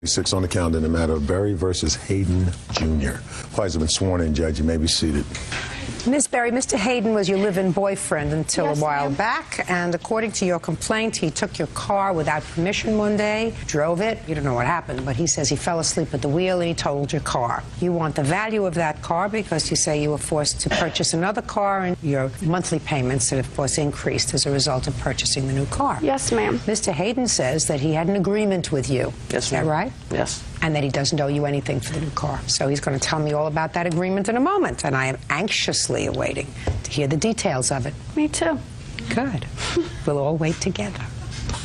6 on the calendar in the matter of Berry versus Hayden Jr. Parties have been sworn in, Judge. You may be seated. Ms. Berry, Mr. Hayden was your live-in boyfriend until a while back, and according to your complaint, he took your car without permission one day, drove it. You don't know what happened, but he says he fell asleep at the wheel and he totaled your car. You want the value of that car because you say you were forced to purchase another car and your monthly payments have, of course, increased as a result of purchasing the new car. Yes, ma'am. Mr. Hayden says that he had an agreement with you. Yes, ma'am. Is that right? Yes. And that he doesn't owe you anything for the new car. So he's going to tell me all about that agreement in a moment, and I am anxiously awaiting to hear the details of it. Me too. Good. We'll all wait together.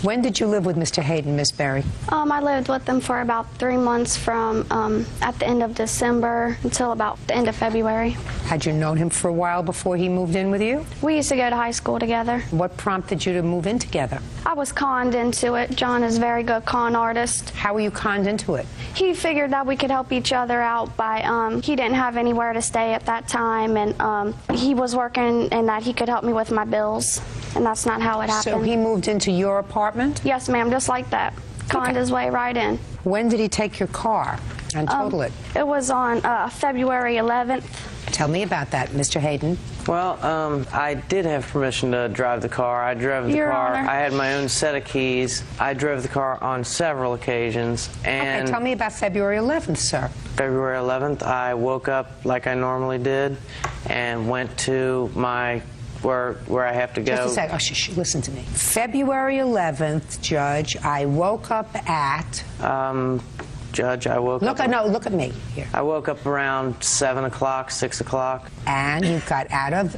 When did you live with Mr. Hayden, Miss Berry? I lived with him for about 3 months from at the end of December until about the end of February. Had you known him for a while before he moved in with you? We used to go to high school together. What prompted you to move in together? I was conned into it. John is a very good con artist. How were you conned into it? He figured that we could help each other out by, he didn't have anywhere to stay at that time, and he was working and that he could help me with my bills. And that's not how it happened. So he moved into your apartment? Yes, ma'am, just like that. Conned his way right in. When did he take your car and total it? It was on February 11th. Tell me about that, Mr. Hayden. Well, I did have permission to drive the car. I drove the Your car. Honor. I had my own set of keys. I drove the car on several occasions. And Okay, tell me about February 11th, sir. February 11th, I woke up like I normally did and went to my where I have to go. Just a sec. Oh, listen to me. February 11th, Judge, I woke up at... Judge, I woke up... No, look at me here. I woke up around 7 o'clock, 6 o'clock. And you got out of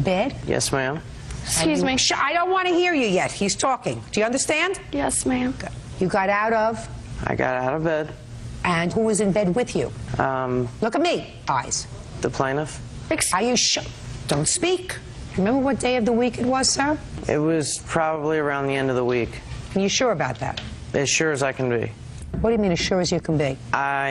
bed? Yes, ma'am. Excuse me. I don't want to hear you yet. He's talking. Do you understand? Yes, ma'am. Good. You got out of? I got out of bed. And who was in bed with you? Look at me. Eyes. The plaintiff. Are you sure? Don't speak. Remember what day of the week it was, sir? It was probably around the end of the week. Are you sure about that? As sure as I can be. What do you mean as sure as you can be?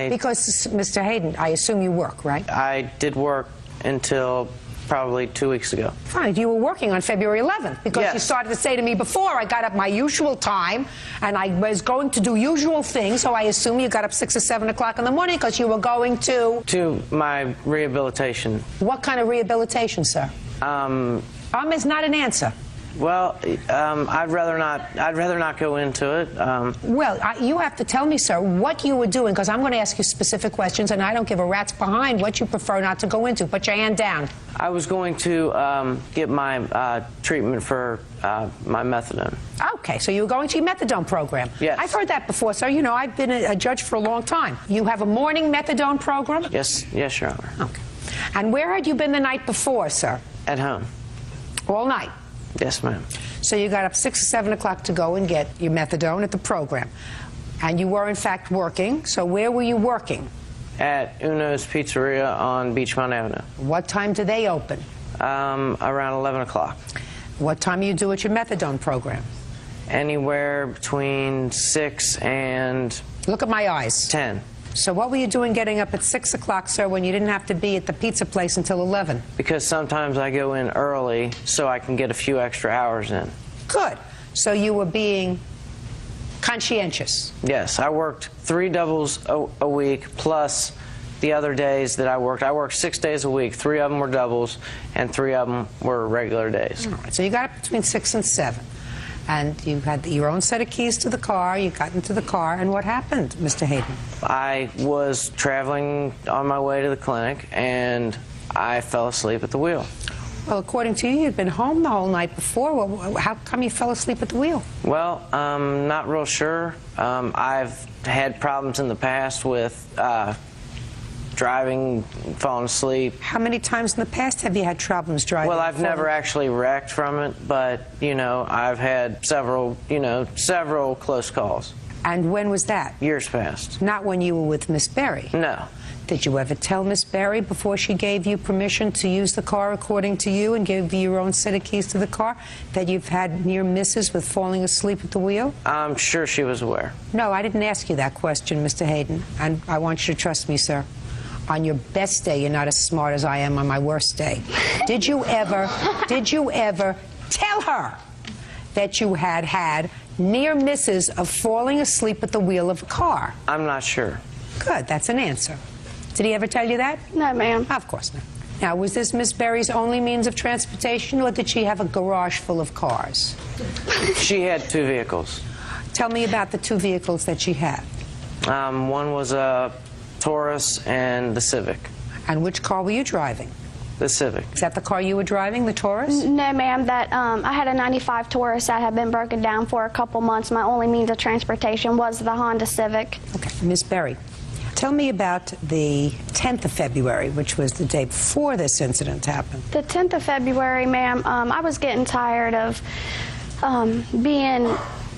Because, Mr. Hayden, I assume you work, right? I did work until probably 2 weeks ago. Fine. You were working on February 11th because yes. You started to say to me before, I got up my usual time and I was going to do usual things, so I assume you got up 6 or 7 o'clock in the morning because you were going to... To my rehabilitation. What kind of rehabilitation, sir? Is not an answer. Well, I'd rather not go into it. Well, you have to tell me, sir, what you were doing, because I'm going to ask you specific questions, and I don't give a rat's behind what you prefer not to go into. Put your hand down. I was going to get my treatment for my methadone. Okay, so you were going to your methadone program. Yes. I've heard that before, sir. You know, I've been a judge for a long time. You have a morning methadone program? Yes, Your Honor. Okay. And where had you been the night before, sir? At home. All night? Yes, ma'am. So you got up 6 or 7 o'clock to go and get your methadone at the program. And you were, in fact, working. So where were you working? At Uno's Pizzeria on Beachmont Avenue. What time do they open? Around 11 o'clock. What time do you do at your methadone program? Anywhere between 6 and... Look at my eyes. 10. So what were you doing getting up at 6 o'clock, sir, when you didn't have to be at the pizza place until 11? Because sometimes I go in early so I can get a few extra hours in. Good. So you were being conscientious. Yes, I worked 3 doubles a week plus the other days that I worked. I worked 6 days a week. 3 of them were doubles and 3 of them were regular days. All right. So you got up between 6 and 7. And you had your own set of keys to the car, you got into the car, and what happened, Mr. Hayden? I was traveling on my way to the clinic, and I fell asleep at the wheel. Well, according to you, you'd been home the whole night before. Well, how come you fell asleep at the wheel? Well, not real sure. I've had problems in the past with driving, falling asleep. How many times in the past have you had problems driving? Well, I've never actually wrecked from it, but, you know, I've had several close calls. And when was that? Years past. Not when you were with Miss Berry? No. Did you ever tell Miss Berry before she gave you permission to use the car according to you and gave you your own set of keys to the car that you've had near misses with falling asleep at the wheel? I'm sure she was aware. No, I didn't ask you that question, Mr. Hayden, and I want you to trust me, sir. On your best day, you're not as smart as I am on my worst day. Did you ever tell her that you had near misses of falling asleep at the wheel of a car? I'm not sure. Good, that's an answer. Did he ever tell you that? No, ma'am. Of course not. Now, was this Miss Berry's only means of transportation, or did she have a garage full of cars? She had 2 vehicles. Tell me about the 2 vehicles that she had. One was a Taurus and the Civic. And which car were you driving? The Civic. Is that the car you were driving, the Taurus? No, ma'am. That I had a '95 Taurus that had been broken down for a couple months. My only means of transportation was the Honda Civic. Okay, Miss Berry, tell me about the 10th of February, which was the day before this incident happened. The 10th of February, ma'am, I was getting tired of being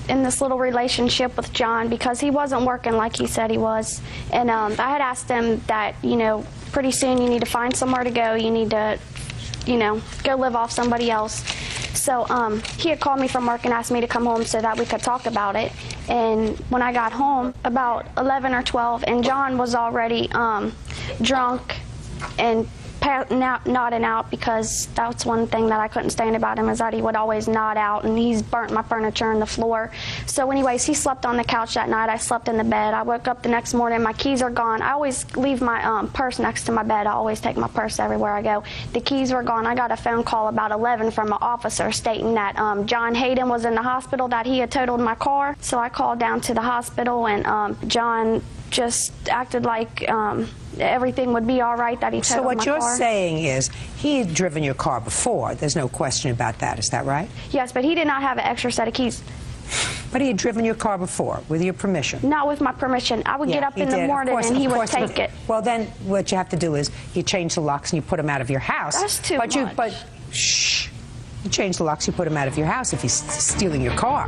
in this little relationship with John because he wasn't working like he said he was. And I had asked him that, you know, pretty soon you need to find somewhere to go. You need to, you know, go live off somebody else. So he had called me from work and asked me to come home so that we could talk about it. And when I got home, about 11 or 12, and John was already drunk and nodding out, because that's one thing that I couldn't stand about him, is that he would always nod out, and he's burnt my furniture on the floor. So anyways, he slept on the couch that night. I slept in the bed. I woke up the next morning. My keys are gone. I always leave my purse next to my bed. I always take my purse everywhere I go. The keys were gone. I got a phone call about 11 from an officer stating that John Hayden was in the hospital, that he had totaled my car. So I called down to the hospital, and John just acted like everything would be all right, that he totaled my car. So what you're saying is he had driven your car before. There's no question about that. Is that right? Yes, but he did not have an extra set of keys. But he had driven your car before, with your permission. Not with my permission. I would get up in the morning and he would take it. Well, then what you have to do is you change the locks and you put him out of your house. That's too much. Shh. You change the locks, you put him out of your house if he's stealing your car.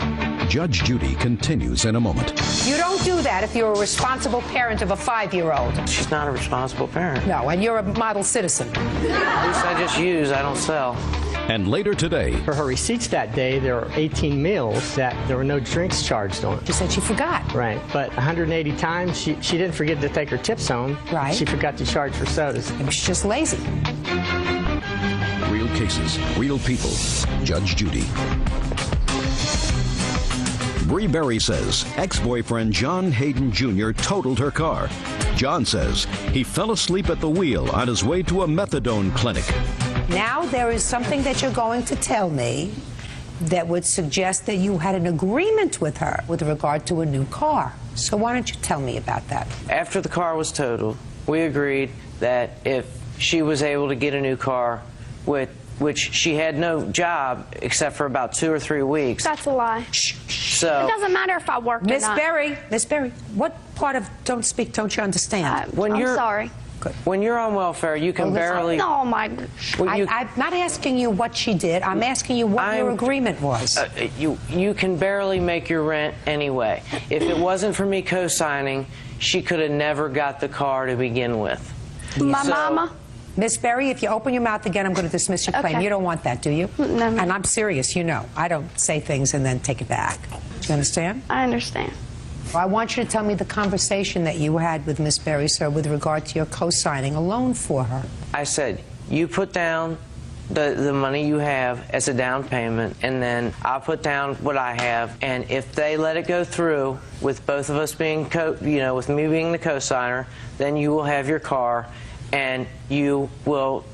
Judge Judy continues in a moment. You don't do that if you're a responsible parent of a 5-year-old. She's not a responsible parent. No, and you're a model citizen. At least I just use, I don't sell. And later today, For her receipts that day, there were 18 meals that there were no drinks charged on. She said she forgot. Right, but 180 times she didn't forget to take her tips home. Right. She forgot to charge for sodas. Maybe she's just lazy. real cases, real people. Judge Judy. Bree Berry says ex-boyfriend John Hayden Jr. totaled her car. John says he fell asleep at the wheel on his way to a methadone clinic. Now there is something that you're going to tell me that would suggest that you had an agreement with her with regard to a new car. So why don't you tell me about that? After the car was totaled, we agreed that if she was able to get a new car, which she had no job except for about 2 or 3 weeks. That's a lie. So It doesn't matter if I work or not. Miss Berry, what part of don't speak don't you understand? I'm sorry. Good. When you're on welfare, you can barely... Oh, my... I'm not asking you what she did. I'm asking you what your agreement was. You can barely make your rent anyway. If it wasn't for me co-signing, she could have never got the car to begin with. My mama... Miss Berry, if you open your mouth again, I'm going to dismiss your claim. Okay. You don't want that, do you? No. And I'm serious, you know. I don't say things and then take it back. Do you understand? I understand. Well, I want you to tell me the conversation that you had with Miss Berry, sir, with regard to your co-signing a loan for her. I said, you put down the money you have as a down payment, and then I'll put down what I have, and if they let it go through with both of us being, with me being the co-signer, then you will have your car, and you will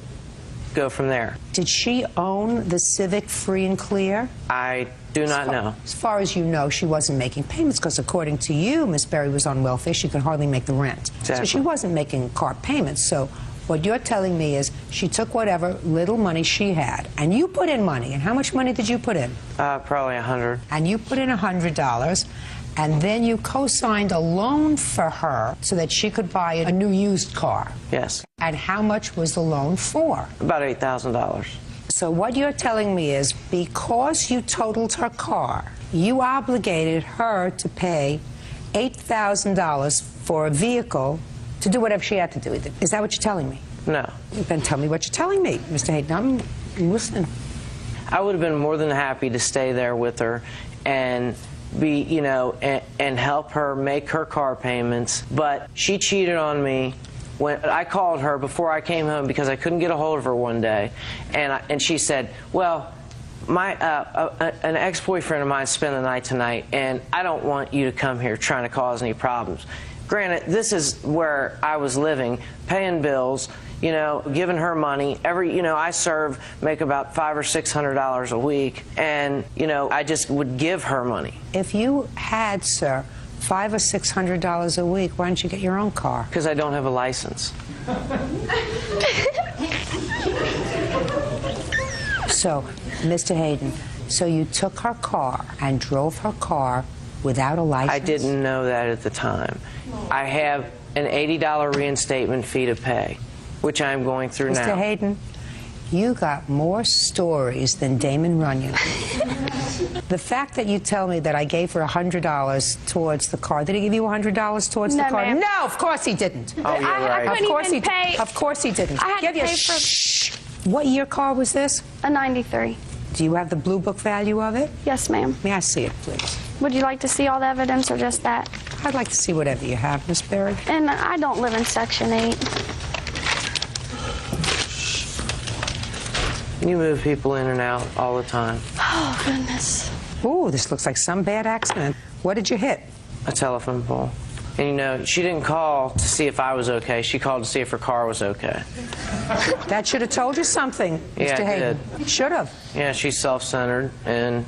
go from there. Did she own the Civic free and clear? I do not know. As far as you know, she wasn't making payments because according to you, Miss Berry was on welfare. She could hardly make the rent. Exactly. So she wasn't making car payments. So what you're telling me is she took whatever little money she had, and you put in money. And how much money did you put in? Probably $100. And you put in $100, and then you co-signed a loan for her so that she could buy a new used car. Yes. And how much was the loan for? About $8,000. So what you're telling me is because you totaled her car, you obligated her to pay $8,000 for a vehicle to do whatever she had to do with it. Is that what you're telling me? No. Then tell me what you're telling me, Mr. Hayden. I'm listening. I would have been more than happy to stay there with her and be, and help her make her car payments, but she cheated on me. When I called her before I came home because I couldn't get a hold of her one day, and she said, well, an ex-boyfriend of mine spent the night tonight, and I don't want you to come here trying to cause any problems. Granted, this is where I was living, paying bills, you know, giving her money. I make about $500 or $600 a week, and, you know, I just would give her money. If you had, sir, $500 or $600 a week, why don't you get your own car? Because I don't have a license. So, Mr. Hayden, so you took her car and drove her car without a license? I didn't know that at the time. I have an $80 reinstatement fee to pay, which I'm going through now. Mr. Hayden, you got more stories than Damon Runyon. The fact that you tell me that I gave her $100 towards the car, did he give you $100 towards the car? ma'am. No, of course he didn't. Oh, you're right. I couldn't even pay. Of course he didn't. I had to pay for Shh. What year car was this? a 93. Do you have the blue book value of it? Yes, ma'am. May I see it, please? Would you like to see all the evidence or just that? I'd like to see whatever you have, Miss Berry. And I don't live in Section 8. You move people in and out all the time. Oh, goodness. Ooh, this looks like some bad accident. What did you hit? A telephone pole. And, you know, she didn't call to see if I was okay. She called to see if her car was okay. That should have told you something, Yeah, Mr. it Hayden. Should have. Yeah, she's self-centered, and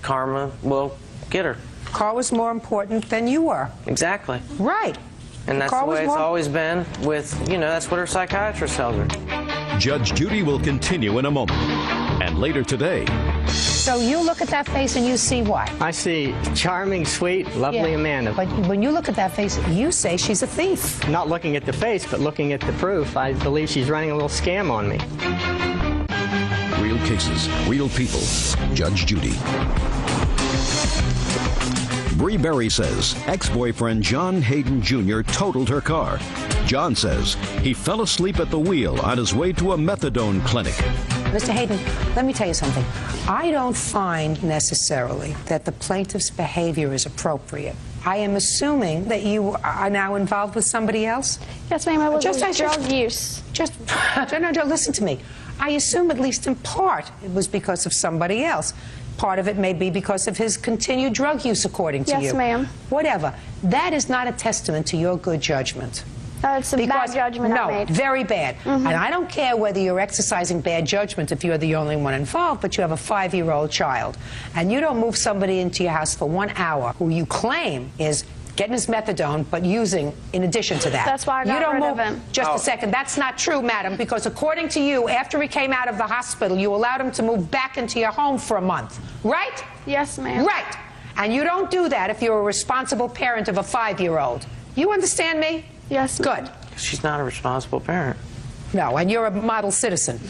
karma will get her. Car was more important than you were. Exactly. Right. And that's Car the was way it's more- always been with, you know, that's what her psychiatrist tells her. Judge Judy will continue in a moment. And later today, So you look at that face and you see what? I see charming, sweet, lovely Amanda. But when you look at that face, you say she's a thief. Not looking at the face, but looking at the proof, I believe she's running a little scam on me. real cases, real people. Judge Judy. Bree Berry says ex-boyfriend John Hayden Jr. totaled her car. John says he fell asleep at the wheel on his way to a methadone clinic. Mr. Hayden, let me tell you something. I don't find necessarily that the plaintiff's behavior is appropriate. I am assuming that you are now involved with somebody else? Yes, ma'am. It was Just- drug use. No, listen to me. I assume at least in part it was because of somebody else. Part of it may be because of his continued drug use, according to you. Yes, ma'am. Whatever. That is not a testament to your good judgment. It's a bad judgment I made. No, very bad. And I don't care whether you're exercising bad judgment if you're the only one involved, but you have a 5-year-old child. And you don't move somebody into your house for 1 hour who you claim is getting his methadone, but using in addition to that. That's why I got rid of him. Just a second. That's not true, madam, because according to you, after he came out of the hospital, you allowed him to move back into your home for a month. Right? Yes, ma'am. Right. And you don't do that if you're a responsible parent of a 5-year-old. You understand me? Yes, ma'am. Good. She's not a responsible parent. No, and you're a model citizen.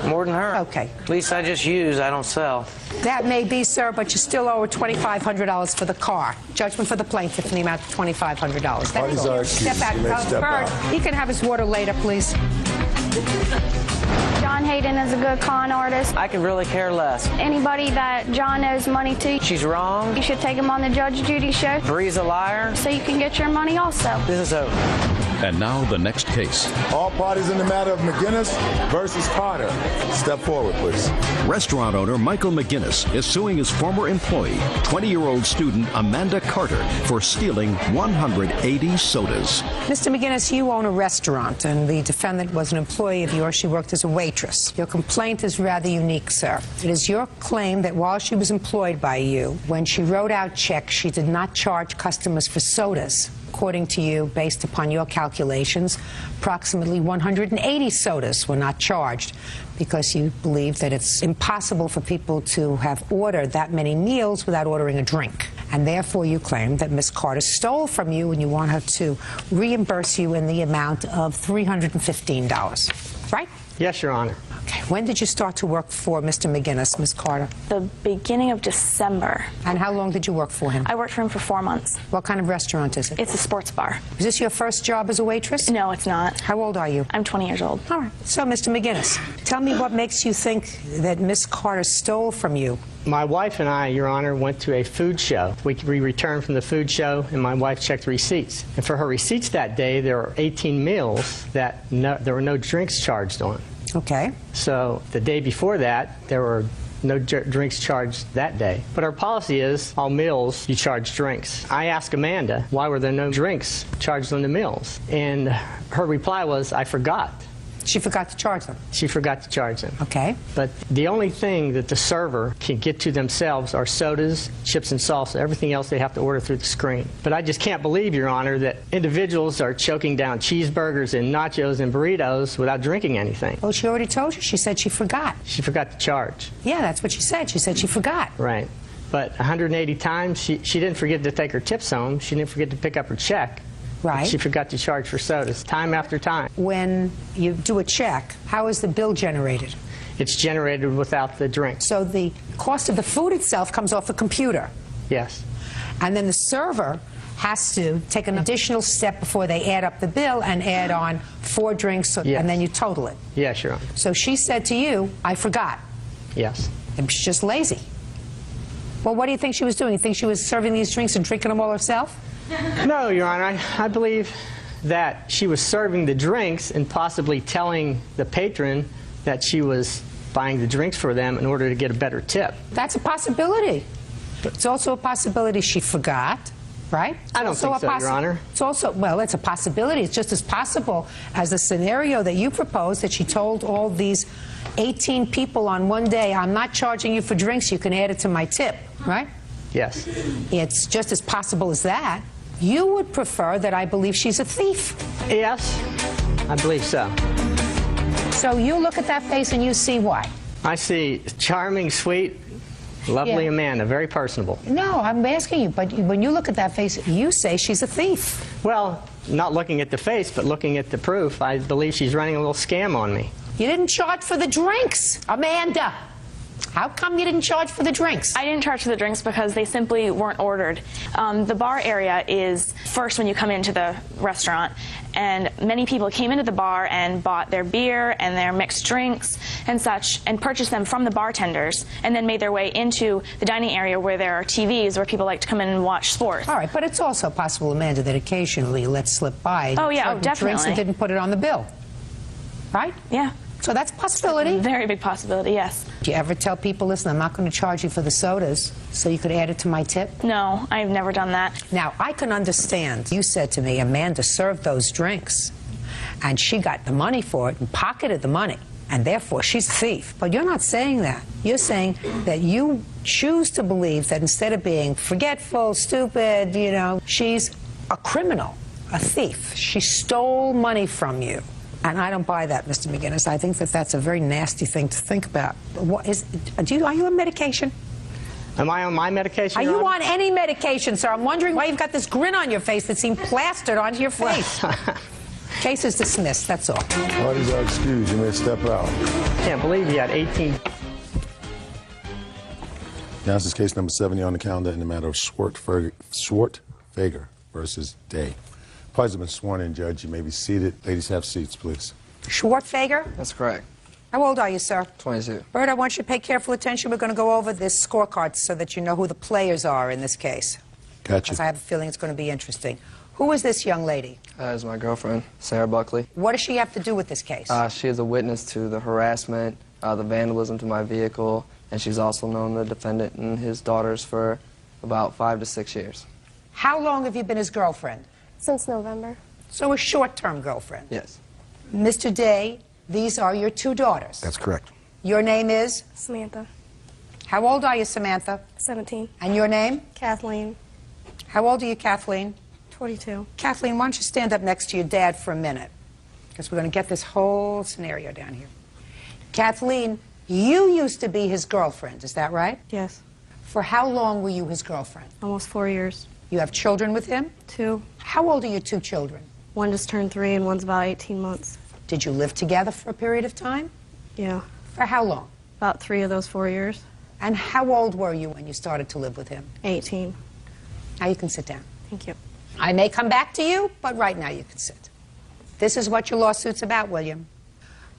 More than her. Okay. At least I just use, I don't sell. That may be, sir, but you still owe her $2,500 for the car. Judgment for the plaintiff in the amount of $2,500. That's Parties all. are excused. Step out. You may step Bird, out. he can have his water later, please. John Hayden is a good con artist. I could really care less. Anybody that John owes money to, She's wrong. you should take him on the Judge Judy show Bree's a liar. so you can get your money also. This is over. And now the next case. All parties in the matter of McGinnis versus Carter. Step forward, please. Restaurant owner Michael McGinnis is suing his former employee, 20-year-old student Amanda Carter, for stealing 180 sodas. Mr. McGinnis, you own a restaurant, and the defendant was an employee of yours. She worked as a waitress. Your complaint is rather unique, sir. It is your claim that while she was employed by you, when she wrote out checks, she did not charge customers for sodas. According to you, based upon your calculations, approximately 180 sodas were not charged because you believe that it's impossible for people to have ordered that many meals without ordering a drink. And therefore, you claim that Miss Carter stole from you and you want her to reimburse you in the amount of $315. Right? Yes, Your Honor. Okay. When did you start to work for Mr. McGinnis, Miss Carter? The beginning of December. And how long did you work for him? I worked for him for 4 months. What kind of restaurant is it? It's a sports bar. Is this your first job as a waitress? No, it's not. How old are you? I'm 20 years old. All right. So, Mr. McGinnis, tell me what makes you think that Miss Carter stole from you. My wife and I, Your Honor, went to a food show. We returned from the food show, and my wife checked receipts. And for her receipts that day, there were 18 meals that there were no drinks charged on. Okay. So the day before that, there were no drinks charged that day. But our policy is all meals you charge drinks. I asked Amanda, why were there no drinks charged on the meals? And her reply was, I forgot. She forgot to charge them. She forgot to charge them. Okay. But the only thing that the server can get to themselves are sodas, chips and salsa. Everything else they have to order through the screen. But I just can't believe, Your Honor, that individuals are choking down cheeseburgers and nachos and burritos without drinking anything. Well, she already told you. She said she forgot. She forgot to charge. Yeah, that's what she said. She said she forgot. Right. But 180 times, she didn't forget to take her tips home. She didn't forget to pick up her check. Right. She forgot to charge for sodas time after time. When you do a check, how is the bill generated? It's generated without the drink. So the cost of the food itself comes off the computer. Yes. And then the server has to take an additional step before they add up the bill and add on 4 drinks, Yes. and then you total it. Yes, Your Honor. So she said to you, I forgot. Yes. And she's just lazy. Well, what do you think she was doing? You think she was serving these drinks and drinking them all herself? No, Your Honor. I believe that she was serving the drinks and possibly telling the patron that she was buying the drinks for them in order to get a better tip. That's a possibility. It's also a possibility she forgot, right? I don't think so, Your Honor. It's also, well, it's a possibility. It's just as possible as the scenario that you proposed, that she told all these 18 people on one day, I'm not charging you for drinks, you can add it to my tip, right? Yes. It's just as possible as that. You would prefer that I believe she's a thief. Yes, I believe so. So you look at that face and you see why? I see charming, sweet, lovely Yeah. Amanda, very personable. No, I'm asking you, but when you look at that face, you say she's a thief. Well, not looking at the face, but looking at the proof, I believe she's running a little scam on me. You didn't charge for the drinks, Amanda. How come you didn't charge for the drinks? I didn't charge for the drinks because they simply weren't ordered. The bar area is first when you come into the restaurant, and many people came into the bar and bought their beer and their mixed drinks and such and purchased them from the bartenders and then made their way into the dining area where there are TVs where people like to come in and watch sports. All right, but it's also possible, Amanda, that occasionally you let slip by. Oh, yeah, certain drinks definitely. and didn't put it on the bill, right? Yeah. So that's a possibility. Very big possibility, yes. Do you ever tell people, listen, I'm not going to charge you for the sodas, so you could add it to my tip? No, I've never done that. Now, I can understand. You said to me, Amanda served those drinks, and she got the money for it and pocketed the money, and therefore she's a thief. But you're not saying that. You're saying that you choose to believe that instead of being forgetful, stupid, you know, she's a criminal, a thief. She stole money from you. And I don't buy that, Mr. McGinnis. I think that that's a very nasty thing to think about. What is? Are you on medication? Am I on my medication? Are Your you Honor? on any medication, sir? I'm wondering why you've got this grin on your face that seemed plastered onto your face. Case is dismissed, that's all. Parties are excused. You may step out. Can't believe you had 18. Now, this is case number 70 on the calendar in the matter of Schwartfager versus Day. Parties have been sworn in, Judge. You may be seated. Ladies, have seats, please. Schwartfager? That's correct. How old are you, sir? 22. Bert, I want you to pay careful attention. We're going to go over this scorecard so that you know who the players are in this case. Gotcha. Because I have a feeling it's going to be interesting. Who is this young lady? Is my girlfriend, Sarah Buckley. What does she have to do with this case? She is a witness to the harassment, the vandalism to my vehicle, and she's also known the defendant and his daughters for about 5 to 6 years. How long have you been his girlfriend? Since November. So a short-term girlfriend. Yes. Mr. Day, these are your 2 daughters. That's correct. Your name is? Samantha. How old are you, Samantha? 17. And your name? Kathleen. How old are you, Kathleen? 22. Kathleen, why don't you stand up next to your dad for a minute? Because we're going to get this whole scenario down here. Kathleen, you used to be his girlfriend, is that right? Yes. For how long were you his girlfriend? Almost 4 years. You have children with him? 2. How old are your 2 children? One just turned 3 and one's about 18 months. Did you live together for a period of time? Yeah. For how long? About 3 of those 4 years. And how old were you when you started to live with him? 18. Now you can sit down. Thank you. I may come back to you, but right now you can sit. This is what your lawsuit's about, William.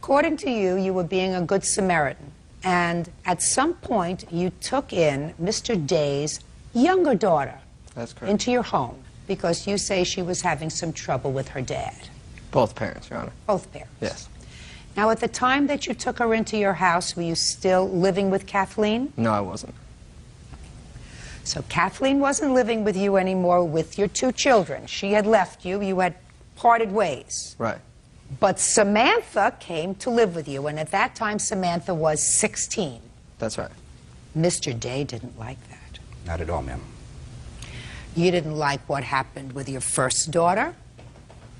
According to you, you were being a good Samaritan. And at some point, you took in Mr. Day's younger daughter. That's correct. Into your home because you say she was having some trouble with her dad. Both parents, Your Honor. Both parents. Yes. Now, at the time that you took her into your house, were you still living with Kathleen? No, I wasn't. So Kathleen wasn't living with you anymore with your 2 children. She had left you. You had parted ways. Right. But Samantha came to live with you, and at that time, Samantha was 16. That's right. Mr. Day didn't like that. Not at all, ma'am. You didn't like what happened with your first daughter,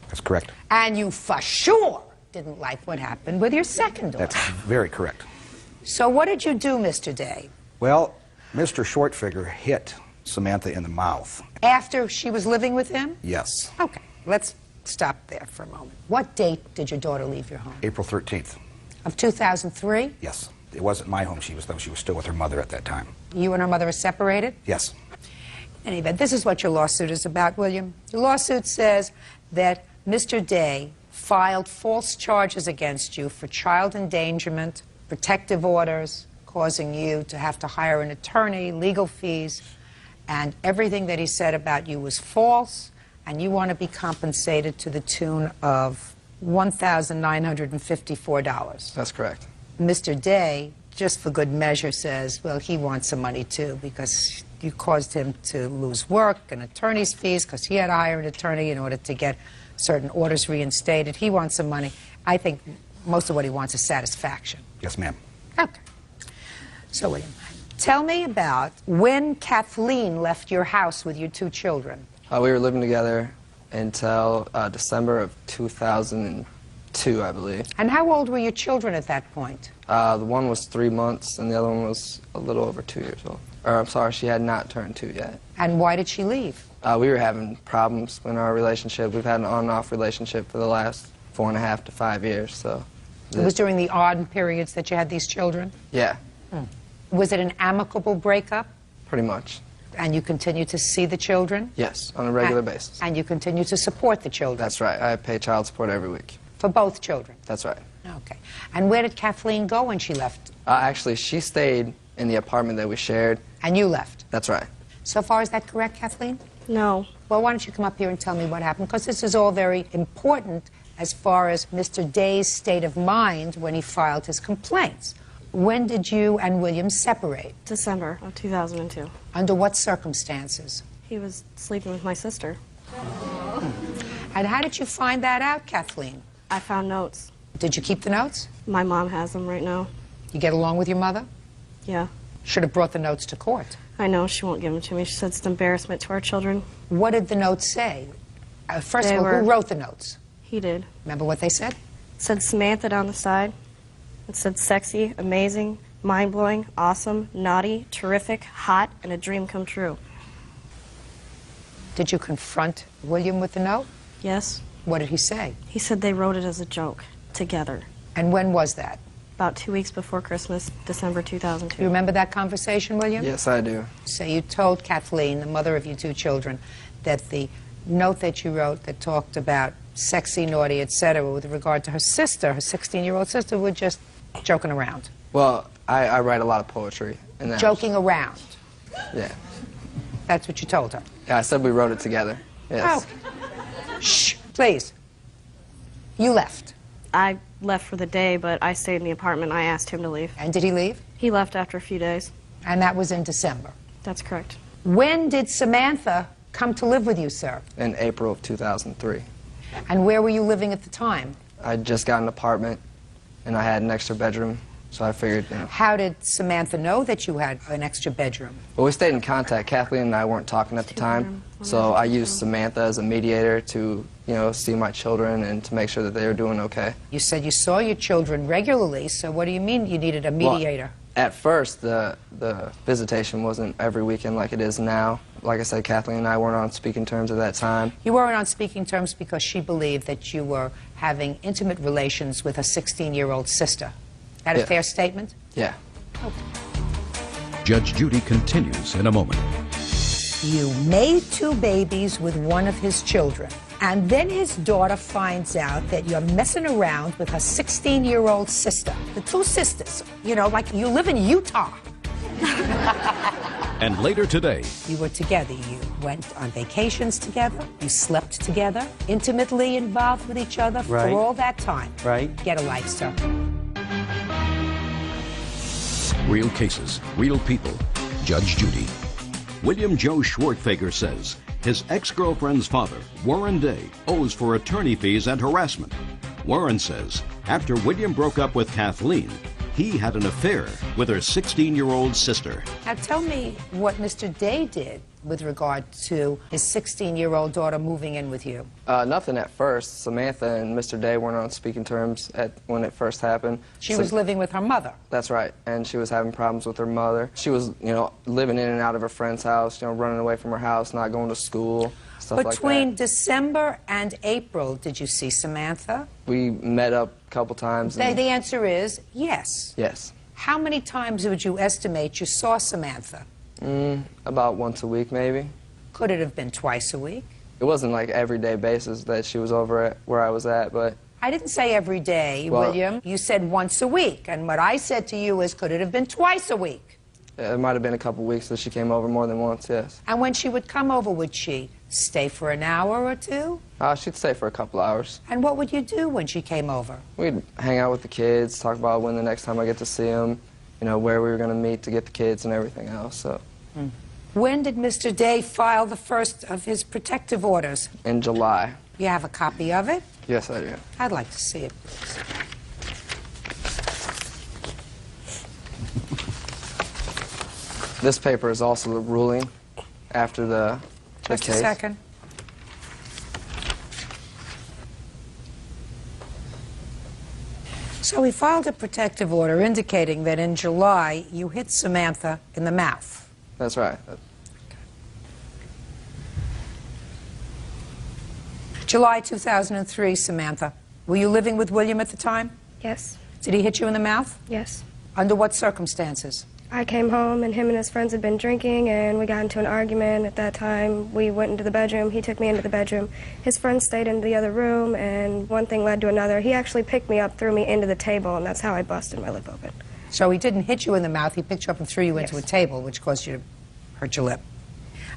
That's correct. and you for sure didn't like what happened with your second daughter. That's very correct. So what did you do, Mr. Day, Well, Mr. Shortfigure hit Samantha in the mouth. after she was living with him? Yes. Okay, let's stop there for a moment. What date did your daughter leave your home? April 13th. Of 2003? Yes. It wasn't my home she was, though. She was still with her mother at that time. You and her mother are separated? Yes. In any event, this is what your lawsuit is about, William. Your lawsuit says that Mr. Day filed false charges against you for child endangerment, protective orders, causing you to have to hire an attorney, legal fees, and everything that he said about you was false, and you want to be compensated to the tune of $1,954. That's correct. Mr. Day, just for good measure, says, well, he wants some money too because you caused him to lose work and attorney's fees because he had to hire an attorney in order to get certain orders reinstated. He wants some money. I think most of what he wants is satisfaction. Yes, ma'am. Okay. So, William, tell me about when Kathleen left your house with your 2 children. We were living together until December of 2002, I believe. And how old were your children at that point? The one was 3 months, and the other one was a little over 2 years old. Or, I'm sorry, she had not turned 2 yet. And why did she leave? We were having problems in our relationship. We've had an on and off relationship for the last 4.5 to 5 years, so... It was during the odd periods that you had these children? Yeah, Was it an amicable breakup? pretty much. And you continue to see the children? Yes, on a regular basis. And you continue to support the children? That's right. I pay child support every week. For both children? That's right. Okay. And where did Kathleen go when she left? Actually, she stayed in the apartment that we shared. And you left? That's right. So far, is that correct, Kathleen? No. Well, why don't you come up here and tell me what happened? Because this is all very important as far as Mr. Day's state of mind when he filed his complaints. When did you and William separate? December of 2002. Under what circumstances? He was sleeping with my sister. And how did you find that out, Kathleen? I found notes. Did you keep the notes? My mom has them right now. You get along with your mother? Yeah. Should have brought the notes to court. I know, she won't give them to me. She said it's an embarrassment to our children. What did the notes say? First They of all, who were- wrote the notes? He did. Remember what they said? It said Samantha down the side. It said sexy, amazing, mind-blowing, awesome, naughty, terrific, hot, and a dream come true. Did you confront William with the note? Yes. What did he say? He said they wrote it as a joke, together. And when was that? About 2 weeks before Christmas, December 2002. Do you remember that conversation, William? Yes, I do. So you told Kathleen, the mother of your 2 children, that the note that you wrote that talked about sexy, naughty, etc., with regard to her sister, her 16-year-old sister, were just joking around. Well, I write a lot of poetry. In the Joking around. Yeah. That's what you told her. Yeah, I said we wrote it together. Yes. Oh. Shh, please. You left. I left for the day, but I stayed in the apartment. I asked him to leave. And did he leave? He left after a few days. And that was in December. That's correct. When did Samantha come to live with you, sir? In April of 2003. And where were you living at the time? I just got an apartment, and I had an extra bedroom, so I figured, you know. How did Samantha know that you had an extra bedroom? Well, we stayed in contact. Kathleen and I weren't talking at the time, so I used Samantha as a mediator to, you know, see my children and to make sure that they were doing okay. You said you saw your children regularly, so what do you mean you needed a mediator? Well, at first, the visitation wasn't every weekend like it is now. Like I said, Kathleen and I weren't on speaking terms at that time. You weren't on speaking terms because she believed that you were having intimate relations with a 16-year-old sister. That a Yeah. fair statement? Yeah. Judge Judy continues in a moment. You made 2 babies with one of his children, and then his daughter finds out that you're messing around with her 16-year-old sister. The 2 sisters, you know, like you live in Utah. And later today, You were together, you went on vacations together, you slept together, intimately involved with each other Right. for all that time. Right. Get a life, sir. Real cases, real people. Judge Judy. William Joe Schwartfager says his ex-girlfriend's father, Warren Day, owes for attorney fees and harassment. Warren says after William broke up with Kathleen, he had an affair with her 16-year-old sister. Now tell me what Mr. Day did with regard to his 16-year-old daughter moving in with you. Nothing at first. Samantha and Mr. Day weren't on speaking terms when it first happened. She was living with her mother. That's right, and she was having problems with her mother. She was, living in and out of her friend's house, running away from her house, not going to school, stuff like that. Between December and April, did you see Samantha? We met up a couple times. The answer is yes. Yes. How many times would you estimate you saw Samantha? About once a week, maybe. Could it have been twice a week? It wasn't like everyday basis that she was over at where I was at, but... I didn't say every day, Well, William. You said once a week. And what I said to you is, could it have been twice a week? It might have been a couple weeks that she came over more than once, yes. And when she would come over, would she stay for an hour or two? She'd stay for a couple hours. And what would you do when she came over? We'd hang out with the kids, talk about when the next time I get to see them, where we were going to meet to get the kids and everything else, so... When did Mr. Day file the first of his protective orders? In July. You have a copy of it? Yes, I do. I'd like to see it, please. This paper is also the ruling after the Just case. a second. So he filed a protective order indicating that in July you hit Samantha in the mouth. That's right. July 2003, Samantha. Were you living with William at the time? Yes. Did he hit you in the mouth? Yes. Under what circumstances? I came home and him and his friends had been drinking and we got into an argument. At that time, we went into the bedroom. He took me into the bedroom. His friends stayed in the other room and one thing led to another. He actually picked me up, threw me into the table, and that's how I busted my lip open. So he didn't hit you in the mouth, he picked you up and threw you into Yes. a table, which caused you to hurt your lip.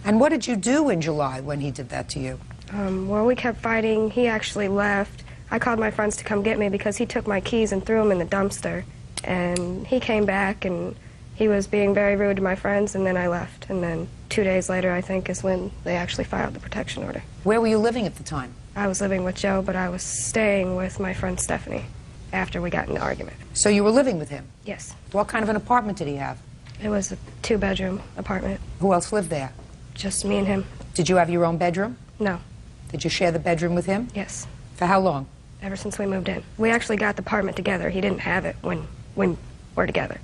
And what did you do in July when he did that to you? Well, we kept fighting. He actually left. I called my friends to come get me because he took my keys and threw them in the dumpster. And he came back and he was being very rude to my friends, and then I left. And then 2 days later, I think, is when they actually filed the protection order. Where were you living at the time? I was living with Joe, but I was staying with my friend Stephanie after we got in an argument. So you were living with him? Yes. What kind of an apartment did he have? It was a 2-bedroom apartment. Who else lived there? Just me and him. Did you have your own bedroom? No. Did you share the bedroom with him? Yes. For how long? Ever since we moved in. We actually got the apartment together. He didn't have it when we're together.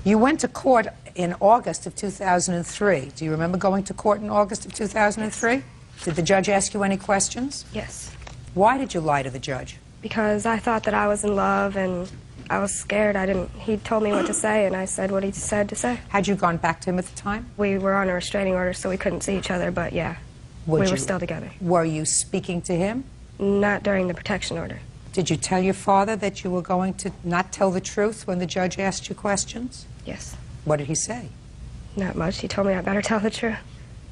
You went to court in August of 2003. Do you remember going to court in August of 2003? Yes. Did the judge ask you any questions? Yes. Why did you lie to the judge? Because I thought that I was in love and I was scared. He told me what to say and I said what he said to say. Had you gone back to him at the time? We were on a restraining order so we couldn't see each other, but yeah, we were still together. Were you speaking to him? Not during the protection order. Did you tell your father that you were going to not tell the truth when the judge asked you questions? Yes. What did he say? Not much. He told me I better tell the truth.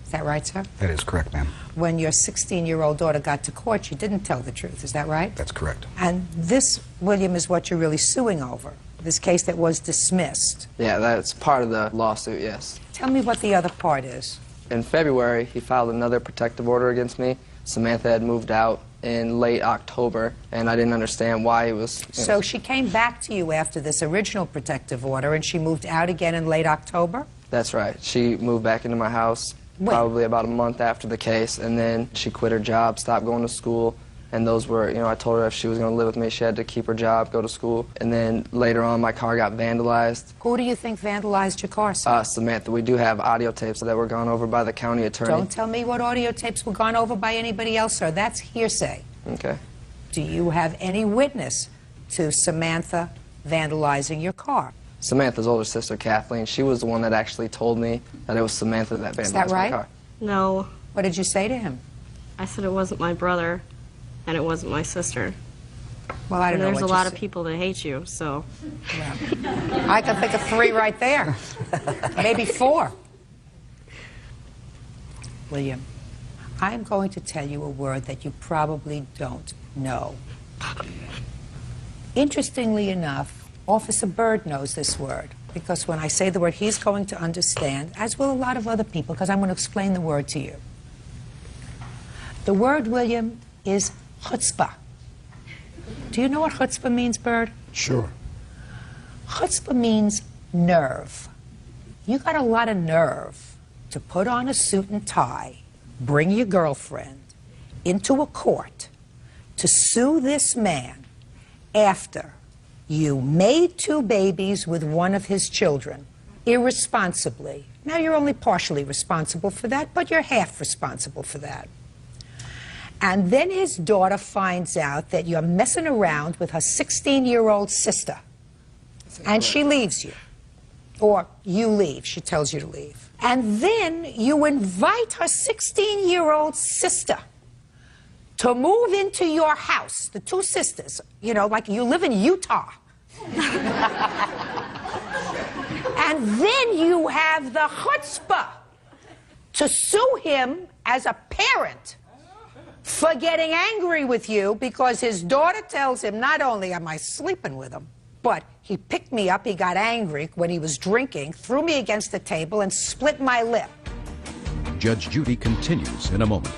Is that right, sir? That is correct, ma'am. When your 16-year-old daughter got to court, you didn't tell the truth. Is that right? That's correct. And this, William, is what you're really suing over, this case that was dismissed. Yeah, that's part of the lawsuit, yes. Tell me what the other part is. In February, he filed another protective order against me. Samantha had moved out in late October, and I didn't understand why he was... So she came back to you after this original protective order, and she moved out again in late October? That's right. She moved back into my house probably about a month after the case, and then she quit her job, stopped going to school, and those were, I told her if she was going to live with me, she had to keep her job, go to school. And then later on, my car got vandalized. Who do you think vandalized your car, sir? Samantha. We do have audio tapes that were gone over by the county attorney. Don't tell me what audio tapes were gone over by anybody else, sir. That's hearsay. Okay. Do you have any witness to Samantha vandalizing your car? Samantha's older sister, Kathleen, she was the one that actually told me that it was Samantha that vandalized my car. No. What did you say to him? I said it wasn't my brother and it wasn't my sister. Well, I don't know. There's a lot of people that hate you, so... Yeah. I can think of 3 right there. Maybe 4. William, I'm going to tell you a word that you probably don't know. Interestingly enough, Officer Byrd knows this word, because when I say the word, he's going to understand, as will a lot of other people, because I'm going to explain the word to you. The word, William, is chutzpah. Do you know what chutzpah means, Byrd? Sure. Chutzpah means nerve. You got a lot of nerve to put on a suit and tie, bring your girlfriend into a court to sue this man after you made 2 babies with one of his children irresponsibly. Now, you're only partially responsible for that, but you're half responsible for that. And then his daughter finds out that you're messing around with her 16-year-old sister, and she leaves you. Or you leave. She tells you to leave. And then you invite her 16-year-old sister to move into your house, the 2 sisters, you know, like you live in Utah. And then you have the chutzpah to sue him as a parent for getting angry with you because his daughter tells him, not only am I sleeping with him, but he picked me up, he got angry when he was drinking, threw me against the table, and split my lip. Judge Judy continues in a moment.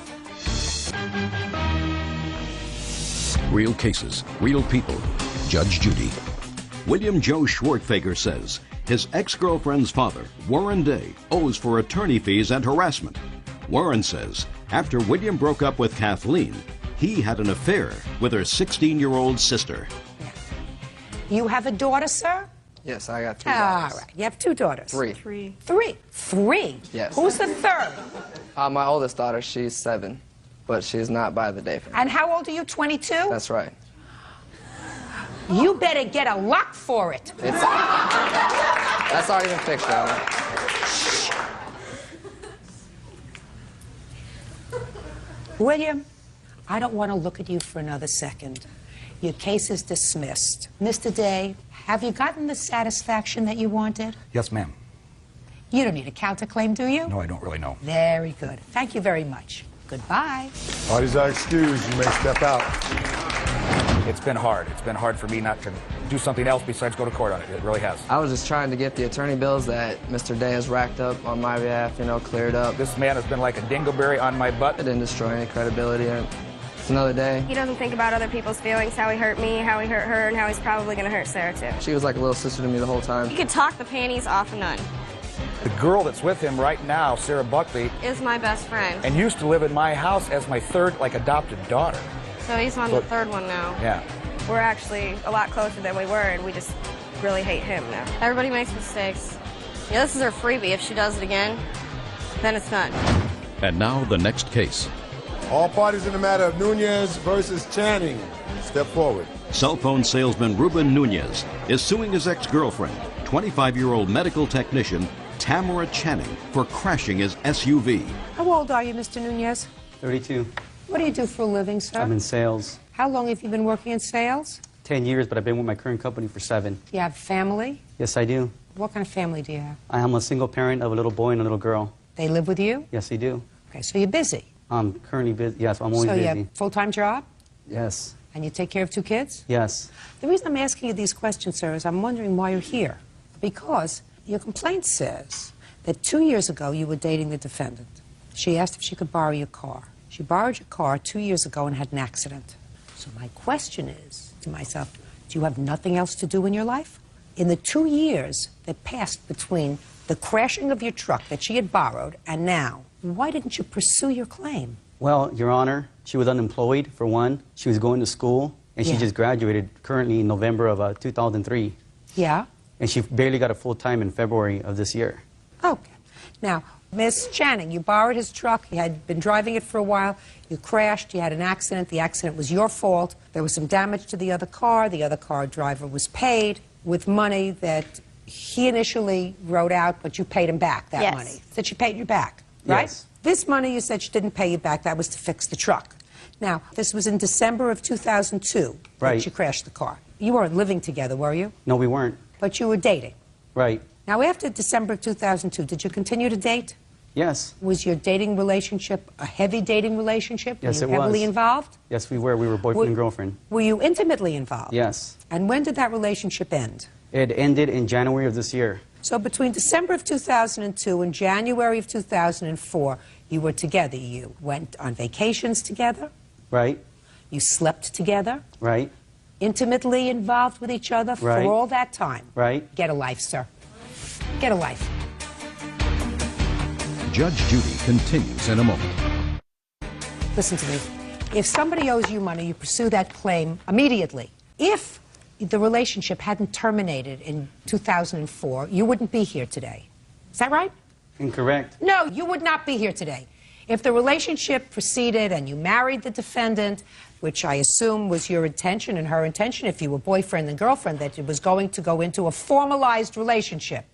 Real cases, real people. Judge Judy. William Joe Schwartfager says his ex-girlfriend's father, Warren Day, owes for attorney fees and harassment. Warren says after William broke up with Kathleen, he had an affair with her 16-year-old sister. You have a daughter, sir? Yes, I got 3 daughters. All right. You have 2 daughters? 3. 3? Yes. Who's the third? My oldest daughter, she's 7, but she's not by the day. And how old are you, 22? That's right. You better get a lock for it. That's already been fixed, Alan. William, I don't want to look at you for another second. Your case is dismissed. Mr. Day, have you gotten the satisfaction that you wanted? Yes, ma'am. You don't need a counterclaim, do you? No, I don't really know. Very good. Thank you very much. Goodbye. Parties are excused. You may step out. It's been hard. It's been hard for me not to do something else besides go to court on it. It really has. I was just trying to get the attorney bills that Mr. Day has racked up on my behalf, you know, cleared up. This man has been like a dingleberry on my butt. It didn't destroy any credibility. And it's another day. He doesn't think about other people's feelings, how he hurt me, how he hurt her, and how he's probably going to hurt Sarah, too. She was like a little sister to me the whole time. You could talk the panties off a nun. The girl that's with him right now, Sarah Buckley, Is my best friend. and used to live in my house as my 3rd, like, adopted daughter. So he's on the 3rd one now. Yeah. We're actually a lot closer than we were, and we just really hate him now. Everybody makes mistakes. Yeah, this is her freebie. If she does it again, then it's done. And now the next case. All parties in the matter of Nunez versus Channing. Step forward. Cell phone salesman Ruben Nunez is suing his ex-girlfriend, 25-year-old medical technician Tamara Channing, for crashing his SUV. How old are you, Mr. Nunez? 32. What do you do for a living, sir? I'm in sales. How long have you been working in sales? 10 years, but I've been with my current company for 7. You have family? Yes, I do. What kind of family do you have? I am a single parent of a little boy and a little girl. They live with you? Yes, they do. Okay, so you're busy. I'm currently busy. Yes, I'm always So you busy. have a full-time job? Yes. And you take care of 2 kids? Yes. The reason I'm asking you these questions, sir, is I'm wondering why you're here. Because your complaint says that 2 years ago you were dating the defendant. She asked if she could borrow your car. She borrowed your car 2 years ago and had an accident. So my question is to myself, do you have nothing else to do in your life? In the 2 years that passed between the crashing of your truck that she had borrowed and now, why didn't you pursue your claim? Well, Your Honor, she was unemployed, for one. She was going to school, and she Yeah. just graduated currently in November of 2003. Yeah? And she barely got a full-time in February of this year. Okay. Now, Miss Channing, you borrowed his truck. You had been driving it for a while. You crashed. You had an accident. The accident was your fault. There was some damage to the other car. The other car driver was paid with money that he initially wrote out, but you paid him back that Yes. money. That she paid you back, right? Yes. This money you said she didn't pay you back. That was to fix the truck. Now, this was in December of 2002 Right. that you crashed the car. You weren't living together, were you? No, we weren't. But you were dating. Right. Now, after December of 2002, did you continue to date? Yes. Was your dating relationship a heavy dating relationship? Yes, were it you heavily was. involved? Yes, we were. We were boyfriend and girlfriend. Were you intimately involved? Yes. And when did that relationship end? It ended in January of this year. So between December of 2002 and January of 2004, you were together. You went on vacations together. Right. You slept together. Right. Intimately involved with each other Right. for all that time. Right. Get a life, sir. Get a life. Judge Judy continues in a moment. Listen to me. If somebody owes you money, you pursue that claim immediately. If the relationship hadn't terminated in 2004, you wouldn't be here today. Is that right? Incorrect. No, you would not be here today. If the relationship proceeded and you married the defendant, which I assume was your intention and her intention, if you were boyfriend and girlfriend, that it was going to go into a formalized relationship.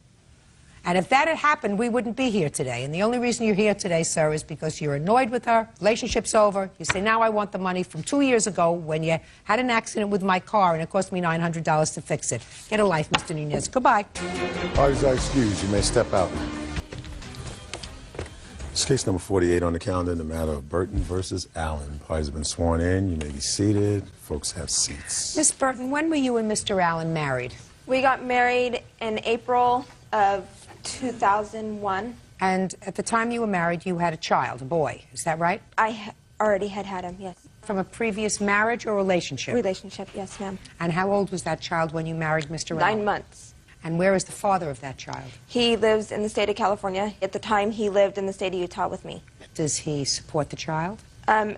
And if that had happened, we wouldn't be here today. And the only reason you're here today, sir, is because you're annoyed with her, relationship's over. You say, now I want the money from 2 years ago when you had an accident with my car and it cost me $900 to fix it. Get a life, Mr. Nunez. Goodbye. Parties are excused. You may step out. It's case number 48 on the calendar in the matter of Burton versus Allen. Parties have been sworn in. You may be seated. Folks have seats. Miss Burton, when were you and Mr. Allen married? We got married in April of 2001. And at the time you were married, you had a child, a boy. Is that right? I already had him, yes. From a previous marriage or relationship? Relationship, yes, ma'am. And how old was that child when you married Mr. Allen? 9 months. And where is the father of that child? He lives in the state of California. At the time, he lived in the state of Utah with me. Does he support the child? Does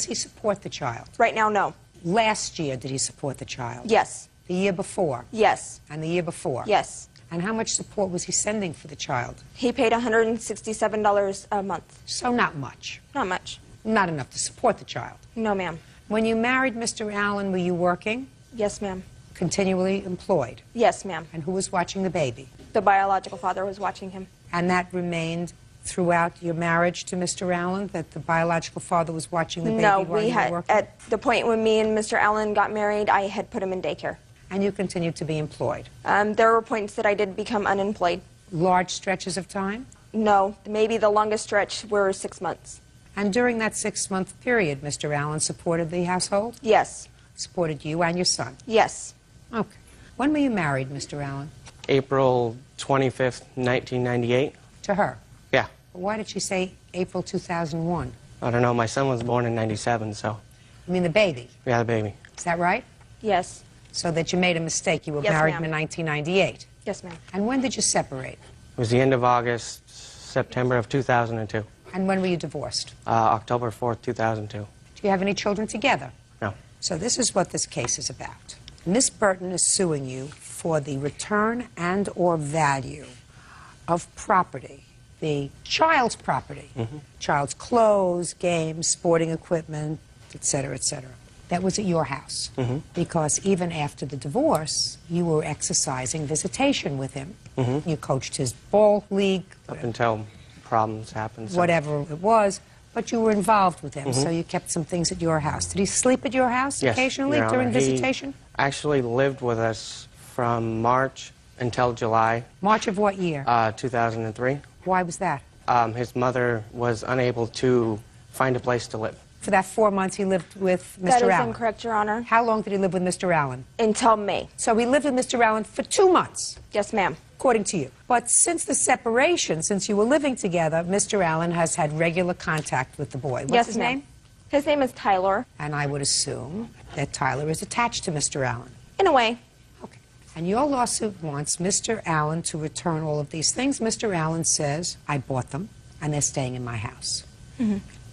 he support the child? Right now, no. Last year, did he support the child? Yes. The year before? Yes. And the year before? Yes. And how much support was he sending for the child? He paid $167 a month. So not much. Not much. Not enough to support the child. No, ma'am. When you married Mr. Allen, were you working? Yes, ma'am. Continually employed? Yes, ma'am. And who was watching the baby? The biological father was watching him. And that remained throughout your marriage to Mr. Allen, that the biological father was watching the baby No, while you were working? at the point when me and Mr. Allen got married, I had put him in daycare. And you continued to be employed? There were points that I did become unemployed. Large stretches of time? No, maybe the longest stretch were 6 months. And during that 6-month period, Mr. Allen supported the household? Yes. Supported you and your son? Yes. Okay. When were you married, Mr. Allen? April 25th, 1998. To her? Yeah. Why did she say April 2001? I don't know. My son was born in 97, so. You mean the baby? Yeah, the baby. Is that right? Yes. So that you made a mistake. You were Yes, married ma'am. in 1998. Yes, ma'am. And when did you separate? It was the end of August, September of 2002. And when were you divorced? October 4th, 2002. Do you have any children together? No. So this is what this case is about. Miss Burton is suing you for the return and or value of property, the child's property, child's clothes, games, sporting equipment, etc., etc. That was at your house, because even after the divorce, you were exercising visitation with him. You coached his ball league. Up until problems happened. So. Whatever it was, but you were involved with him, so you kept some things at your house. Did he sleep at your house Yes, occasionally Your Honor. during visitation? He actually lived with us from March until July. March of what year? 2003. Why was that? His mother was unable to find a place to live. For that 4 months he lived with Mr. That is Allen? incorrect, Your Honor. How long did he live with Mr. Allen? Until May. So he lived with Mr. Allen for 2 months? Yes, ma'am. According to you. But since the separation, since you were living together, Mr. Allen has had regular contact with the boy. What's Yes, his ma'am. name? His name is Tyler. And I would assume that Tyler is attached to Mr. Allen. In a way. Okay. And your lawsuit wants Mr. Allen to return all of these things. Mr. Allen says, I bought them, and they're staying in my house.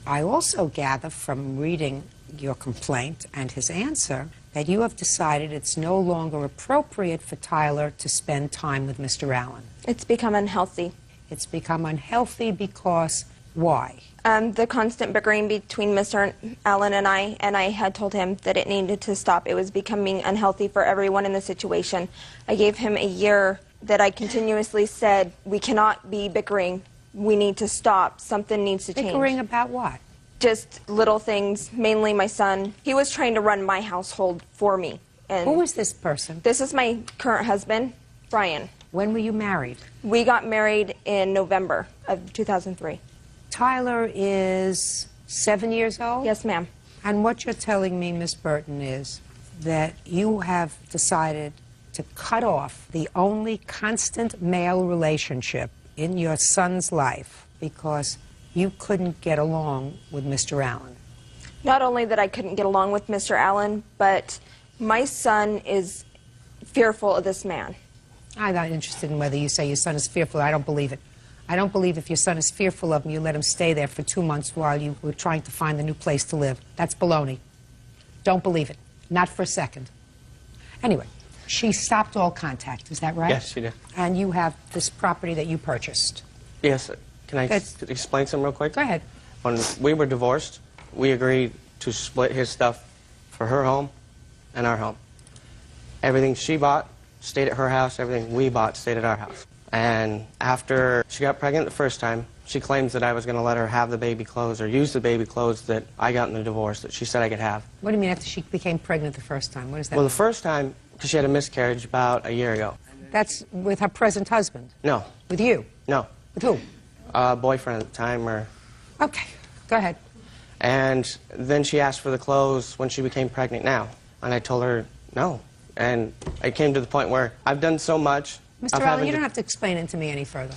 I also gather from reading your complaint and his answer that you have decided it's no longer appropriate for Tyler to spend time with Mr. Allen. It's become unhealthy. It's become unhealthy because why? The constant bickering between Mr. Allen and I had told him that it needed to stop. It was becoming unhealthy for everyone in the situation. I gave him a year that I continuously said, we cannot be bickering. We need to stop. Something needs to change. Bickering about what? Just little things, mainly my son. He was trying to run my household for me. And who is this person? This is my current husband, Brian. When were you married? We got married in November of 2003. Tyler is 7 years old? Yes, ma'am. And what you're telling me, Miss Burton, is that you have decided to cut off the only constant male relationship in your son's life because you couldn't get along with Mr. Allen. Not only that I couldn't get along with Mr. Allen, but my son is fearful of this man. I'm not interested in whether you say your son is fearful. I don't believe it. I don't believe if your son is fearful of him, you let him stay there for 2 months while you were trying to find a new place to live. That's baloney. Don't believe it. Not for a second. Anyway, she stopped all contact. Is that right? Yes, she did. And you have this property that you purchased. Yes. Can I explain something real quick? Go ahead. When we were divorced, we agreed to split his stuff for her home and our home. Everything she bought stayed at her house. Everything we bought stayed at our house. And after she got pregnant the first time, she claims that I was going to let her have the baby clothes or use the baby clothes that I got in the divorce that she said I could have. What do you mean after she became pregnant the first time? What is that? Well, the first time, because she had a miscarriage about a year ago. That's with her present husband? No. With you? No. With who? Boyfriend at the time, or... Okay, go ahead. And then she asked for the clothes when she became pregnant now. And I told her no. And it came to the point where I've done so much. Mr. Allen, you don't have to explain it to me any further.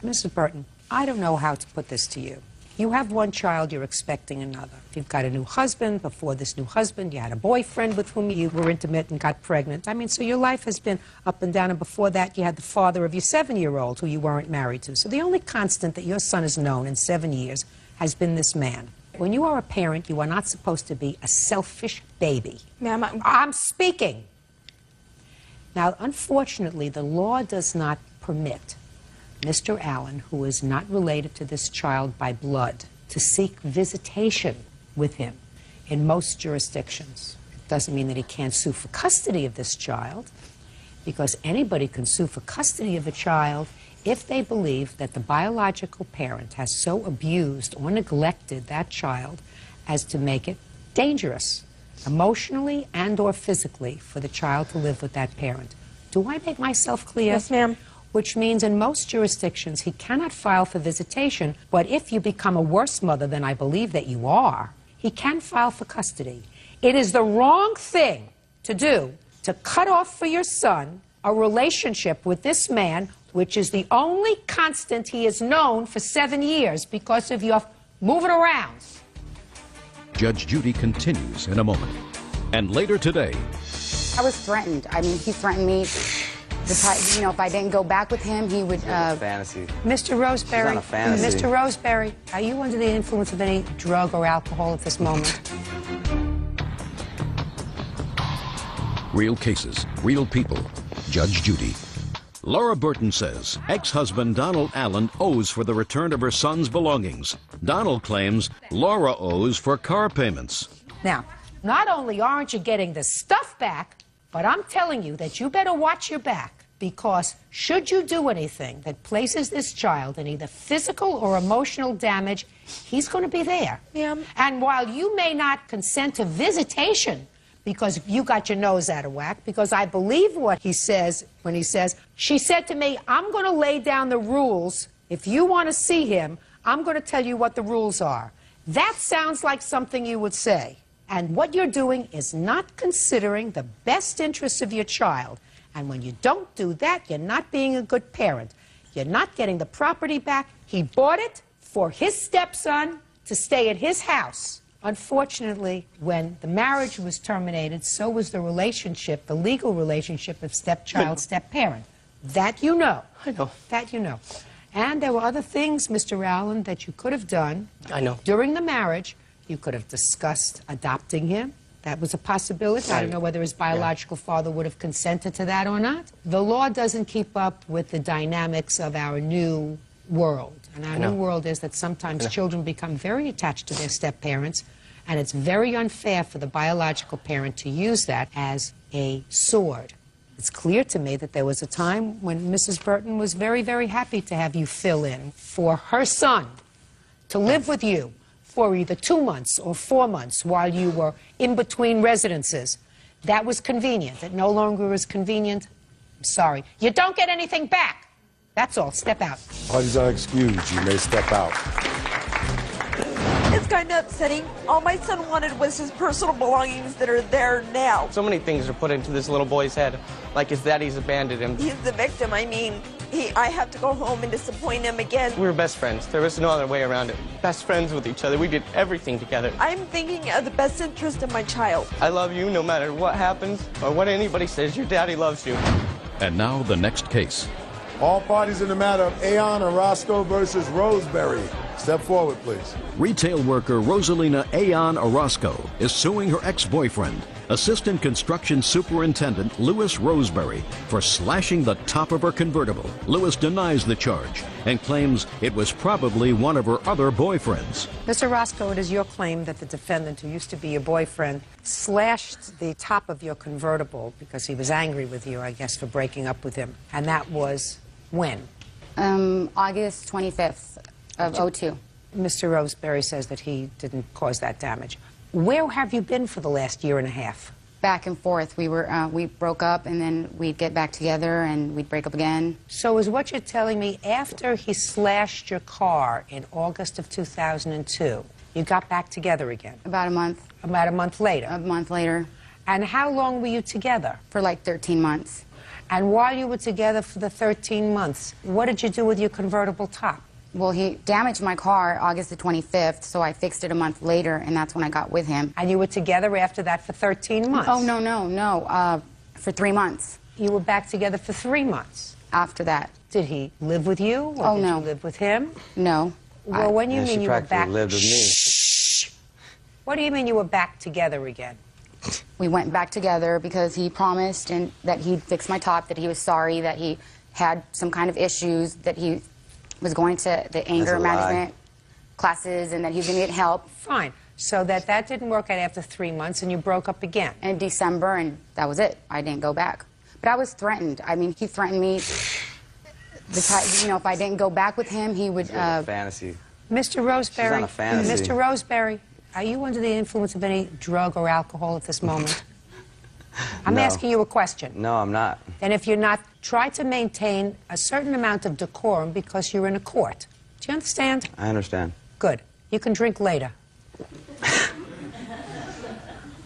Mrs. Burton, I don't know how to put this to you. You have one child, you're expecting another. You've got a new husband. Before this new husband, you had a boyfriend with whom you were intimate and got pregnant. I mean, so your life has been up and down, and before that, you had the father of your 7-year-old who you weren't married to. So the only constant that your son has known in 7 years has been this man. When you are a parent, you are not supposed to be a selfish baby. Ma'am, I'm speaking. Now, unfortunately, the law does not permit Mr. Allen, who is not related to this child by blood, to seek visitation with him in most jurisdictions. It doesn't mean that he can't sue for custody of this child, because anybody can sue for custody of a child if they believe that the biological parent has so abused or neglected that child as to make it dangerous, emotionally and or physically, for the child to live with that parent. Do I make myself clear? Yes, ma'am. Which means in most jurisdictions he cannot file for visitation, but if you become a worse mother than I believe that you are, he can file for custody. It is the wrong thing to do to cut off for your son a relationship with this man, which is the only constant he has known for 7 years because of your moving around. Judge Judy continues in a moment. And later today, I was threatened. I mean, he threatened me. You know, if I didn't go back with him, he would... fantasy. Mr. Roseberry, She's on a fantasy. Mr. Roseberry, are you under the influence of any drug or alcohol at this moment? real cases, real people. Judge Judy. Laura Burton says ex-husband Donald Allen owes for the return of her son's belongings. Donald claims Laura owes for car payments. Now, not only aren't you getting the stuff back, but I'm telling you that you better watch your back, because should you do anything that places this child in either physical or emotional damage, he's going to be there. Yeah. And while you may not consent to visitation because you got your nose out of whack, because I believe what he says when he says, she said to me, I'm going to lay down the rules. If you want to see him, I'm going to tell you what the rules are. That sounds like something you would say. And what you're doing is not considering the best interests of your child. And when you don't do that, you're not being a good parent. You're not getting the property back. He bought it for his stepson to stay at his house. Unfortunately, when the marriage was terminated, so was the relationship, the legal relationship of stepchild, step-parent. That you know. I know. That you know. And there were other things, Mr. Allen, that you could have done. I know. During the marriage, you could have discussed adopting him. That was a possibility. I don't know whether his biological father would have consented to that or not. The law doesn't keep up with the dynamics of our new world. And our new world is that sometimes children become very attached to their step-parents, and it's very unfair for the biological parent to use that as a sword. It's clear to me that there was a time when Mrs. Burton was very, very happy to have you fill in for her son to live with you for either 2 months or 4 months while you were in between residences. That was convenient. It no longer is convenient. Sorry. You don't get anything back. That's all. Step out. Parties are excused. You may step out. It's kind of upsetting. All my son wanted was his personal belongings that are there now. So many things are put into this little boy's head, like his daddy's abandoned him. He's the victim. I mean, I have to go home and disappoint him again. We were best friends. There was no other way around it. Best friends with each other. We did everything together. I'm thinking of the best interest of my child. I love you no matter what happens or what anybody says. Your daddy loves you. And now the next case. All parties in the matter of Aon Orozco versus Roseberry. Step forward, please. Retail worker Rosalina Aon Orozco is suing her ex-boyfriend, Assistant Construction Superintendent Louis Roseberry, for slashing the top of her convertible. Louis denies the charge and claims it was probably one of her other boyfriends. Mr. Orozco, it is your claim that the defendant, who used to be your boyfriend, slashed the top of your convertible because he was angry with you, I guess, for breaking up with him. And that was when? August 25th of 02. Mr. Roseberry says that he didn't cause that damage. Where have you been for the last year and a half? Back and forth. We broke up, and then we'd get back together, and we'd break up again. So is what you're telling me, after he slashed your car in August of 2002, you got back together again? About a month. About a month later? A month later. And how long were you together? For like 13 months. And while you were together for the 13 months, what did you do with your convertible top? Well, he damaged my car August the 25th, so I fixed it a month later, and that's when I got with him. And you were together after that for 13 months? Oh, no. For 3 months. You were back together for 3 months? After that. Did he live with you? Or did you live with him? No. Well, when you mean you were back... lived with me. What do you mean you were back together again? We went back together because he promised that he'd fix my top, that he was sorry, that he had some kind of issues, that he was going to the anger management classes, and that he was going to get help. Fine. So that didn't work out after 3 months, and you broke up again. In December, and that was it. I didn't go back. But I was threatened. I mean, he threatened me. If I didn't go back with him, he would... fantasy. Mr. Roseberry. She's on a fantasy. Mr. Roseberry, are you under the influence of any drug or alcohol at this moment? I'm asking you a question. No, I'm not. And if you're not, try to maintain a certain amount of decorum because you're in a court. Do you understand? I understand. Good. You can drink later.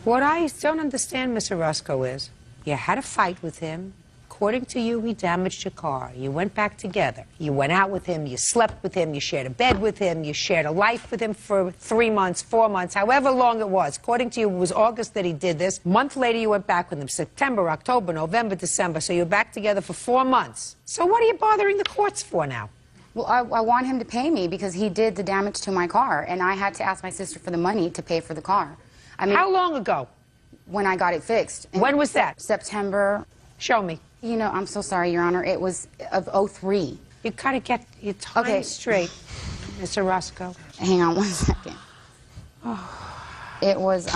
What I don't understand, Mr. Roscoe, is you had a fight with him. According to you, he damaged your car. You went back together. You went out with him. You slept with him. You shared a bed with him. You shared a life with him for 3 months, 4 months, however long it was. According to you, it was August that he did this. A month later, you went back with him. September, October, November, December. So you were back together for 4 months. So what are you bothering the courts for now? Well, I want him to pay me because he did the damage to my car, and I had to ask my sister for the money to pay for the car. I mean, how long ago? When I got it fixed. When was that? September. Show me. You know, I'm so sorry, Your Honor. It was of 03. You gotta get your time straight, Mr. Roscoe. Hang on 1 second. It was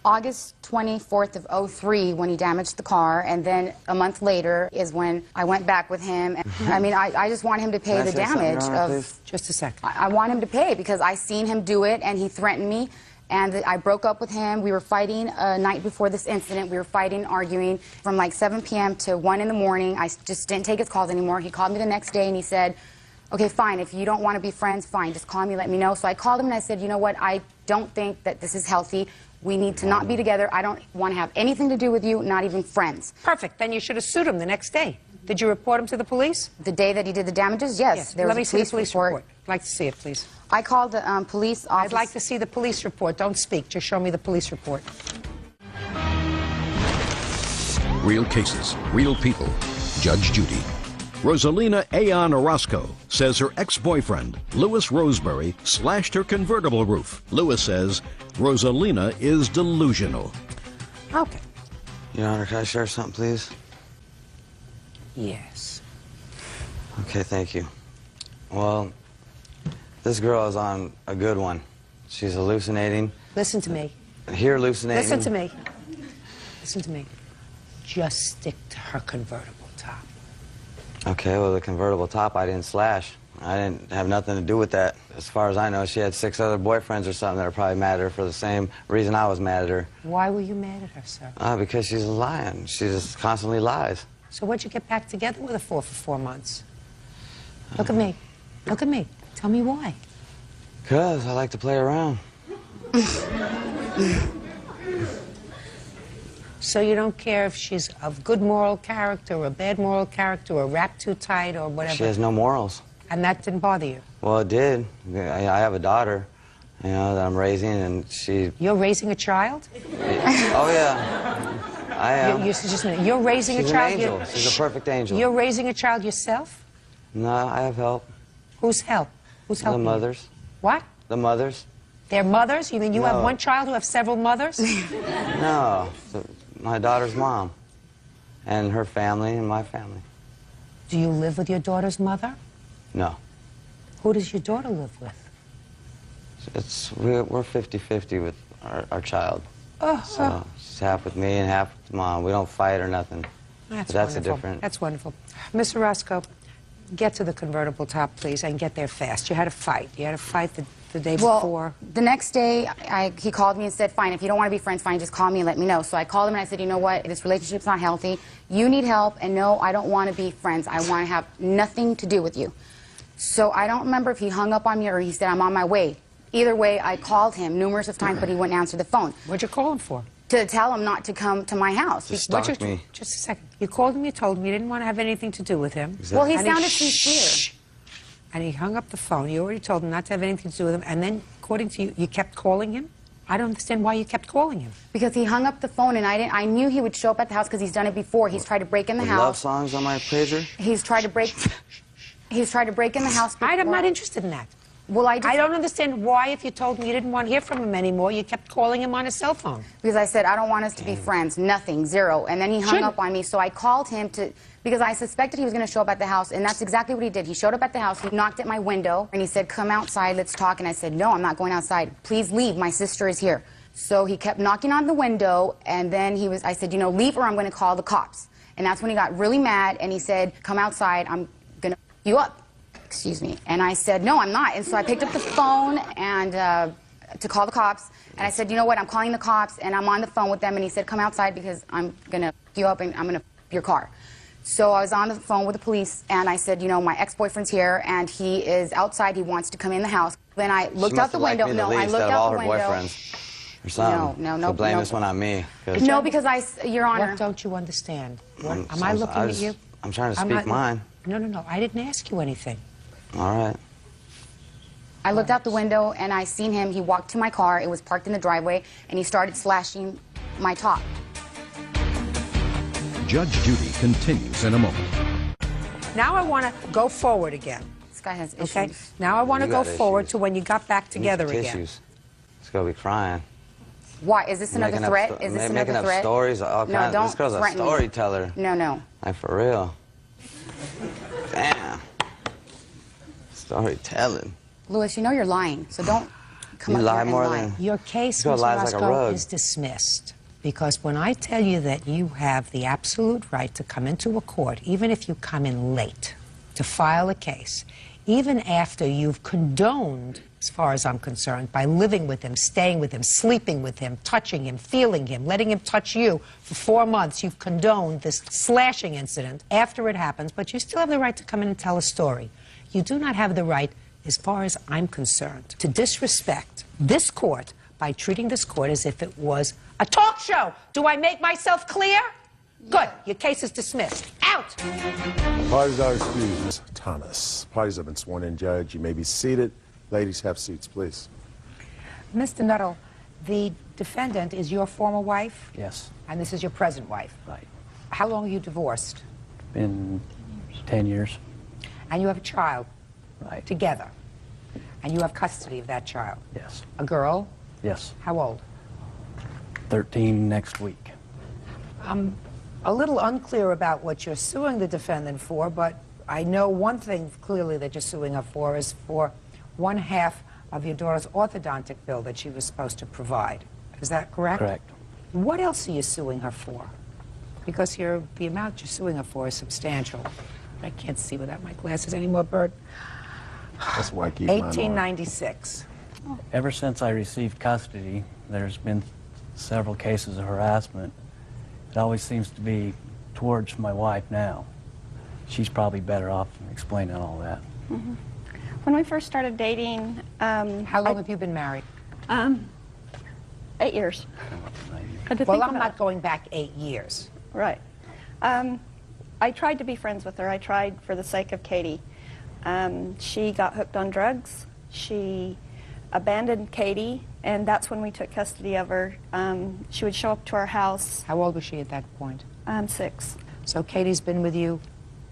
August 24th of 03 when he damaged the car, and then a month later is when I went back with him. I mean, I just want him to pay the damage of... Just a second. I want him to pay because I seen him do it, and he threatened me. And I broke up with him. We were fighting a night before this incident. We were fighting, arguing from like 7 p.m. to 1 in the morning. I just didn't take his calls anymore. He called me the next day and he said, okay, fine, if you don't want to be friends, fine, just call me, let me know. So I called him and I said, you know what, I don't think that this is healthy. We need to not be together. I don't want to have anything to do with you, not even friends. Perfect. Then you should have sued him the next day. Did you report him to the police? The day that he did the damages, yes. There was Let me a see the police report. I'd like to see it, please. I called the police office. I'd like to see the police report. Don't speak. Just show me the police report. Real cases, real people. Judge Judy. Rosalina Aon Orozco says her ex-boyfriend, Louis Roseberry, slashed her convertible roof. Louis says Rosalina is delusional. Okay. Your Honor, can I share something, please? Yes. Okay, thank you. Well, this girl is on a good one. She's hallucinating. Listen to me. Here hallucinating. Listen to me. Listen to me. Just stick to her convertible top. Okay, well, the convertible top I didn't slash. I didn't have nothing to do with that. As far as I know, she had 6 other boyfriends or something that were probably mad at her for the same reason I was mad at her. Why were you mad at her, sir? Because she's lying. She just constantly lies. So what'd you get back together with her for 4 months? Look at me. Look at me. Tell me why. Because I like to play around. So you don't care if she's of good moral character or bad moral character or wrapped too tight or whatever? She has no morals. And that didn't bother you? Well, it did. I have a daughter, you know, that I'm raising, and she... You're raising a child? Oh, yeah. I am. Just a minute. You're raising She's a child? an angel. She's a perfect angel. You're raising a child yourself? No, I have help. Whose help? Who's helping? The mothers. What? The mothers. Their mothers? You mean you have No. one child who have several mothers? No. My daughter's mom. And her family and my family. Do you live with your daughter's mother? No. Who does your daughter live with? We're 50-50 with our child. So she's half with me and half with mom. We don't fight or nothing. That's That's a wonderful. different... That's wonderful. Miss Orozco, get to the convertible top, please, and get there fast. You had a fight. You had a fight the day before. The next day, he called me and said, fine, if you don't want to be friends, fine, just call me and let me know. So I called him and I said, you know what, this relationship's not healthy. You need help, and no, I don't want to be friends. I want to have nothing to do with you. So I don't remember if he hung up on me or he said, I'm on my way. Either way, I called him numerous of times, but he wouldn't answer the phone. What'd you call him for? To tell him not to come to my house. Just stalked me. Just a second. You called him, you told him you didn't want to have anything to do with him. Exactly. Well, he And sounded sincere. And he hung up the phone. You already told him not to have anything to do with him. And then, according to you, you kept calling him? I don't understand why you kept calling him. Because he hung up the phone, and I knew he would show up at the house because he's done it before. He's tried to break in the With house. love songs on my pager? He's tried to break in the house before. I'm not interested in that. Well, I don't understand why, if you told me you didn't want to hear from him anymore, you kept calling him on his cell phone. Because I said, I don't want us to be friends. Nothing. Zero. And then he hung up on me, so I called him because I suspected he was going to show up at the house, and that's exactly what he did. He showed up at the house, he knocked at my window, and he said, come outside, let's talk. And I said, no, I'm not going outside. Please leave. My sister is here. So he kept knocking on the window, and then I said, you know, leave or I'm going to call the cops. And that's when he got really mad, and he said, come outside, I'm going to you up. Excuse me. And I said, no, I'm not. And so I picked up the phone and to call the cops. And I said, you know what, I'm calling the cops, and I'm on the phone with them. And he said, come outside because I'm going to you up and I'm going to your car. So I was on the phone with the police, and I said, you know, my ex-boyfriend's here, and he is outside. He wants to come in the house. Then I looked out the window. No, I looked out the window. Boyfriends or something. No. So blame this one on me. No, because Your Honor. What don't you understand? Am I looking at you? I'm trying to speak mine. No. I didn't ask you anything. All right. I looked out the window, and I seen him. He walked to my car. It was parked in the driveway, and he started slashing my top. Judge Judy continues in a moment. Now I want to go forward again. This guy has issues. Okay? Now I want to You go got forward issues. to when you got back together again. Tissues. It's gonna be crying. Why? Is this another threat? Is this making another up threat? stories. All No, kinds. don't This girl's a threaten me. storyteller. No. Like, for real. Damn. Storytelling. Louis, you know you're lying, so don't come You up lie here and more lie. than... Your case, This girl Ms. lies like a Orozco, rug. is dismissed. Because when I tell you that you have the absolute right to come into a court, even if you come in late, to file a case, even after you've condoned, as far as I'm concerned, by living with him, staying with him, sleeping with him, touching him, feeling him, letting him touch you for 4 months, you've condoned this slashing incident after it happens, but you still have the right to come in and tell a story. You do not have the right, as far as I'm concerned, to disrespect this court by treating this court as if it was a talk show. Do I make myself clear? Good. Your case is dismissed. Out. Parties are excused. Ms. Thomas, parties have been sworn in, Judge. You may be seated. Ladies, have seats, please. Mr. Nuttall, the defendant is your former wife? Yes. And this is your present wife? Right. How long are you divorced? Been 10 years. And you have a child? Right. Together? And you have custody of that child? Yes. A girl? Yes. How old? 13 next week. I'm a little unclear about what you're suing the defendant for, but I know one thing clearly that you're suing her for is for 1/2 of your daughter's orthodontic bill that she was supposed to provide. Is that correct? Correct. What else are you suing her for? Because the amount you're suing her for is substantial. I can't see without my glasses anymore, Bert. That's why I keep mine on. 1896. Ever since I received custody, there's been several cases of harassment. It always seems to be towards my wife now. She's probably better off explaining all that. Mm-hmm. When we first started dating, how long have you been married? 8 years. Well, I'm not going back 8 years. Right. I tried to be friends with her. I tried for the sake of Katie. She got hooked on drugs. She abandoned Katie, and that's when we took custody of her. She would show up to our house. How old was she at that point? 6. So Katie's been with you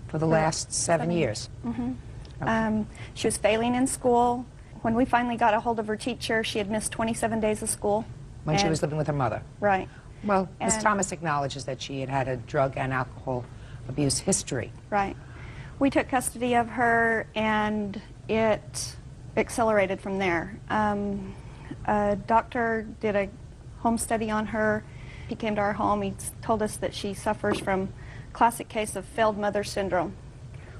for the last 7 years? Mm-hmm. Okay. She was failing in school. When we finally got a hold of her teacher, she had missed 27 days of school. When she was living with her mother? Right. Well, Ms. Thomas acknowledges that she had had a drug and alcohol abuse history. Right. We took custody of her, and it accelerated from there. A doctor did a home study on her. He came to our home. He told us that she suffers from a classic case of failed mother syndrome,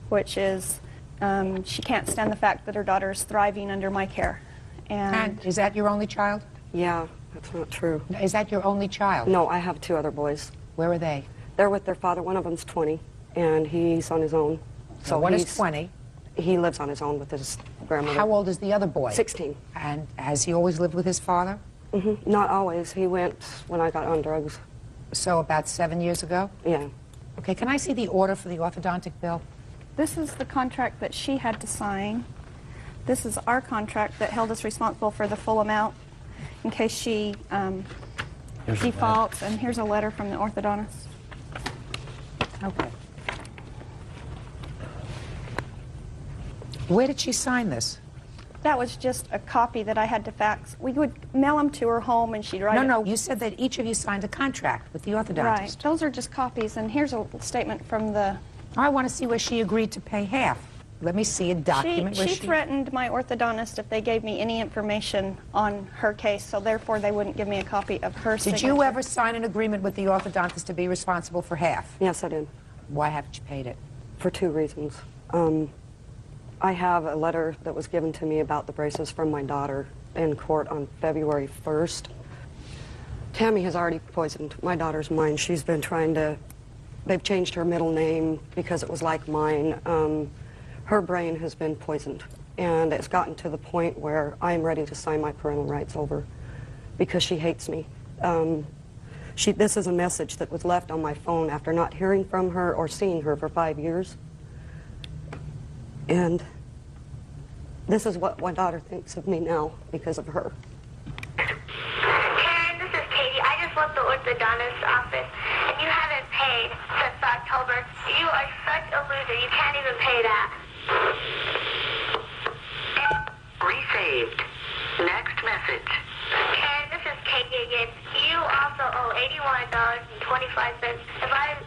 which is she can't stand the fact that her daughter is thriving under my care. And is that your only child? Yeah, that's not true. Is that your only child? No, I have 2 other boys. Where are they? They're with their father. One of them's 20, and he's on his own. So one is 20. He lives on his own with his grandmother. How old is the other boy? 16. And has he always lived with his father? Mm-hmm. Not always. He went when I got on drugs. So about 7 years ago? Yeah. Okay, can I see the order for the orthodontic bill? This is the contract that she had to sign. This is our contract that held us responsible for the full amount in case she defaults. And here's a letter from the orthodontist. Okay. Where did she sign this? That was just a copy that I had to fax. We would mail them to her home, and she'd write No, you said that each of you signed a contract with the orthodontist. Right. Those are just copies, and here's a statement from the... I want to see where she agreed to pay half. Let me see a document where she threatened my orthodontist if they gave me any information on her case, so therefore they wouldn't give me a copy of her signature. Did you ever sign an agreement with the orthodontist to be responsible for half? Yes, I did. Why haven't you paid it? For 2 reasons. I have a letter that was given to me about the braces from my daughter in court on February 1st. Tammy has already poisoned my daughter's mind. She's been trying to... They've changed her middle name because it was like mine. Her brain has been poisoned, and it's gotten to the point where I'm ready to sign my parental rights over because she hates me. This is a message that was left on my phone after not hearing from her or seeing her for 5 years. And this is what my daughter thinks of me now because of her. Karen, this is Katie. I just left the orthodontist's office, and you haven't paid since October. You are such a loser. You can't even pay that. Resaved. Next message. Karen, this is Katie again. You also owe $81.25.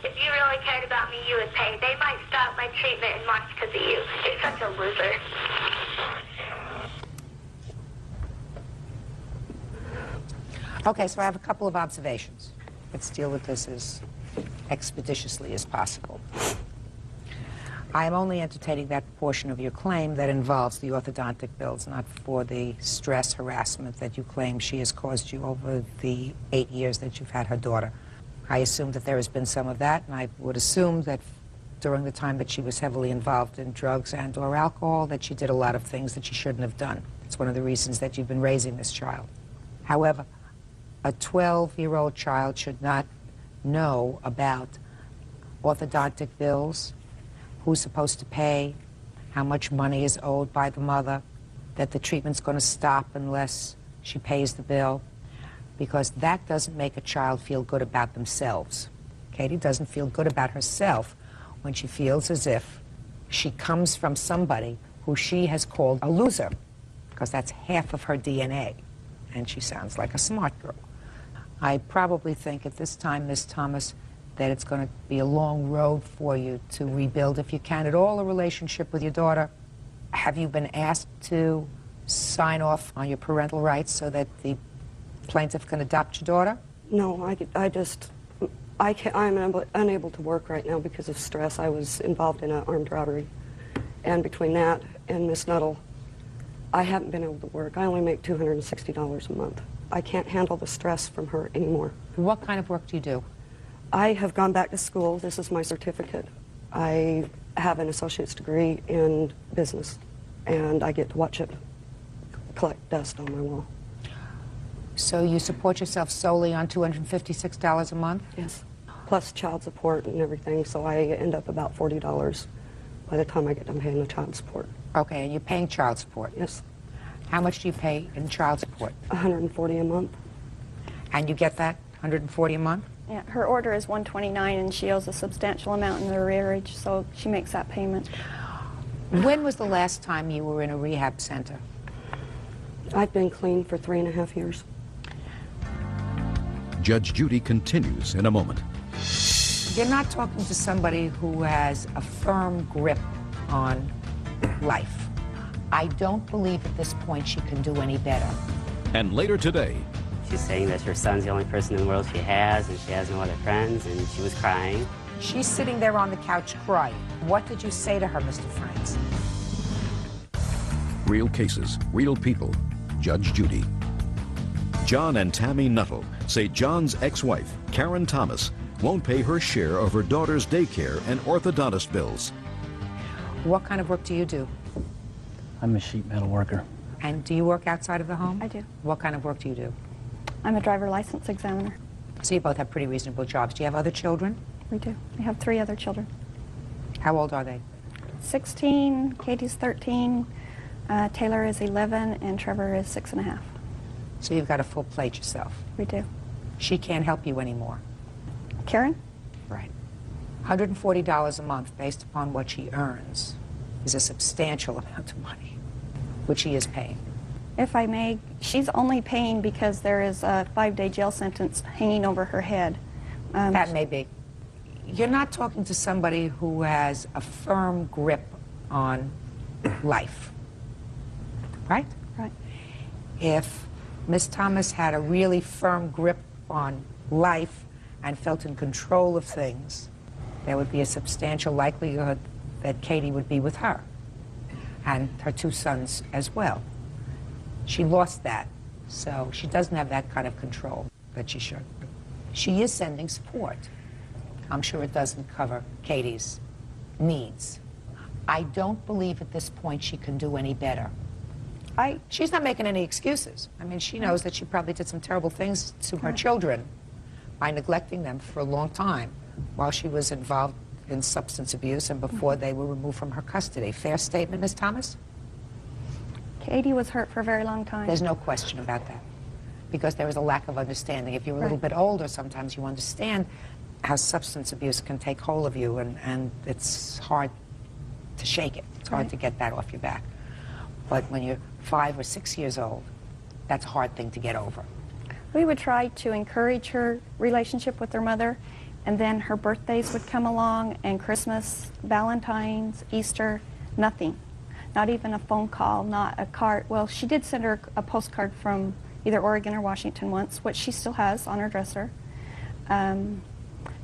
If you really cared about me, you would pay. They might stop my treatment in March because of you. You're such a loser. Okay, so I have a couple of observations. Let's deal with this as expeditiously as possible. I am only entertaining that portion of your claim that involves the orthodontic bills, not for the stress harassment that you claim she has caused you over the 8 years that you've had her daughter. I assume that there has been some of that, and I would assume that during the time that she was heavily involved in drugs and or alcohol, that she did a lot of things that she shouldn't have done. It's one of the reasons that you've been raising this child. However, a 12-year-old child should not know about orthodontic bills, who's supposed to pay, how much money is owed by the mother, that the treatment's going to stop unless she pays the bill, because that doesn't make a child feel good about themselves. Katie doesn't feel good about herself when she feels as if she comes from somebody who she has called a loser, because that's half of her DNA, and she sounds like a smart girl. I probably think at this time, Ms. Thomas, that it's going to be a long road for you to rebuild, if you can at all, a relationship with your daughter. Have you been asked to sign off on your parental rights so that the plaintiff can adopt your daughter? No, I'm unable to work right now because of stress. I was involved in an armed robbery. And between that and Miss Nuttall I haven't been able to work. I only make $260 a month. I can't handle the stress from her anymore. What kind of work do you do? I have gone back to school. This is my certificate. I have an associate's degree in business, and I get to watch it collect dust on my wall. So you support yourself solely on $256 a month? Yes. Plus child support and everything, so I end up about $40 by the time I get done paying the child support. Okay, and you're paying child support? Yes. How much do you pay in child support? $140 a month. And you get that, $140 a month? Yeah, her order is $129, and she owes a substantial amount in the arrearage, so she makes that payment. When was the last time you were in a rehab center? I've been clean for 3.5 years. Judge Judy continues in a moment. You're not talking to somebody who has a firm grip on life. I don't believe at this point she can do any better. And later today, she's saying that her son's the only person in the world she has, and she has no other friends, and she was crying. She's sitting there on the couch crying. What did you say to her, Mr. Franks? real cases, real people. Judge Judy. John and Tammy Nuttall say John's ex-wife, Karen Thomas, won't pay her share of her daughter's daycare and orthodontist bills. What kind of work do you do? I'm a sheet metal worker. And do you work outside of the home? I do. What kind of work do you do? I'm a driver license examiner. So you both have pretty reasonable jobs. Do you have other children? We do. We have 3 other children. How old are they? 16, Katie's 13, Taylor is 11, and Trevor is 6.5. So you've got a full plate yourself. We do. She can't help you anymore. Karen? Right. $140 a month based upon what she earns is a substantial amount of money, which she is paying. If I may, she's only paying because there is a 5-day jail sentence hanging over her head. That may be. You're not talking to somebody who has a firm grip on life, right? Right. If Miss Thomas had a really firm grip on life and felt in control of things, there would be a substantial likelihood that Katie would be with her and her 2 sons as well. She lost that, so she doesn't have that kind of control that she should. She is sending support. I'm sure it doesn't cover Katie's needs. I don't believe at this point she can do any better. She's not making any excuses. I mean, she knows that she probably did some terrible things to her children by neglecting them for a long time while she was involved in substance abuse and before they were removed from her custody. Fair statement, Ms. Thomas? Katie was hurt for a very long time. There's no question about that, because there is a lack of understanding. If you're a little bit older, sometimes you understand how substance abuse can take hold of you, and it's hard to shake it. It's hard to get that off your back. But when you're 5 or 6 years old, that's a hard thing to get over. We would try to encourage her relationship with her mother, and then her birthdays would come along, and Christmas, Valentine's, Easter, nothing. Not even a phone call, not a card. Well, she did send her a postcard from either Oregon or Washington once, which she still has on her dresser.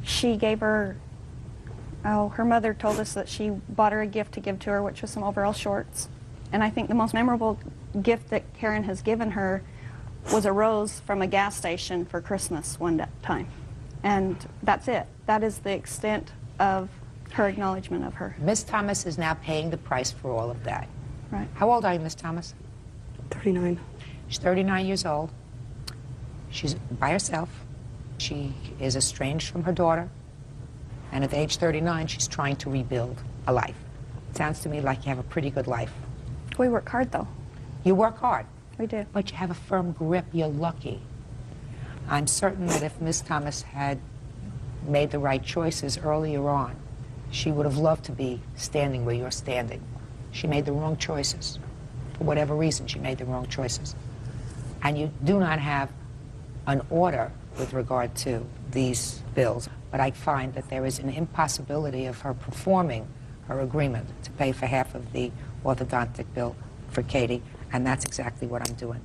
She gave her, her mother told us that she bought her a gift to give to her, which was some overall shorts. And I think the most memorable gift that Karen has given her was a rose from a gas station for Christmas one time. And that's it. That is the extent of her acknowledgement of her. Miss Thomas is now paying the price for all of that. Right. How old are you, Miss Thomas? 39. She's 39 years old. She's by herself. She is estranged from her daughter. And at age 39, she's trying to rebuild a life. Sounds to me like you have a pretty good life. We work hard, though. You work hard. We do. But you have a firm grip. You're lucky. I'm certain that if Miss Thomas had made the right choices earlier on, she would have loved to be standing where you're standing. She made the wrong choices. For whatever reason, she made the wrong choices. And you do not have an order with regard to these bills, but I find that there is an impossibility of her performing her agreement to pay for half of the orthodontic bill for Katie, and that's exactly what I'm doing.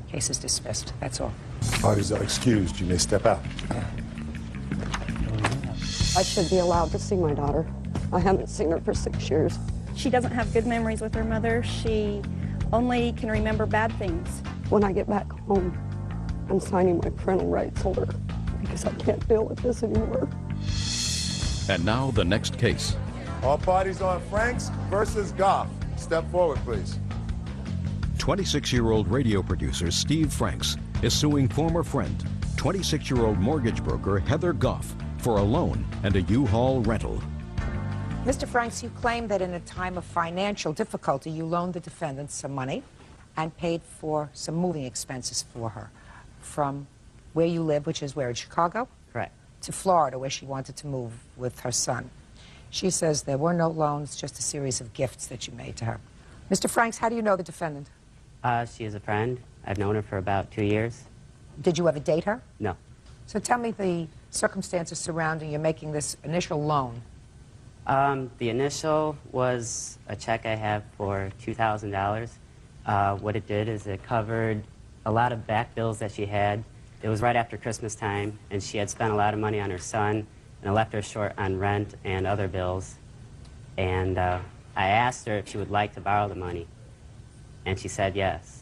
Case is dismissed. That's all. Parties are excused. You may step out. I should be allowed to see my daughter. I haven't seen her for 6 years. She doesn't have good memories with her mother. She only can remember bad things. When I get back home, I'm signing my parental rights order because I can't deal with this anymore. And now the next case. All parties on Franks versus Goff. Step forward, please. 26-year-old radio producer Steve Franks is suing former friend, 26-year-old mortgage broker Heather Goff, for a loan and a U-Haul rental. Mr. Franks, you claim that in a time of financial difficulty, you loaned the defendant some money and paid for some moving expenses for her from where you live, which is where, in Chicago? Correct. To Florida, where she wanted to move with her son. She says there were no loans, just a series of gifts that you made to her. Mr. Franks, how do you know the defendant? She is a friend. I've known her for about 2 years. Did you ever date her? No. So tell me the circumstances surrounding you making this initial loan. The initial was a check I have for $2,000. What it did is it covered a lot of back bills that she had. It was right after Christmas time, and she had spent a lot of money on her son, and it left her short on rent and other bills. And I asked her if she would like to borrow the money, and she said yes.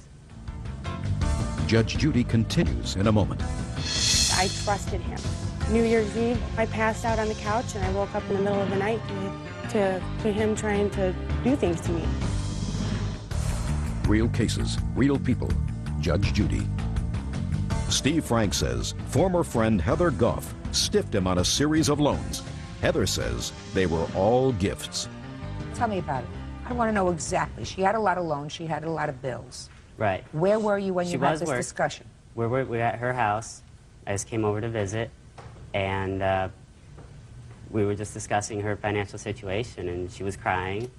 Judge Judy continues in a moment. I trusted him. New Year's Eve, I passed out on the couch and I woke up in the middle of the night to him trying to do things to me. Real cases, real people. Judge Judy. Steve Franks says former friend Heather Goff stiffed him on a series of loans. Heather says they were all gifts. Tell me about it. I want to know exactly. She had a lot of loans. She had a lot of bills. Right. Where were you when you had this discussion? We were at her house. I just came over to visit, and we were just discussing her financial situation, and she was crying,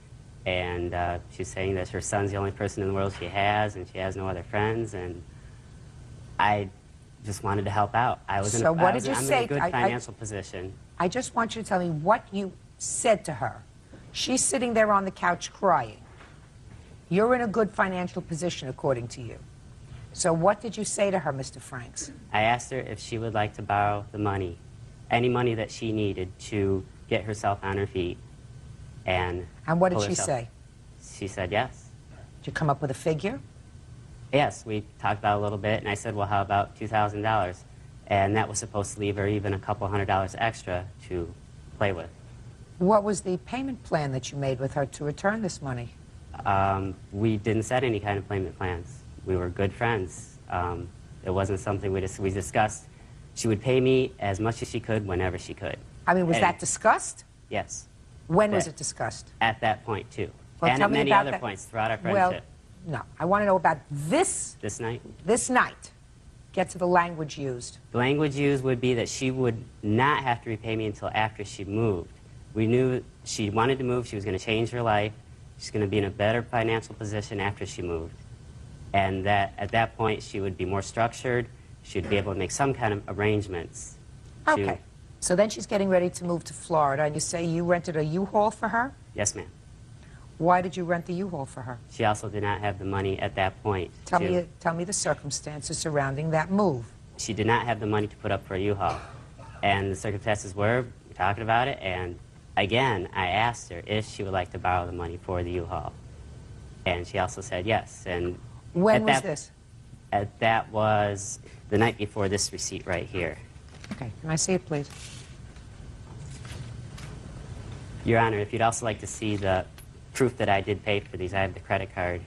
and she's saying that her son's the only person in the world she has, and she has no other friends, and I just wanted to help out. I'm in a good financial position. I just want you to tell me what you said to her. She's sitting there on the couch crying. You're in a good financial position, according to you. So what did you say to her, Mr. Franks? I asked her if she would like to borrow the money, any money that she needed to get herself on her feet. And what did she say? She said yes. Did you come up with a figure? Yes, we talked about it a little bit, and I said, well, how about $2,000? And that was supposed to leave her even a couple $100 extra to play with. What was the payment plan that you made with her to return this money? We didn't set any kind of payment plans. We were good friends. It wasn't something we discussed. She would pay me as much as she could whenever she could. I mean, was that discussed? Yes. When was it discussed? At that point, too. Well, and at many other points throughout our friendship. Well, no. I want to know about this. This night? This night. Get to the language used. The language used would be that she would not have to repay me until after she moved. We knew she wanted to move. She was going to change her life. She's going to be in a better financial position after she moved. And that at that point, she would be more structured. She'd be able to make some kind of arrangements. Okay. So then she's getting ready to move to Florida, and you say you rented a U-Haul for her? Yes, ma'am. Why did you rent the U-Haul for her? She also did not have the money at that point. Tell me the circumstances surrounding that move. She did not have the money to put up for a U-Haul. And the circumstances were, we're talking about it, and again, I asked her if she would like to borrow the money for the U-Haul. And she also said yes. And when was this? That was the night before this receipt right here. Okay, can I see it, please? Your Honor, if you'd also like to see the proof that I did pay for these, I have the credit card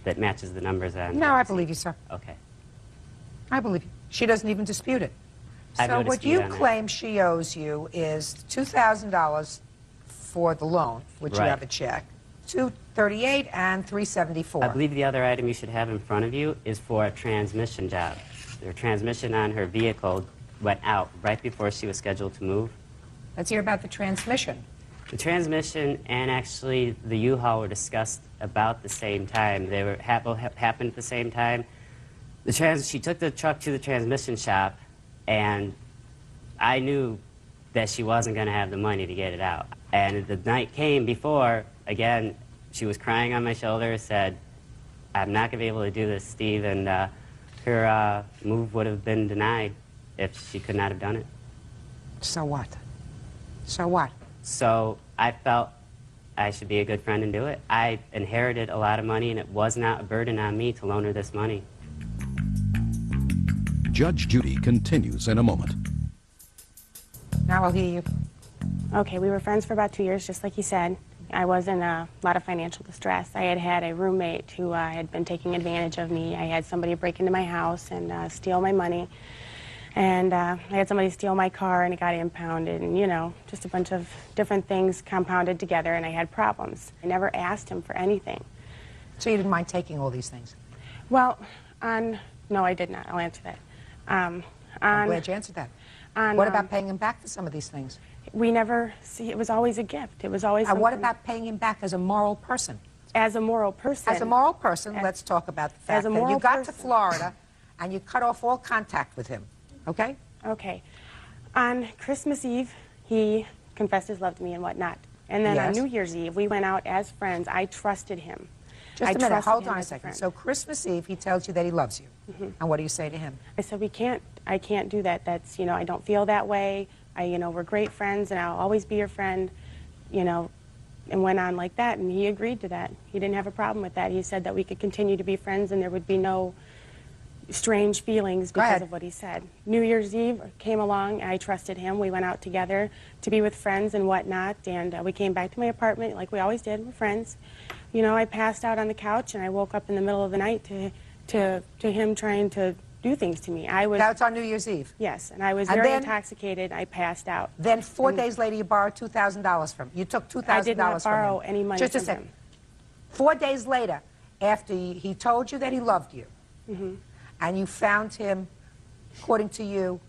that matches the numbers on. No, I believe you, sir. Okay. I believe you. She doesn't even dispute it. So what you claim she owes you is $2,000 for the loan, which you have a check, $238 and $374. I believe the other item you should have in front of you is for a transmission job. The transmission on her vehicle went out right before she was scheduled to move. Let's hear about the transmission. The transmission and actually the U-Haul were discussed about the same time. They were happened at the same time. She took the truck to the transmission shop, and I knew that she wasn't going to have the money to get it out. And the night came before, again, she was crying on my shoulder, said, I'm not going to be able to do this, Steve, and her move would have been denied if she could not have done it. So what? So what? So I felt I should be a good friend and do it. I inherited a lot of money, and it was not a burden on me to loan her this money. Judge Judy continues in a moment. Now I'll hear you. Okay, we were friends for about 2 years, just like you said. I was in a lot of financial distress. I had had a roommate who had been taking advantage of me. I had somebody break into my house and steal my money. And I had somebody steal my car, and it got impounded, and, you know, just a bunch of different things compounded together, and I had problems. I never asked him for anything. So you didn't mind taking all these things? Well, no, I did not. I'll answer that. I'm glad you answered that. What about paying him back for some of these things? We never, see, it was always a gift. It was always And what about paying him back as a moral person? As a moral person. As a moral person, let's talk about the fact that you got to Florida and you cut off all contact with him, okay? Okay. On Christmas Eve, he confessed his love to me and whatnot. And then on New Year's Eve, we went out as friends. I trusted him. Just a minute, hold on a second. So Christmas Eve, he tells you that he loves you. And what do you say to him? I said, I can't do that. That's, you know, I don't feel that way. You know, we're great friends, and I'll always be your friend, you know, and went on like that, and he agreed to that. He didn't have a problem with that. He said that we could continue to be friends, and there would be no strange feelings because of what he said. New Year's Eve came along, I trusted him. We went out together to be with friends and whatnot, and we came back to my apartment like we always did. We're friends. You know, I passed out on the couch, and I woke up in the middle of the night to him trying to do things to me. That's on New Year's Eve? Yes, and I was very intoxicated. I passed out. Then 4 days later, you borrowed $2,000 from him. You took $2,000 from him. I did not borrow any money Just a from second. him. 4 days later, after he told you that he loved you, and you found him, according to you,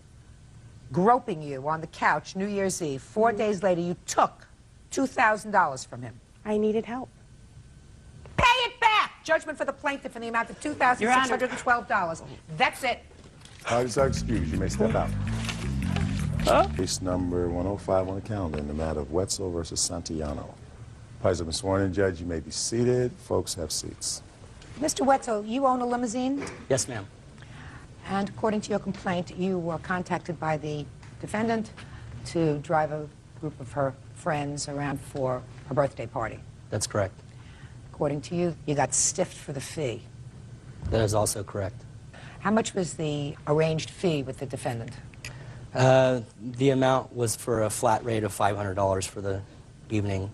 groping you on the couch New Year's Eve, 4 days later, you took $2,000 from him. I needed help. Pay it back! Judgment for the plaintiff in the amount of $2,612. That's it. Parties are excused. You may step out. Case number 105 on the calendar in the matter of Wetzel versus Santillano. Parties have been sworn in, Judge. You may be seated. Folks, have seats. Mr. Wetzel, you own a limousine? Yes, ma'am. And according to your complaint, you were contacted by the defendant to drive a group of her friends around for her birthday party. That's correct. According to you, you got stiffed for the fee. That is also correct. How much was the arranged fee with the defendant? The amount was for a flat rate of $500 for the evening,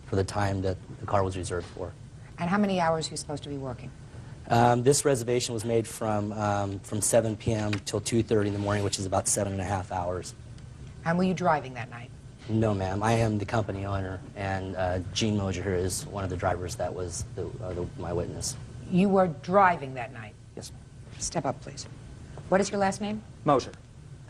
for the time that the car was reserved for. And how many hours are you supposed to be working? This reservation was made from 7 p.m. till 2:30 in the morning, which is about 7.5 hours. And were you driving that night? No, ma'am. I am the company owner, and Gene Mosier here is one of the drivers that was my witness. You were driving that night? Yes, ma'am. Step up, please. What is your last name? Mosier.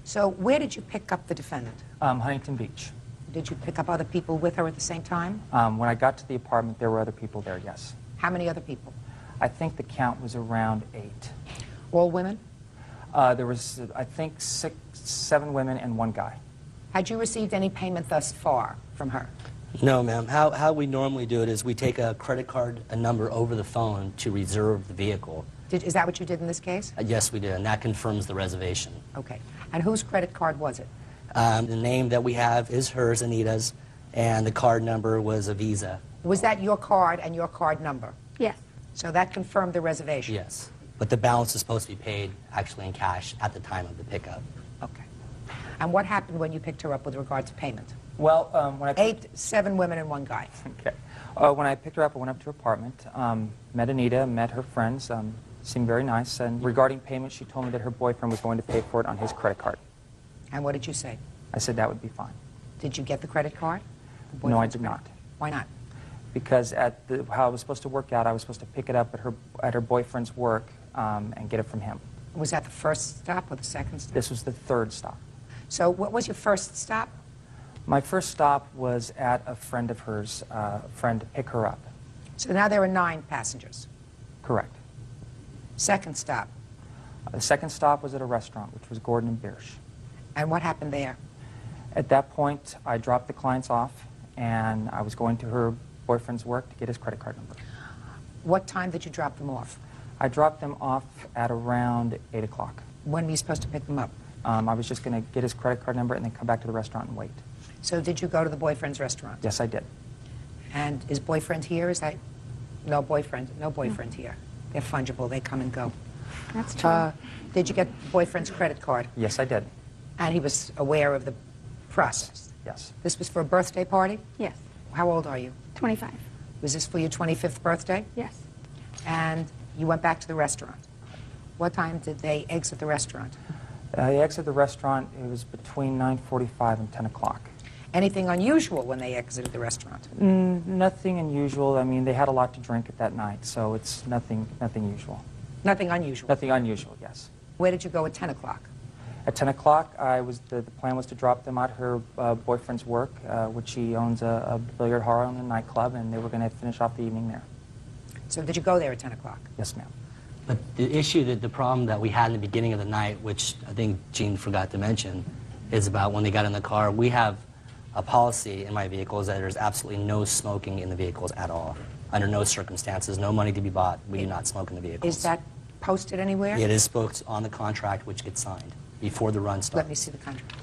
So where did you pick up the defendant? Huntington Beach. Did you pick up other people with her at the same time? When I got to the apartment, there were other people there, yes. How many other people? I think the count was around 8. All women? There was, I think, 7 women and 1 guy. Had you received any payment thus far from her? No, ma'am. How we normally do it is we take a credit card, a number over the phone to reserve the vehicle. Is that what you did in this case? Yes, we did, and that confirms the reservation. Okay. And whose credit card was it? The name that we have is hers, Anita's, and the card number was a Visa. Was that your card and your card number? Yes. So that confirmed the reservation? Yes. But the balance is supposed to be paid actually in cash at the time of the pickup. Okay. And what happened when you picked her up with regard to payment? Well, when I... 7 women and 1 guy. Okay. When I picked her up, I went up to her apartment, met Anita, met her friends, seemed very nice, and regarding payment, she told me that her boyfriend was going to pay for it on his credit card. And what did you say? I said that would be fine. Did you get the credit card? No, I did not. Why not? Because how it was supposed to work out, I was supposed to pick it up at her boyfriend's work and get it from him. Was that the first stop or the second stop? This was the 3rd stop. So what was your first stop? My first stop was at a friend of hers, friend to pick her up. So now there are 9 passengers? Correct. Second stop? The second stop was at a restaurant, which was Gordon and Biersch. And what happened there? At that point, I dropped the clients off, and I was going to her boyfriend's work to get his credit card number. What time did you drop them off? I dropped them off at around 8 o'clock. When were you supposed to pick them up? I was just going to get his credit card number and then come back to the restaurant and wait. So did you go to the boyfriend's restaurant? Yes, I did. And is boyfriend here? Is that no boyfriend? No boyfriend here. They're fungible. They come and go. That's true. Did you get boyfriend's credit card? Yes, I did. And he was aware of the process? Yes. This was for a birthday party? Yes. How old are you? 25. Was this for your 25th birthday? Yes. And you went back to the restaurant. What time did they exit the restaurant? They exited the restaurant, it was between 9:45 and 10 o'clock. Anything unusual when they exited the restaurant? Nothing unusual. I mean, they had a lot to drink at that night, so it's nothing usual. Nothing unusual? Nothing unusual, yes. Where did you go at 10 o'clock? At 10 o'clock, the plan was to drop them at her boyfriend's work, which he owns a billiard hall and a nightclub, and they were going to finish off the evening there. So did you go there at 10 o'clock? Yes, ma'am. But the problem that we had in the beginning of the night, which I think Gene forgot to mention, is about when they got in the car. We have a policy in my vehicles that there's absolutely no smoking in the vehicles at all. Under no circumstances, no money to be bought. We do not smoke in the vehicles. Is that posted anywhere? It is posted on the contract, which gets signed before the run starts. Let me see the contract.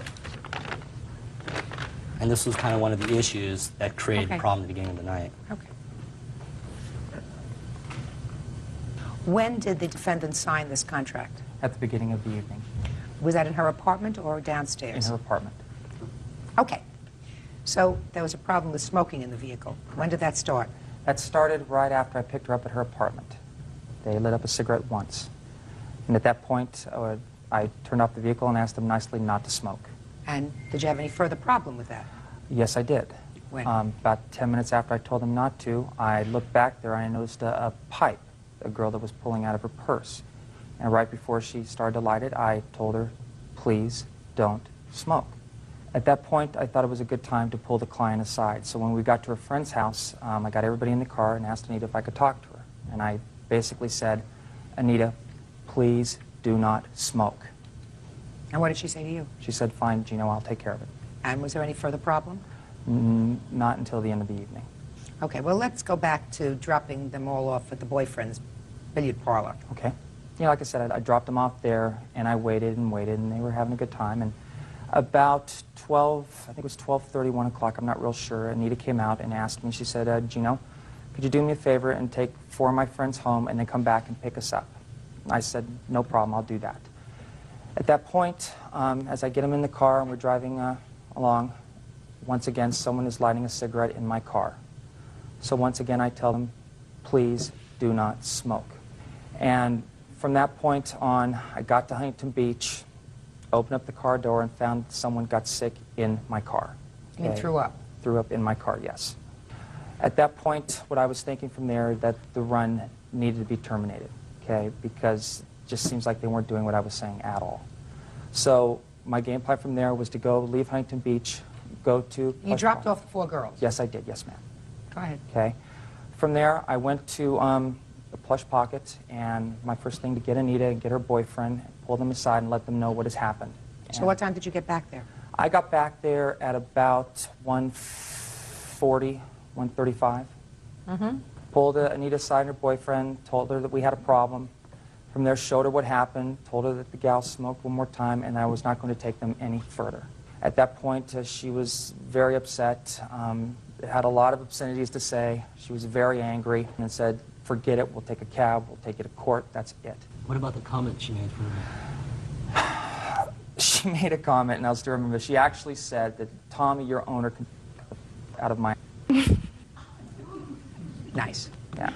And this was kind of one of the issues that created Okay. the problem at the beginning of the night. Okay. When did the defendant sign this contract? At the beginning of the evening. Was that in her apartment or downstairs? In her apartment. Okay. So there was a problem with smoking in the vehicle. When did that start? That started right after I picked her up at her apartment. They lit up a cigarette once. And at that point, I turned off the vehicle and asked them nicely not to smoke. And did you have any further problem with that? Yes, I did. When? About 10 minutes after I told them not to, I looked back there and I noticed a pipe, a girl that was pulling out of her purse. And right before she started to light it, I told her, please don't smoke. At that point, I thought it was a good time to pull the client aside. So when we got to her friend's house, I got everybody in the car and asked Anita if I could talk to her. And I basically said, Anita, please do not smoke. And what did she say to you? She said, fine, Gino, I'll take care of it. And was there any further problem? Not until the end of the evening. Okay, well, let's go back to dropping them all off at the boyfriend's billiard parlor. Okay. You know, like I said, I dropped them off there, and I waited and waited, and they were having a good time. And about 12, I think it was 12:30, 1 o'clock, I'm not real sure, Anita came out and asked me, she said, Gino, could you do me a favor and take 4 of my friends home and then come back and pick us up? I said, no problem, I'll do that. At that point, as I get them in the car and we're driving along, once again, someone is lighting a cigarette in my car. So once again, I tell them, please do not smoke. And from that point on, I got to Huntington Beach, opened up the car door, and found someone got sick in my car. You mean threw up? Threw up in my car, yes. At that point, what I was thinking from there, that the run needed to be terminated, okay, because it just seems like they weren't doing what I was saying at all. So my game plan from there was to go leave Huntington Beach, go to... You dropped off the 4 girls? Yes, I did. Yes, ma'am. Go ahead. Okay. From there, I went to the Plush Pocket, and my first thing to get Anita and get her boyfriend, pull them aside and let them know what has happened. So what time did you get back there? I got back there at about 1:40, 1:35. Mm-hmm. Pulled Anita aside and her boyfriend, told her that we had a problem. From there, showed her what happened, told her that the gal smoked one more time, and I was not going to take them any further. At that point, she was very upset, had a lot of obscenities to say. She was very angry and said, forget it, we'll take a cab, we'll take you to court, that's it. What about the comment she made for me? She made a comment, and I'll still remember, she actually said that, Tommy, your owner, can out of my... Nice. Yeah.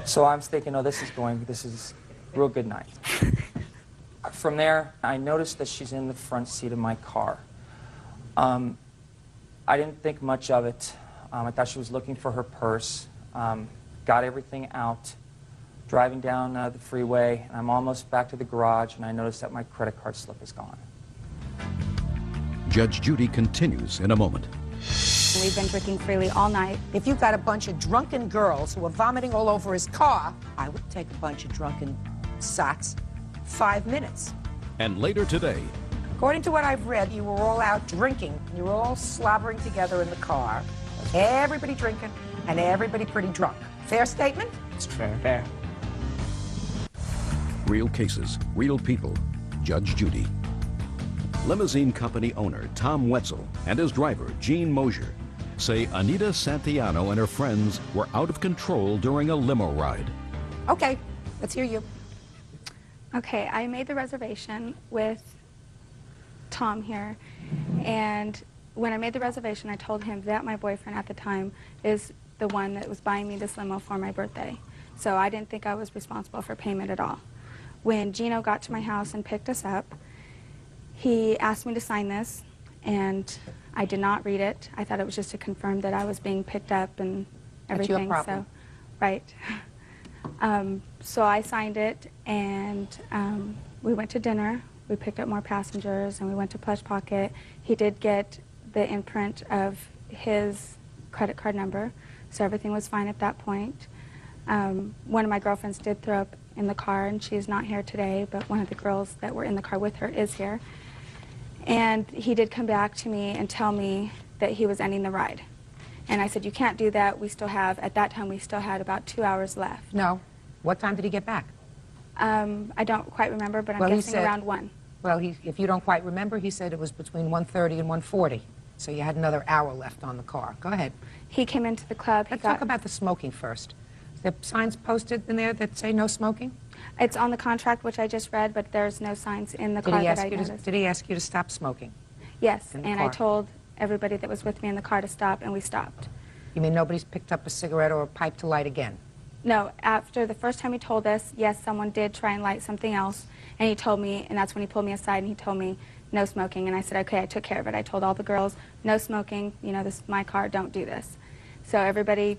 So I'm thinking, oh, this is real good night. From there, I noticed that she's in the front seat of my car. I didn't think much of it. I thought she was looking for her purse. Got everything out, driving down the freeway, and I'm almost back to the garage, and I noticed that my credit card slip is gone. Judge Judy continues in a moment. We've been drinking freely all night. If you've got a bunch of drunken girls who are vomiting all over his car, I would take a bunch of drunken sots 5 minutes. And later today, According to what I've read, you were all out drinking. You were all slobbering together in the car. Everybody drinking and everybody pretty drunk. Fair statement? It's fair. real cases, real people. Judge Judy. Limousine company owner Tom Wetzel and his driver Gene Mosier say Anita Santiano and her friends were out of control during a limo ride. Okay, let's hear you. Okay, I made the reservation with Tom here, and when I made the reservation, I told him that my boyfriend at the time is the one that was buying me this limo for my birthday. So I didn't think I was responsible for payment at all. When Gino got to my house and picked us up, he asked me to sign this, and I did not read it. I thought it was just to confirm that I was being picked up and everything. That's your problem. So, right. So I signed it, and we went to dinner. We picked up more passengers, and we went to Plush Pocket. He did get the imprint of his credit card number, so everything was fine at that point. One of my girlfriends did throw up in the car, and she's not here today, but one of the girls that were in the car with her is here. And he did come back to me and tell me that he was ending the ride. And I said, you can't do that. We still have, at that time, we still had about 2 hours left. No. What time did he get back? I don't quite remember, but I'm guessing around 1. Well, if you don't quite remember, he said it was between 1:30 and 1:40. So you had another hour left on the car. Go ahead. He came into the club. Let's talk about the smoking first. Is there signs posted in there that say no smoking? It's on the contract, which I just read, but there's no signs in the car that I noticed. Did he ask you to stop smoking? Yes, and I told everybody that was with me in the car to stop, and we stopped. You mean nobody's picked up a cigarette or a pipe to light again? No, after the first time he told us, yes, someone did try and light something else, and he told me, and that's when he pulled me aside and he told me no smoking, and I said, okay, I took care of it. I told all the girls, no smoking, you know, this is my car, don't do this. So everybody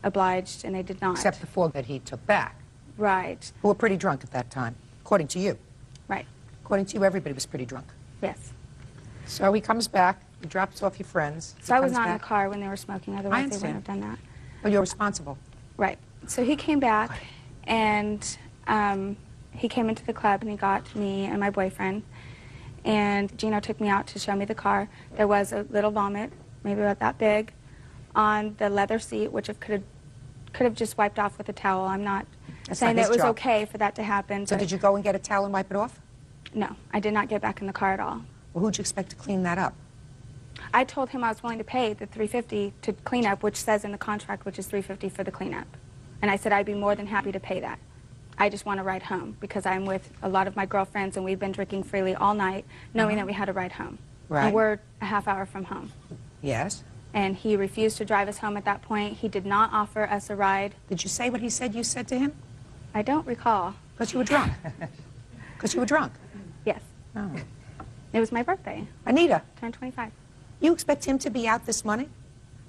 obliged, and they did not. Except the 4 that he took back. Right. Who were pretty drunk at that time, according to you. Right. According to you, everybody was pretty drunk. Yes. So he comes back, he drops off your friends. So I was not in the car when they were smoking, otherwise they wouldn't have done that. Well, you're responsible. Right. So he came back, and he came into the club, and he got me and my boyfriend, and Gino took me out to show me the car. There was a little vomit, maybe about that big, on the leather seat, which it could have just wiped off with a towel. I'm not saying that it was okay for that to happen. So did you go and get a towel and wipe it off? No, I did not get back in the car at all. Well, who'd you expect to clean that up? I told him I was willing to pay the $350 to clean up, which says in the contract, which is $350 for the cleanup. And I said I'd be more than happy to pay that. I just want to ride home because I'm with a lot of my girlfriends and we've been drinking freely all night, knowing that we had to ride home. Right. And we're a half hour from home. Yes. And he refused to drive us home at that point. He did not offer us a ride. Did you say what he said you said to him? I don't recall. Because you were drunk. Because you were drunk. Yes. Oh. It was my birthday. Anita. Turned 25. You expect him to be out this money?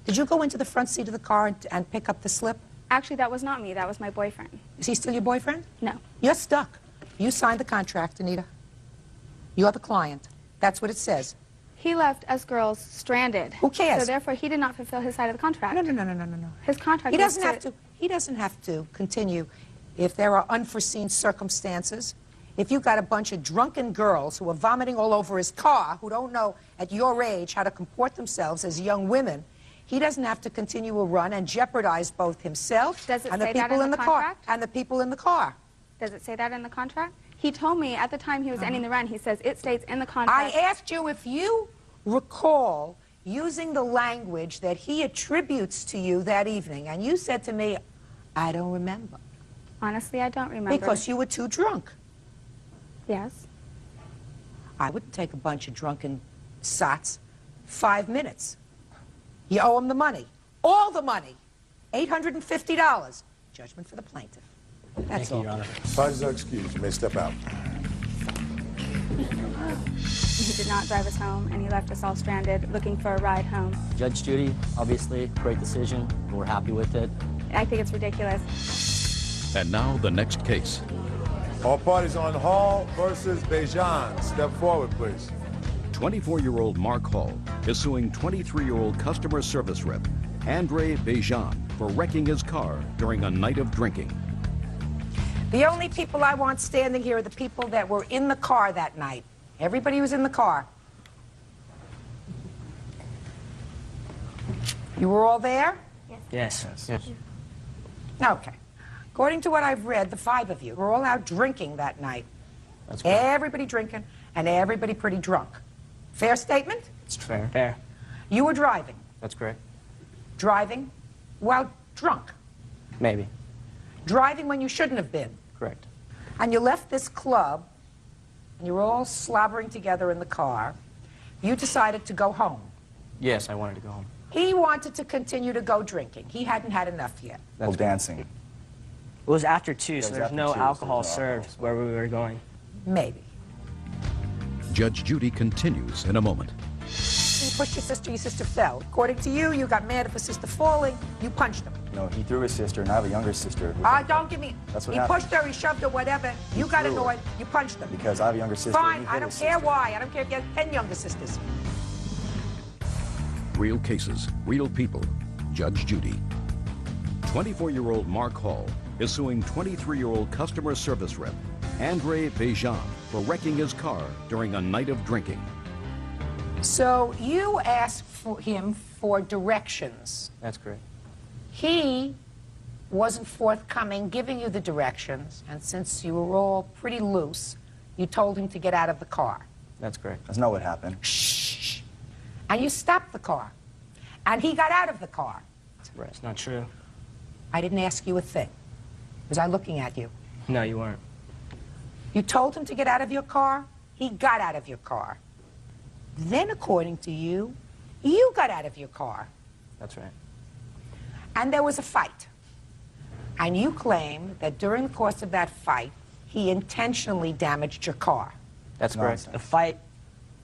Did you go into the front seat of the car and pick up the slip? Actually, that was not me. That was my boyfriend. Is he still your boyfriend? No. You're stuck. You signed the contract, Anita. You're the client. That's what it says. He left us girls stranded. Who cares? So therefore, he did not fulfill his side of the contract. No. His contract. He doesn't have to. He doesn't have to continue if there are unforeseen circumstances. If you've got a bunch of drunken girls who are vomiting all over his car, who don't know at your age how to comport themselves as young women, he doesn't have to continue a run and jeopardize both himself and the people in the car. And the people in the car. Does it say that in the contract? He told me at the time he was ending the run, he says it states in the contract. I asked you if you recall using the language that he attributes to you that evening, and you said to me, I don't remember. Honestly, I don't remember. Because you were too drunk. Yes. I wouldn't take a bunch of drunken sots 5 minutes. You owe him the money. All the money. $850. Judgment for the plaintiff. That's all. Your Honor. Parties are excused. You may step out. He did not drive us home, and he left us all stranded looking for a ride home. Judge Judy, obviously, great decision. We're happy with it. I think it's ridiculous. And now the next case. All parties on Hall versus Bejan. Step forward, please. 24-year-old Mark Hall is suing 23-year-old customer service rep Andre Bejan for wrecking his car during a night of drinking. The only people I want standing here are the people that were in the car that night. Everybody was in the car. You were all there? Yes. Okay. According to what I've read, the 5 of you were all out drinking that night. That's correct. Everybody drinking and everybody pretty drunk. Fair statement? It's fair. Fair. You were driving. That's correct. Driving while drunk. Maybe. Driving when you shouldn't have been. Correct. And you left this club, and you were all slobbering together in the car. You decided to go home. Yes, I wanted to go home. He wanted to continue to go drinking. He hadn't had enough yet. Well, dancing. It was after 2, so was there's after no 2, so alcohol there's no served where we were going. Maybe. Judge Judy continues in a moment. You pushed your sister fell. According to you, you got mad at the sister falling, you punched him. No, he threw his sister, and I have a younger sister. Don't give me... That's what he happened. pushed her, he shoved her, whatever. You got threw her. annoyed, you punched him. Because I have a younger sister. and Fine, he I hit don't his care sister. why. I don't care if you have 10 younger sisters. Real cases, real people. Judge Judy. 24-year-old Mark Hall is suing 23-year-old customer service rep Andre Bejan for wrecking his car during a night of drinking. So you asked him for directions. That's correct. He wasn't forthcoming giving you the directions, and since you were all pretty loose, you told him to get out of the car. That's correct. That's not what happened. Shh. And you stopped the car. And he got out of the car. Right. It's not true. I didn't ask you a thing. Was I looking at you? No, you weren't. You told him to get out of your car. He got out of your car. Then, according to you, you got out of your car. That's right. And there was a fight. And you claim that during the course of that fight, he intentionally damaged your car. That's correct.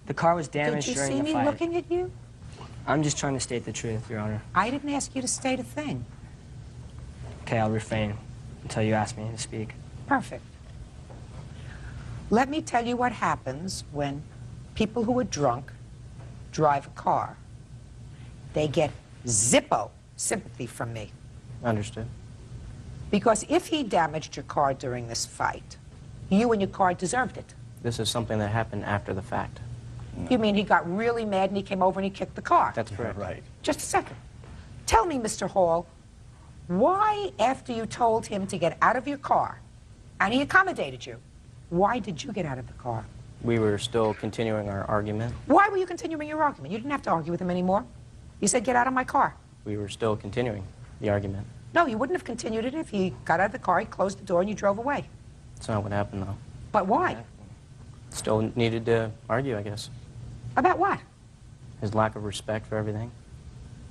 The car was damaged Did you during see the me fight. looking at you? I'm just trying to state the truth, Your Honor. I didn't ask you to state a thing. Okay, I'll refrain until you ask me to speak. Perfect. Let me tell you what happens when people who are drunk drive a car. They get Zippo sympathy from me. Understood. Because if he damaged your car during this fight, you and your car deserved it. This is something that happened after the fact. You mean he got really mad and he came over and he kicked the car? That's correct. Right. Just a second. Tell me, Mr. Hall, why, after you told him to get out of your car, and he accommodated you, why did you get out of the car? We were still continuing our argument. Why were you continuing your argument? You didn't have to argue with him anymore. You said, get out of my car. We were still continuing the argument. No, you wouldn't have continued it if he got out of the car, he closed the door, and you drove away. That's not what happened, though. But why? Still needed to argue, I guess. About what? His lack of respect for everything.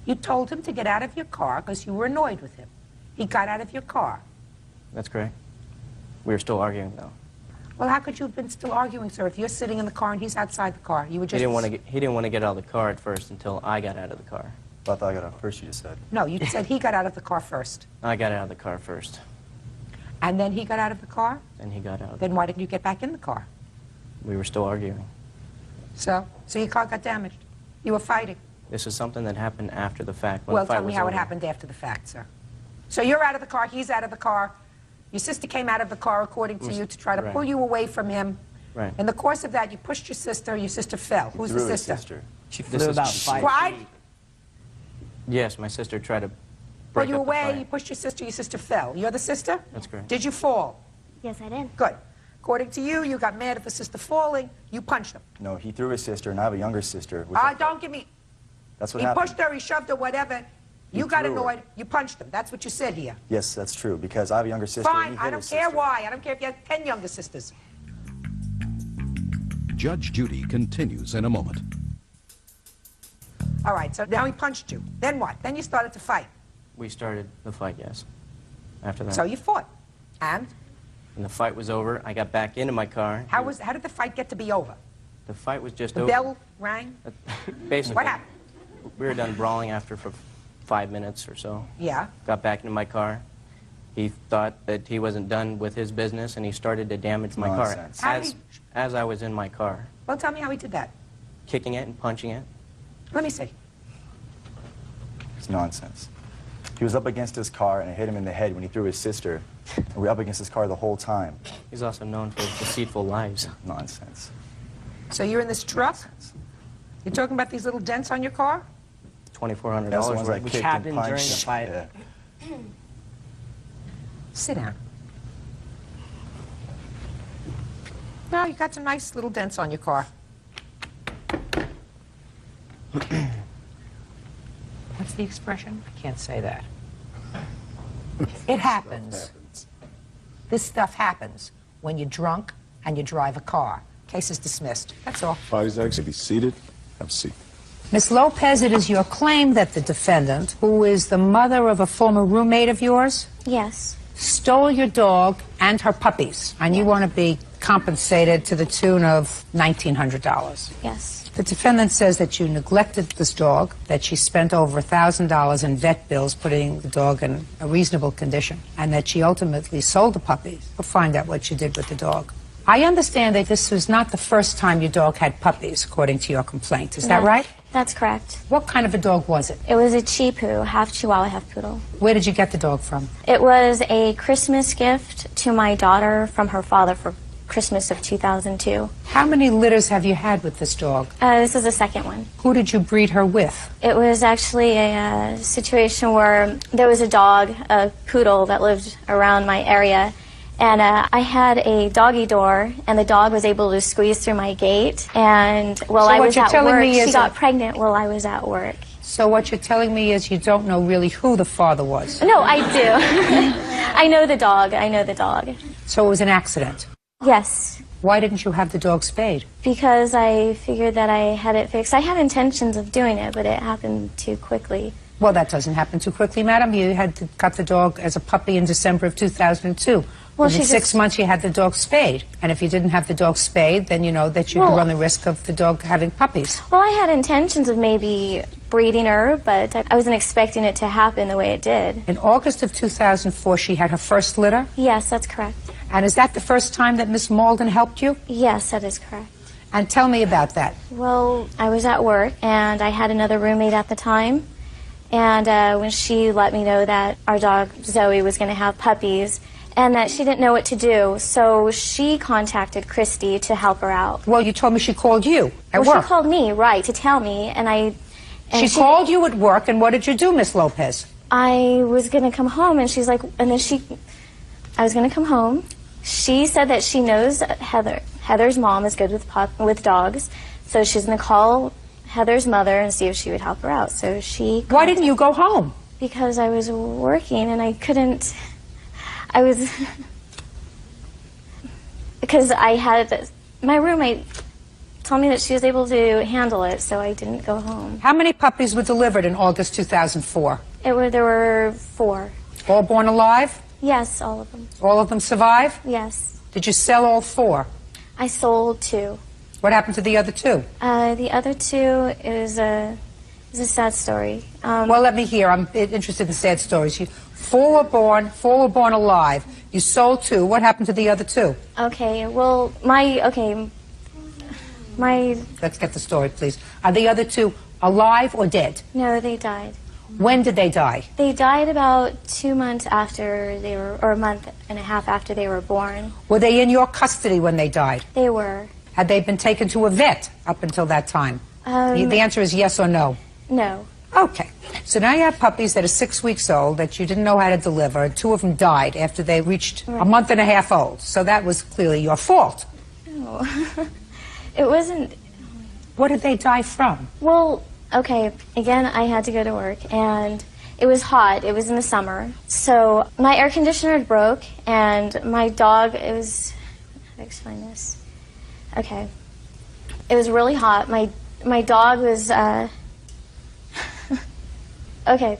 You told him to get out of your car because you were annoyed with him. He got out of your car. That's correct. We were still arguing, though. Well, how could you have been still arguing, sir, if you're sitting in the car and he's outside the car? You were just... He didn't want to get out of the car at first until I got out of the car. I thought I got out first, you just said. No, you said he got out of the car first. I got out of the car first. And then he got out of the car? Then he got out. Then why didn't you get back in the car? We were still arguing. So your car got damaged. You were fighting. This is something that happened after the fact. When Well, the fight tell me was how it over. happened after the fact, sir. So you're out of the car, he's out of the car. Your sister came out of the car, according to you, to try to Right. pull you away from him. Right. In the course of that, you pushed your sister fell. Who's the Threw his sister? sister. She This flew is- about 5 Cried? feet. Yes, my sister tried to Well, break you up the away, fight. you pushed your sister fell. You're the sister? That's correct. Did you fall? Yes, I did. Good. According to you, you got mad at the sister falling, you punched him. No, he threw his sister, and I have a younger sister. Don't give me... That's what He happened. pushed her, he shoved her, whatever. You He got threw her. annoyed, you punched him. That's what you said here. Yes, that's true, because I have a younger sister. and Fine, he I hit don't his care sister. why. I don't care if you have 10 younger sisters. Judge Judy continues in a moment. All right, so now he punched you. Then what? Then you started to fight. We started the fight, yes. After that. So you fought. And When the fight was over, I got back into my car. how did the fight get to be over? The fight was just The over. bell rang? Basically. What happened? We were done brawling after for 5 minutes or so. Yeah. Got back into my car. He thought that he wasn't done with his business, and he started to damage my Nonsense. car. How did As I was in my car, Well, tell me how he did that. kicking it and punching it. Let me see. It's nonsense. He was up against his car, and it hit him in the head when he threw his sister. And we were up against his car the whole time. He's also known for his deceitful lives. Nonsense. So you're in this truck? You're talking about these little dents on your car? $2,400 That's the ones I worth. Which kicked and happened during the punched. fight. Yeah. Sit down. Well, you got some nice little dents on your car. What's the expression? I can't say that. It happens. This stuff happens when you're drunk and you drive a car. Case is dismissed. That's all. Parties actually be seated. Have a seat. Ms. Lopez, it is your claim that the defendant, who is the mother of a former roommate of yours, Yes. stole your dog and her puppies, and you want to be compensated to the tune of $1,900. Yes. The defendant says that you neglected this dog, that she spent over $1,000 in vet bills putting the dog in a reasonable condition, and that she ultimately sold the puppies. We'll find out what she did with the dog. I understand that this was not the first time your dog had puppies, according to your complaint. Is that right? That's correct. What kind of a dog was it? It was a Chipu, half Chihuahua, half Poodle. Where did you get the dog from? It was a Christmas gift to my daughter from her father for Christmas of 2002. How many litters have you had with this dog? This is the second one. Who did you breed her with? It was actually a situation where there was a dog, a poodle, that lived around my area. And I had a doggy door, and the dog was able to squeeze through my gate. And while I was at work, she got pregnant while I was at work. So what you're telling me is you don't know really who the father was? No, I do. I know the dog. I know the dog. So it was an accident? Yes. Why didn't you have the dog spayed? Because I figured that I had it fixed. I had intentions of doing it, but it happened too quickly. Well, that doesn't happen too quickly, madam. You had got the dog as a puppy in December of 2002. Well, Within 6 months, you had the dog spayed. And if you didn't have the dog spayed, then you know that you could run the risk of the dog having puppies. Well, I had intentions of maybe breeding her, but I wasn't expecting it to happen the way it did. In August of 2004, she had her first litter? Yes, that's correct. And is that the first time that Miss Malden helped you? Yes, that is correct. And tell me about that. Well, I was at work, and I had another roommate at the time. And when she let me know that our dog, Zoe, was going to have puppies, and that she didn't know what to do, so she contacted Christy to help her out. Well, you told me she called you at work. She called me, right, to tell me, and I... She called you at work, and what did you do, Miss Lopez? I was going to come home, and she's like... And then I was going to come home. She said that she knows Heather. Heather's mom is good with dogs, so she's going to call Heather's mother and see if she would help her out. So she... Why didn't you go home? Because I was working, and I couldn't... I was... Because I had... My roommate told me that she was able to handle it, so I didn't go home. How many puppies were delivered in August 2004? There were 4. All born alive? Yes, all of them. All of them survive? Yes. Did you sell all 4? I sold 2. What happened to the other 2? The other 2 is a sad story. Well, let me hear. I'm interested in sad stories. 4 were born alive. You sold 2. What happened to the other 2? Okay, well, my... Let's get the story, please. Are the other 2 alive or dead? No, they died. When did they die? They died about 2 months after they were, or a month and a half after they were born. Were they in your custody when they died? They were. Had they been taken to a vet up until that time? The answer is yes or no. No. Okay. So now you have puppies that are 6 weeks old that you didn't know how to deliver. 2 of them died after they reached a month and a half old. So that was clearly your fault. No. It wasn't. What did they die from? Well, okay, again, I had to go to work, and it was hot. It was in the summer. So my air conditioner broke, and my dog, it was... How do I explain this? Okay. It was really hot. My dog was... Okay.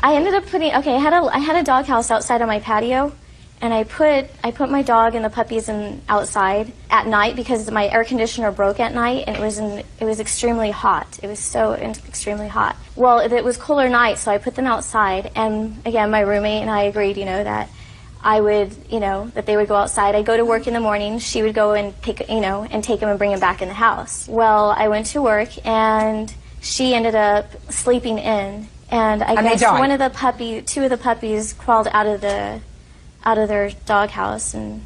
I ended up putting... Okay, I had a dog house outside on my patio, and I put my dog and the puppies outside at night because my air conditioner broke at night, and it was extremely hot. It was so extremely hot. Well, it was cooler night, so I put them outside, and again, my roommate and I agreed, that I would, that they would go outside. I'd go to work in the morning. She would go and take them and bring them back in the house. Well, I went to work, and she ended up sleeping in, and I guess two of the puppies crawled out of their doghouse, and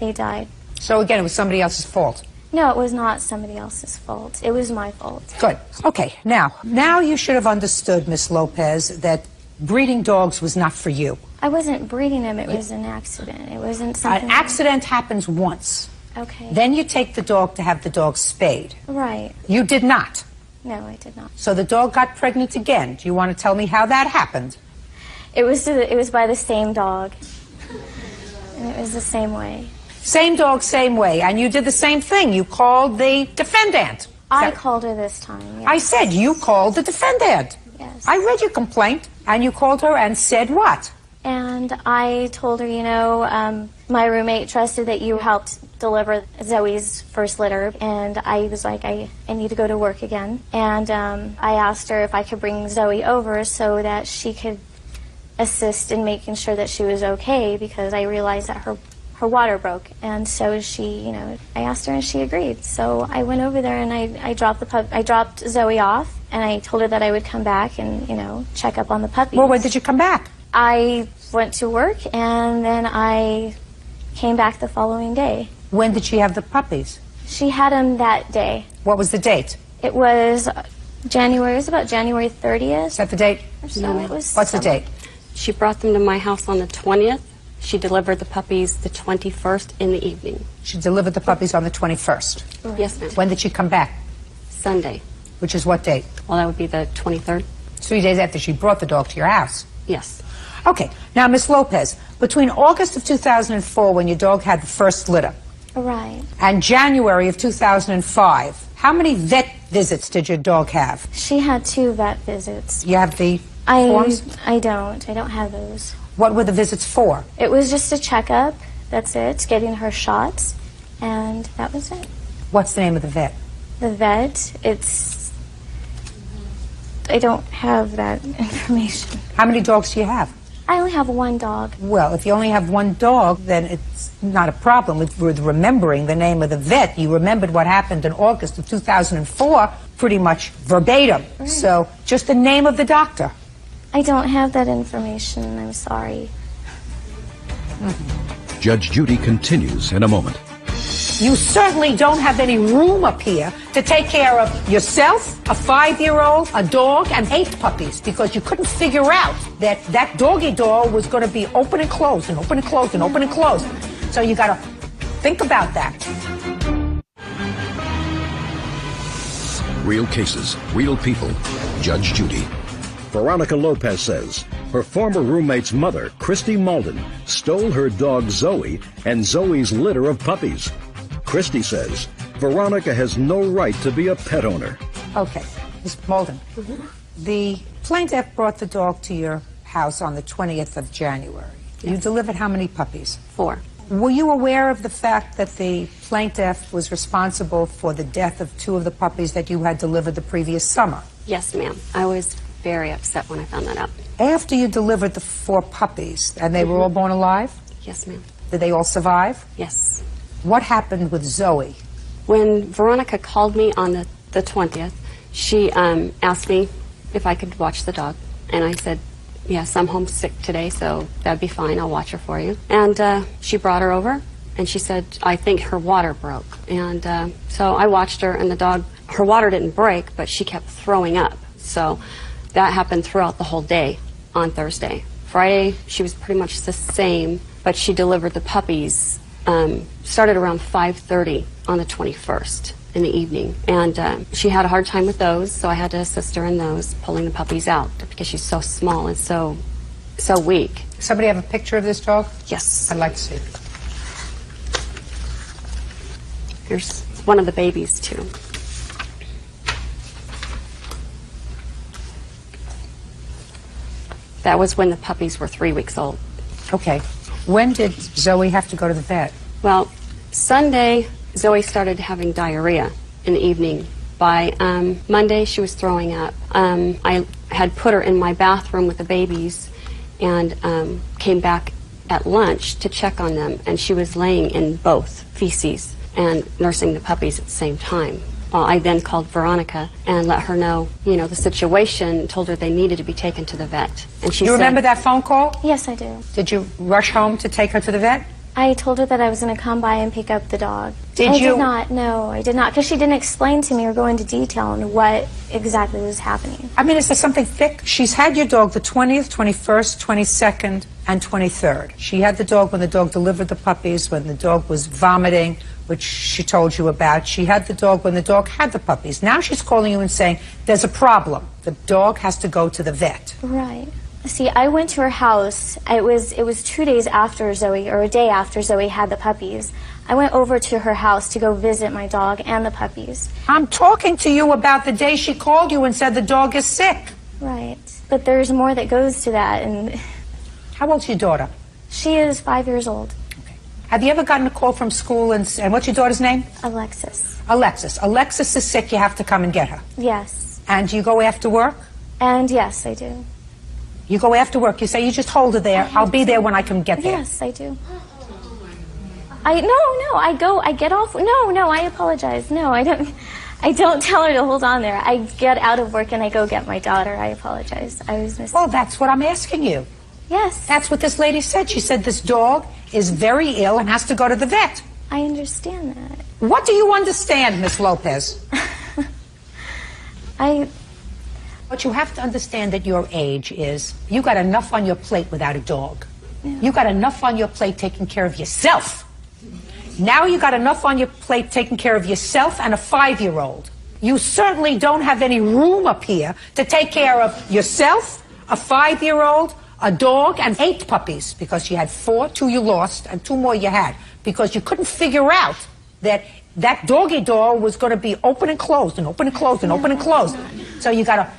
they died. So again, it was somebody else's fault? No, it was not somebody else's fault. It was my fault. Good. Okay, now you should have understood, Miss Lopez, that breeding dogs was not for you. I wasn't breeding them. It was an accident. It wasn't something... An accident happens once. Okay. Then you take the dog to have the dog spayed. Right. You did not. No, I did not. So the dog got pregnant again. Do you want to tell me how that happened? It was by the same dog. And it was the same way. Same dog, same way. And you did the same thing. You called the defendant. I called her this time, yes. I said you called the defendant. Yes. I read your complaint, and you called her and said what? And I told her, you know, my roommate trusted that you helped deliver Zoe's first litter, and I was like, I need to go to work again. And I asked her if I could bring Zoe over so that she could assist in making sure that she was okay, because I realized that her water broke. And so she, you know, I asked her and she agreed. So I went over there and I dropped Zoe off, and I told her that I would come back and, you know, check up on the puppies. Well, when did you come back? I went to work, and then I came back the following day. When did she have the puppies? She had them that day. What was the date? It was January. It was about January 30th. Is that the date? Or so. It was What's the date? She brought them to my house on the 20th. She delivered the puppies the 21st in the evening. She delivered the puppies on the 21st. Yes, ma'am. When did she come back? Sunday. Which is what date? Well, that would be the 23rd. 3 days after she brought the dog to your house. Yes. Okay. Now, Miss Lopez, between August of 2004, when your dog had the first litter, Right. and January of 2005, how many vet visits did your dog have? She had 2 vet visits. You have the forms? I don't have those. What were the visits for? It was just a checkup. That's it. Getting her shots, and that was it. What's the name of the vet? The vet, I don't have that information. How many dogs do you have? I only have 1 dog. Well, if you only have 1 dog, then it's not a problem with remembering the name of the vet. You remembered what happened in August of 2004 pretty much verbatim. Right. So just the name of the doctor. I don't have that information. I'm sorry. Judge Judy continues in a moment. You certainly don't have any room up here to take care of yourself, a 5-year-old, a dog, and 8 puppies, because you couldn't figure out that that doggy door was going to be open and closed and open and closed and open and closed. So you got to think about that. Real cases, real people. Judge Judy. Veronica Lopez says her former roommate's mother, Christy Malden, stole her dog Zoe and Zoe's litter of puppies. Christy says Veronica has no right to be a pet owner. Okay, Ms. Malden, the plaintiff brought the dog to your house on the 20th of January. Yes. You delivered how many puppies? 4. Were you aware of the fact that the plaintiff was responsible for the death of 2 of the puppies that you had delivered the previous summer? Yes, ma'am. I was very upset when I found that out. After you delivered the 4 puppies, and they were all born alive? Yes, ma'am. Did they all survive? Yes. What happened with Zoe? When Veronica called me on the 20th, she asked me if I could watch the dog. And I said, yes, I'm homesick today, so that'd be fine. I'll watch her for you. And she brought her over, and she said, I think her water broke. And so I watched her, and the dog, her water didn't break, but she kept throwing up. So that happened throughout the whole day on Thursday. Friday, she was pretty much the same, but she delivered the puppies, started around 5:30 on the 21st in the evening. And she had a hard time with those, so I had to assist her in those, pulling the puppies out, because she's so small and so weak. Somebody have a picture of this dog? Yes. I'd like to see. Here's one of the babies, too. That was when the puppies were 3 weeks old. Okay. When did Zoe have to go to the vet? Well, Sunday, Zoe started having diarrhea in the evening. By Monday, she was throwing up. I had put her in my bathroom with the babies and came back at lunch to check on them, and she was laying in both feces and nursing the puppies at the same time. Well, I then called Veronica and let her know, the situation, told her they needed to be taken to the vet. And she You remember that phone call? Yes, I do. Did you rush home to take her to the vet? I told her that I was going to come by and pick up the dog. Did I you? did not. No, I did not, because she didn't explain to me or go into detail on what exactly was happening. I mean, is there something thick? She's had your dog the 20th, 21st, 22nd, and 23rd. She had the dog when the dog delivered the puppies, when the dog was vomiting, which she told you about. She had the dog when the dog had the puppies. Now she's calling you and saying, there's a problem. The dog has to go to the vet. Right. See, I went to her house. It was 2 days after Zoe, or a day after Zoe had the puppies. I went over to her house to go visit my dog and the puppies. I'm talking to you about the day she called you and said the dog is sick. Right. But there's more that goes to that. And how old's your daughter? She is 5 years old. Have you ever gotten a call from school and what's your daughter's name? Alexis. Alexis. Alexis is sick. You have to come and get her. Yes. And do you go after work? And yes, I do. You go after work. You say, you just hold her there. I'll be there when I can get there. Yes, I do. I get off. No, I apologize. No, I don't tell her to hold on there. I get out of work and I go get my daughter. I apologize. I was missing. Well, that's what I'm asking you. Yes. That's what this lady said. She said this dog is very ill and has to go to the vet. I understand that. What do you understand, Miss Lopez? What you have to understand at your age is you got enough on your plate without a dog. Yeah. You got enough on your plate taking care of yourself. Now you got enough on your plate taking care of yourself and a 5-year-old. You certainly don't have any room up here to take care of yourself, a 5-year-old, a dog, and 8 puppies, because you had 4, 2 you lost, and 2 more you had, because you couldn't figure out that that doggy door was going to be open and closed and open and closed and open and closed. So you got to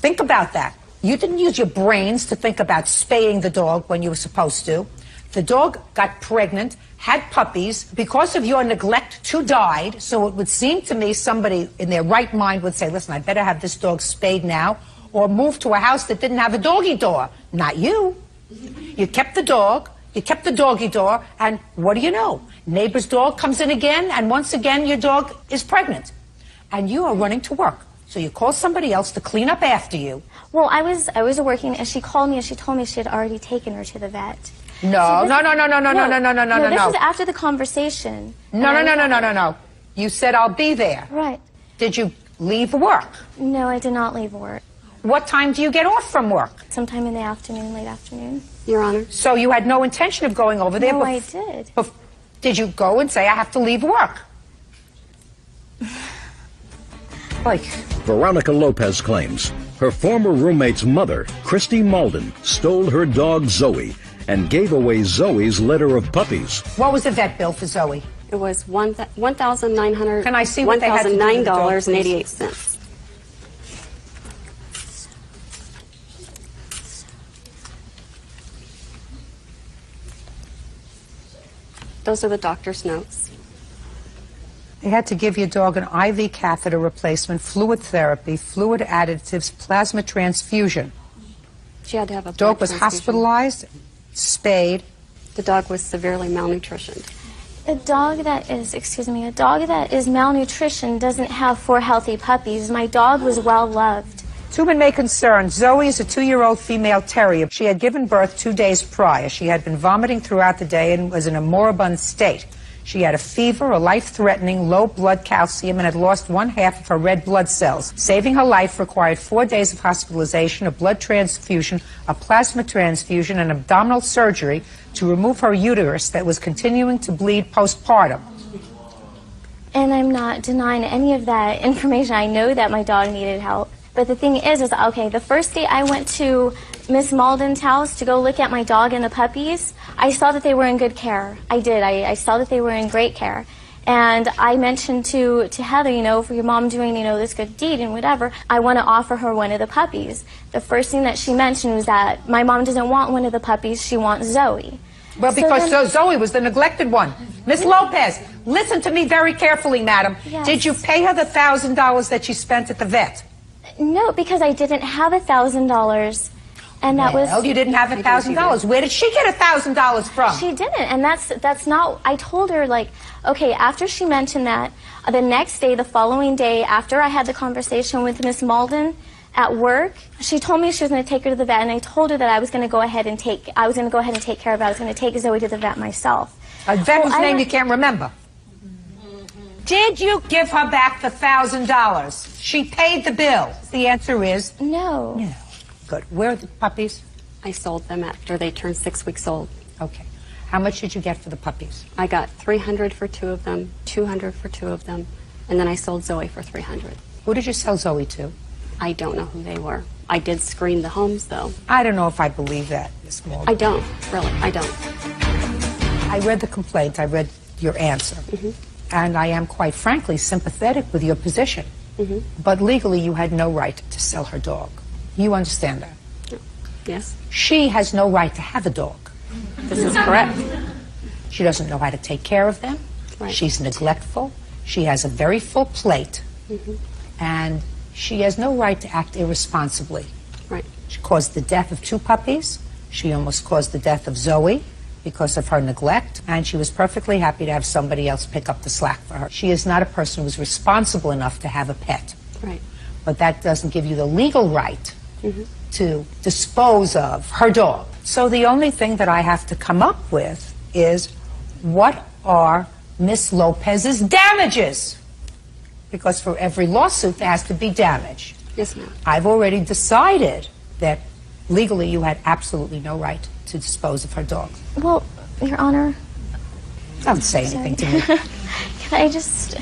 think about that. You didn't use your brains to think about spaying the dog when you were supposed to. The dog got pregnant, had puppies. Because of your neglect, 2 died. So it would seem to me somebody in their right mind would say, listen, I better have this dog spayed now, or move to a house that didn't have a doggy door. Not you. You kept the dog, you kept the doggy door, and what do you know? Neighbor's dog comes in again, and once again your dog is pregnant. And you are running to work. So you call somebody else to clean up after you. Well, I was working, and she called me and she told me she had already taken her to the vet. No. This was after the conversation. No. You said, I'll be there. Right. Did you leave work? No, I did not leave work. What time do you get off from work? Sometime in the afternoon, late afternoon. Your Honor. So you had no intention of going over there? No, I did. Did you go and say, I have to leave work? Veronica Lopez claims her former roommate's mother, Christy Malden, stole her dog Zoe and gave away Zoe's litter of puppies. What was the vet bill for Zoe? It was $1,900. Can I see what they had to do with the dog, $1,009.88. Those are the doctor's notes. They had to give your dog an IV catheter replacement, fluid therapy, fluid additives, plasma transfusion. She had to have a dog was hospitalized, spayed. The dog was severely malnutritioned. A dog that is malnutrition doesn't have 4 healthy puppies. My dog was well loved. Tubman may concern. Zoe is a 2-year-old female terrier. She had given birth 2 days prior. She had been vomiting throughout the day and was in a moribund state. She had a fever, a life-threatening low blood calcium, and had lost 1/2 of her red blood cells. Saving her life required 4 days of hospitalization, a blood transfusion, a plasma transfusion, and abdominal surgery to remove her uterus that was continuing to bleed postpartum. And I'm not denying any of that information. I know that my dog needed help. But the thing is, okay, the first day I went to Miss Malden's house to go look at my dog and the puppies, I saw that they were in good care. I did. I saw that they were in great care. And I mentioned to Heather, for your mom doing, this good deed and whatever, I want to offer her one of the puppies. The first thing that she mentioned was that my mom doesn't want one of the puppies, she wants Zoe. Well, because Zoe was the neglected one. Miss Lopez, listen to me very carefully, madam. Yes. Did you pay her the $1,000 that she spent at the vet? No, because I didn't have $1,000. And that was... Well, you didn't have $1,000. Where did she get $1,000 from? She didn't, and that's not... I told her, okay, after she mentioned that, the next day, the following day, after I had the conversation with Miss Malden at work, she told me she was going to take her to the vet, and I told her that I was going to go ahead and take care of it. I was going to take Zoe to the vet myself. A vet whose name you can't remember. Did you give her back the $1,000? She paid the bill. The answer is... No. No. Good. Where are the puppies? I sold them after they turned 6 weeks old. Okay. How much did you get for the puppies? I got $300 for 2 of them, $200 for 2 of them, and then I sold Zoe for $300. Who did you sell Zoe to? I don't know who they were. I did screen the homes, though. I don't know if I believe that, Miss Morgan. I don't, really, I don't. I read the complaint, I read your answer, and I am quite frankly sympathetic with your position. But legally, you had no right to sell her dog. You understand that? Yes. She has no right to have a dog. This is correct. She doesn't know how to take care of them. Right. She's neglectful. She has a very full plate. And she has no right to act irresponsibly. Right. She caused the death of 2 puppies. She almost caused the death of Zoe because of her neglect, and she was perfectly happy to have somebody else pick up the slack for her. She is not a person who's responsible enough to have a pet. Right. But that doesn't give you the legal right to dispose of her dog. So the only thing that I have to come up with is, what are Miss Lopez's damages? Because for every lawsuit, there has to be damage. Yes, ma'am. I've already decided that legally you had absolutely no right to dispose of her dog. Well, Your Honor. Don't say anything to me. Can I just...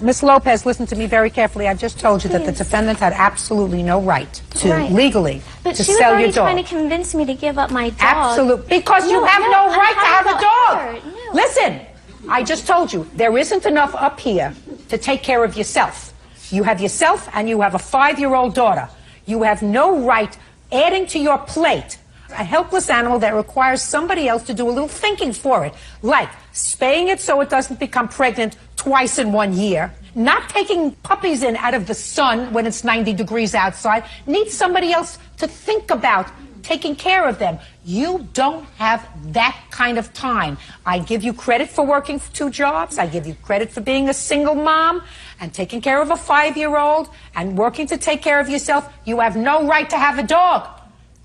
Miss Lopez, listen to me very carefully. I've just told you that the defendant had absolutely no right to, legally, But to she was sell your already dog. trying to convince me to give up my dog. Absolutely. Because you have no right to have a dog. No. Listen, I just told you, there isn't enough up here to take care of yourself. You have yourself and you have a 5-year-old daughter. You have no right adding to your plate a helpless animal that requires somebody else to do a little thinking for it, like spaying it so it doesn't become pregnant twice in 1 year, not taking puppies in out of the sun when it's 90 degrees outside, needs somebody else to think about taking care of them. You don't have that kind of time. I give you credit for working 2 jobs. I give you credit for being a single mom and taking care of a 5-year-old and working to take care of yourself. You have no right to have a dog.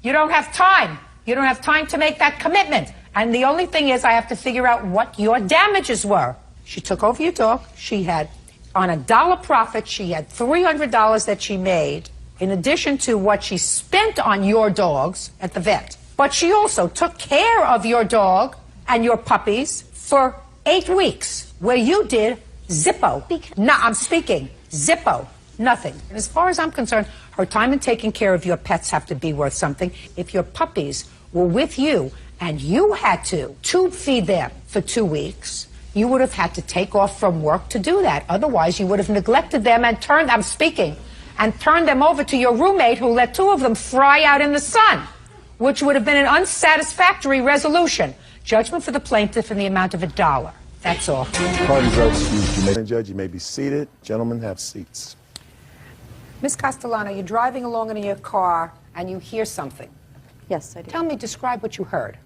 You don't have time. You don't have time to make that commitment. And the only thing is, I have to figure out what your damages were. She took over your dog. She had, on a dollar profit, she had $300 that she made, in addition to what she spent on your dogs at the vet. But she also took care of your dog and your puppies for 8 weeks, where you did zippo. No, I'm speaking zippo. Nothing. And as far as I'm concerned, her time in taking care of your pets have to be worth something. If your puppies were with you and you had to tube feed them for 2 weeks, you would have had to take off from work to do that. Otherwise, you would have neglected them and turned them over to your roommate, who let 2 of them fry out in the sun, which would have been an unsatisfactory resolution. Judgment for the plaintiff in the amount of $1. That's all. Parties are excused. Judge, you may be seated. Gentlemen, have seats. Miss Castellano, you're driving along in your car and you hear something. Yes, I do. Tell me, describe what you heard.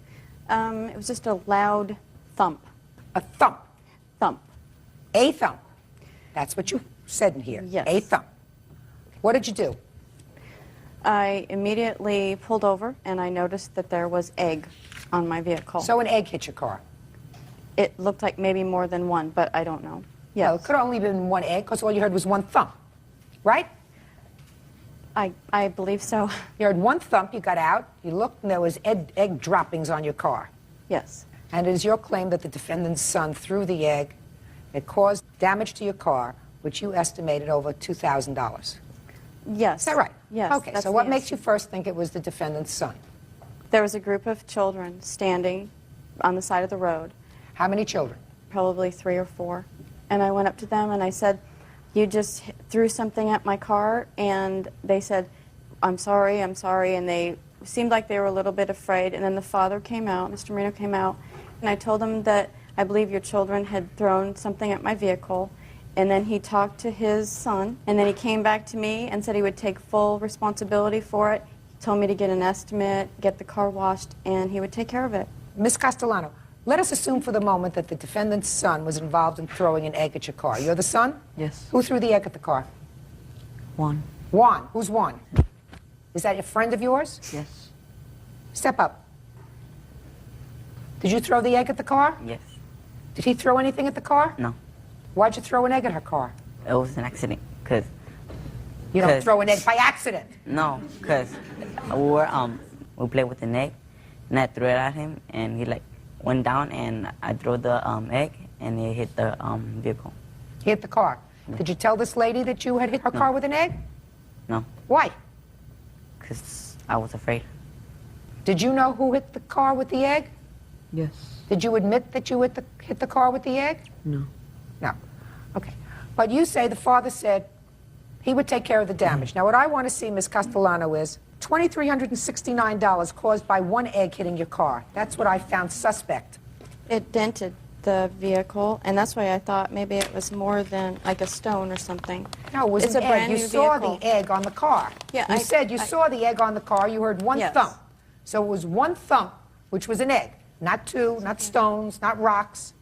It was just a loud thump. A thump? Thump. A thump. That's what you said in here. Yes. A thump. What did you do? I immediately pulled over and I noticed that there was egg on my vehicle. So an egg hit your car? It looked like maybe more than one, but I don't know. Yeah. Well, it could have only been one egg, because all you heard was one thump, right? I believe so. You heard one thump, you got out, you looked, and there was egg droppings on your car. Yes. And it is your claim that the defendant's son threw the egg. It caused damage to your car, which you estimated over $2,000. Yes. Is that right? Yes. Okay, so what makes you first think it was the defendant's son? There was a group of children standing on the side of the road. How many children? Probably 3 or 4. And I went up to them and I said, "You just threw something at my car," and they said, I'm sorry, and they seemed like they were a little bit afraid. And then the father came out, Mr. Marino came out, and I told him that I believe your children had thrown something at my vehicle. And then he talked to his son, and then he came back to me and said he would take full responsibility for it. He told me to get an estimate, get the car washed, and he would take care of it. Miss Castellano, let us assume for the moment that the defendant's son was involved in throwing an egg at your car. You're the son? Yes. Who threw the egg at the car? Juan. Juan. Who's Juan? Is that a friend of yours? Yes. Step up. Did you throw the egg at the car? Yes. Did he throw anything at the car? No. Why'd you throw an egg at her car? It was an accident, cause. You don't throw an egg by accident. No, cause we played with an egg, and I threw it at him, and he went down, and I threw the egg, and it hit the vehicle. He hit the car. Did you tell this lady that you had hit her car with an egg? No, Why? because I was afraid. Did you know who hit the car with the egg? Yes. Did you admit that you hit the car with the egg? No. No. Okay. But you say the father said he would take care of the damage. Now, what I want to see, Ms. Castellano, is $2,369 caused by one egg hitting your car. That's what I found suspect. It dented the vehicle, and that's why I thought maybe it was more than like a stone or something. No, it was It's an a brand egg. new You saw vehicle. the egg on the car. Yeah, You said you saw the egg on the car. You heard one Yes. thump. So it was one thump, which was an egg. Not two, not stones, not rocks.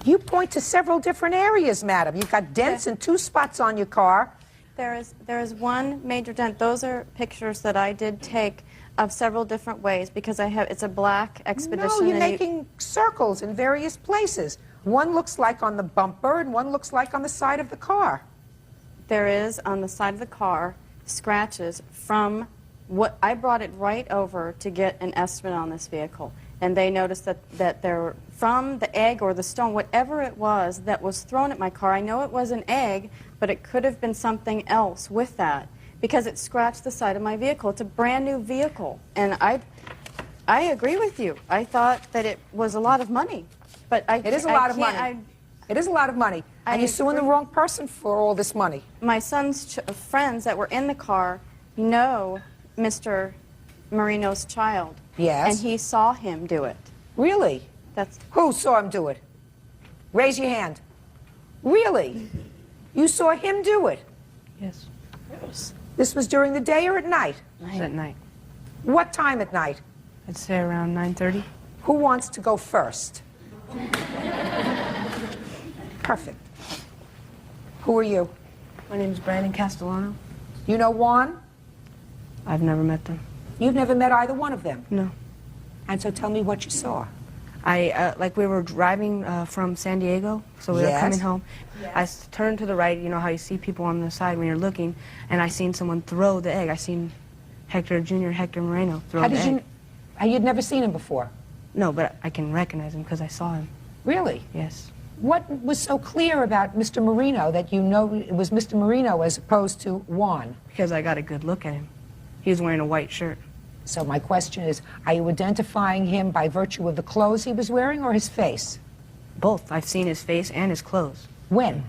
You point to several different areas, madam. You've got dents in 2 spots on your car. There is one major dent. Those are pictures that I did take of several different ways because it's a black Expedition. No, you're and making circles in various places. One looks like on the bumper and one looks like on the side of the car. There is on the side of the car scratches from what I brought it right over to get an estimate on this vehicle. And they noticed that there were, from the egg or the stone, whatever it was that was thrown at my car, I know it was an egg, but it could have been something else with that because it scratched the side of my vehicle. It's a brand new vehicle. And I agree with you. I thought that it was a lot of money. But It is a lot of money. It is a lot of money. And you're suing the wrong person for all this money. My son's friends that were in the car know Mr. Marino's child. Yes. And he saw him do it. Really? Who saw him do it? Raise your hand. Really? You saw him do it? Yes. This was during the day or at night? It was at night. What time at night? I'd say around 9:30. Who wants to go first? Perfect. Who are you? My name is Brandon Castellano. You know Juan? I've never met them. You've never met either one of them? No. And so tell me what you saw. Like we were driving from San Diego, so we were Yes. coming home. I turned to the right, you know how you see people on the side when you're looking, and I seen someone throw the egg. I seen Hector Jr., Hector Moreno, throw the egg. You'd never seen him before? No, but I can recognize him because I saw him. Really? Yes. What was so clear about Mr. Marino that you know it was Mr. Marino as opposed to Juan? Because I got a good look at him. He was wearing a white shirt. So my question is, are you identifying him by virtue of the clothes he was wearing or his face? Both. I've seen his face and his clothes. When?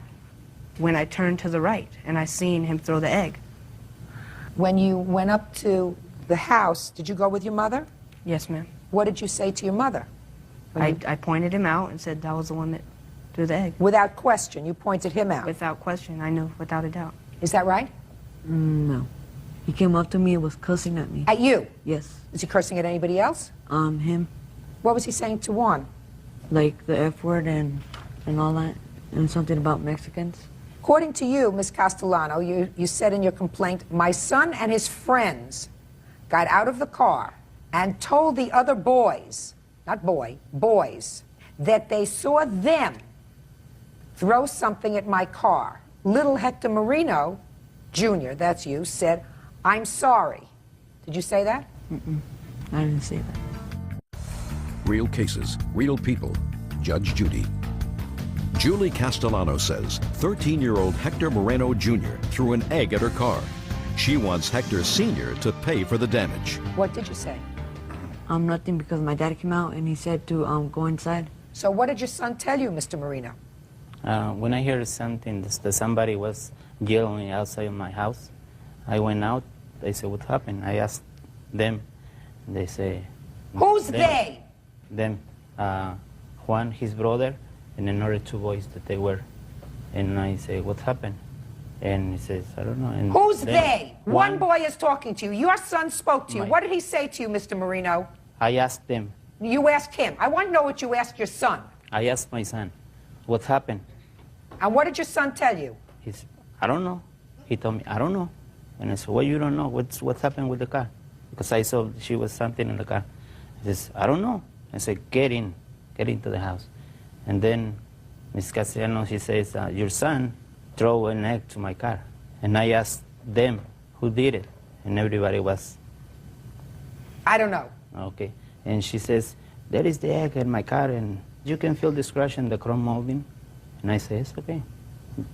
When I turned to the right and I seen him throw the egg. When you went up to the house, did you go with your mother? Yes, ma'am. What did you say to your mother? I pointed him out and said that was the one that threw the egg. Without question, you pointed him out? Without question, I knew, without a doubt. Is that right? No. He came up to me and was cussing at me. At you? Yes. Was he cursing at anybody else? Him. What was he saying to Juan? Like the F word and all that, and something about Mexicans. According to you, Ms. Castellano, you said in your complaint, my son and his friends got out of the car and told the other boys, not boys, that they saw them throw something at my car. Little Hector Marino, Jr., that's you, said, I'm sorry. Did you say that? I didn't say that. Real cases, real people. Judge Judy. Julie Castellano says 13-year-old Hector Moreno Jr. threw an egg at her car. She wants Hector Sr. to pay for the damage. What did you say? Nothing, because my dad came out and he said to go inside. So what did your son tell you, Mr. Marino? When I heard something, that somebody was yelling outside of my house, I went out. They said, what happened? I asked them. They say... Who's they? Them. Juan, his brother, and another 2 boys that they were. And I say, what happened? And he says, I don't know. And Who's then they? One boy is talking to you. Your son spoke to you. What did he say to you, Mr. Marino? I asked them. You asked him. I want to know what you asked your son. I asked my son, what happened? And what did your son tell you? He's, I don't know. He told me, I don't know. And I said, well, you don't know. What happened with the car? Because I saw she was something in the car. He says, I don't know. I said, get into the house. And then Ms. Castellano, she says, your son threw an egg to my car. And I asked them, who did it, and everybody was, I don't know. okay. And she says, there is the egg in my car, and you can feel the scratch in the chrome molding. And I say, it's okay.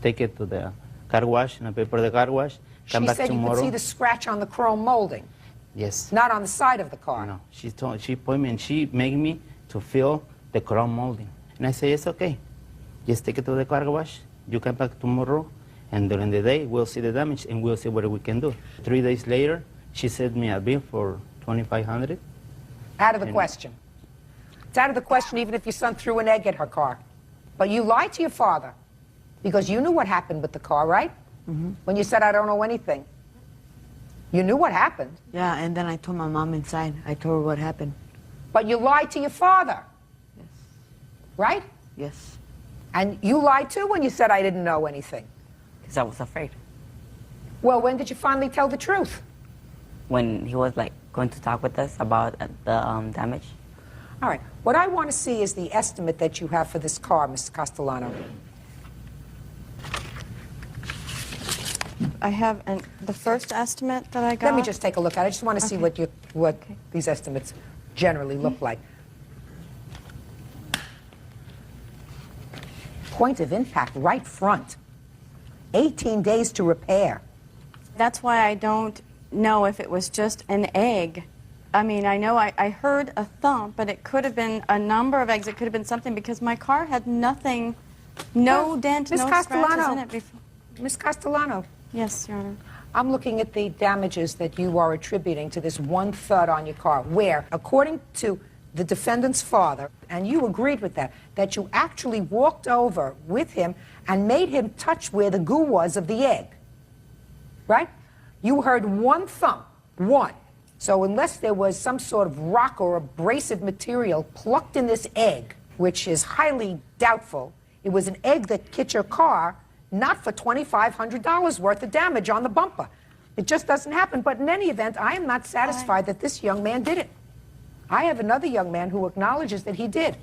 Take it to the car wash, and I pay for the car wash. Come She back said tomorrow. you could see the scratch on the chrome molding, Yes. not on the side of the car. No, she put me and she made me to feel the chrome molding. And I say, it's okay. Just take it to the car wash. You come back tomorrow, and during the day, we'll see the damage, and we'll see what we can do. 3 days later, she sent me a bill for $2,500. Out of the question. It's out of the question even if your son threw an egg at her car. But you lied to your father because you knew what happened with the car, right? Mm-hmm. When you said, I don't know anything. You knew what happened. Yeah, and then I told my mom inside. I told her what happened. But you lied to your father. Yes. Right? Yes. And you lied too when you said, I didn't know anything. Because I was afraid. Well, when did you finally tell the truth? When he was like going to talk with us about the damage. All right. What I want to see is the estimate that you have for this car, Mr. Castellano. I have the first estimate that I got. Let me just take a look at it. I just want to see what these estimates generally look like. Point of impact, right front. 18 days to repair. That's why I don't know if it was just an egg. I mean, I know I heard a thump, but it could have been a number of eggs. It could have been something because my car had nothing, no dent, no scratches in it before. Miss Castellano. Yes, Your Honor. I'm looking at the damages that you are attributing to this one thud on your car, where, according to the defendant's father, and you agreed with that you actually walked over with him and made him touch where the goo was of the egg. Right? You heard one thump, one. So unless there was some sort of rock or abrasive material plucked in this egg, which is highly doubtful, it was an egg that hit your car, not for $2,500 worth of damage on the bumper. It just doesn't happen. But in any event, I am not satisfied that this young man did it. I have another young man who acknowledges that he did.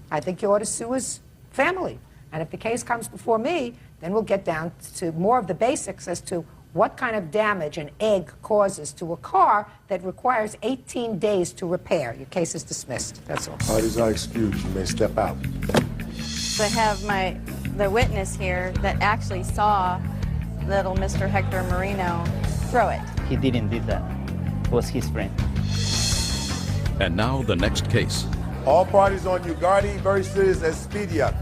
I think you ought to sue his family. And if the case comes before me, then we'll get down to more of the basics as to what kind of damage an egg causes to a car that requires 18 days to repair. Your case is dismissed. That's all. Parties are excused. You may step out. So I have the witness here that actually saw little Mr. Hector Marino throw it. He didn't do that. It was his friend. And now the next case. All parties on Ugardi versus Espedia.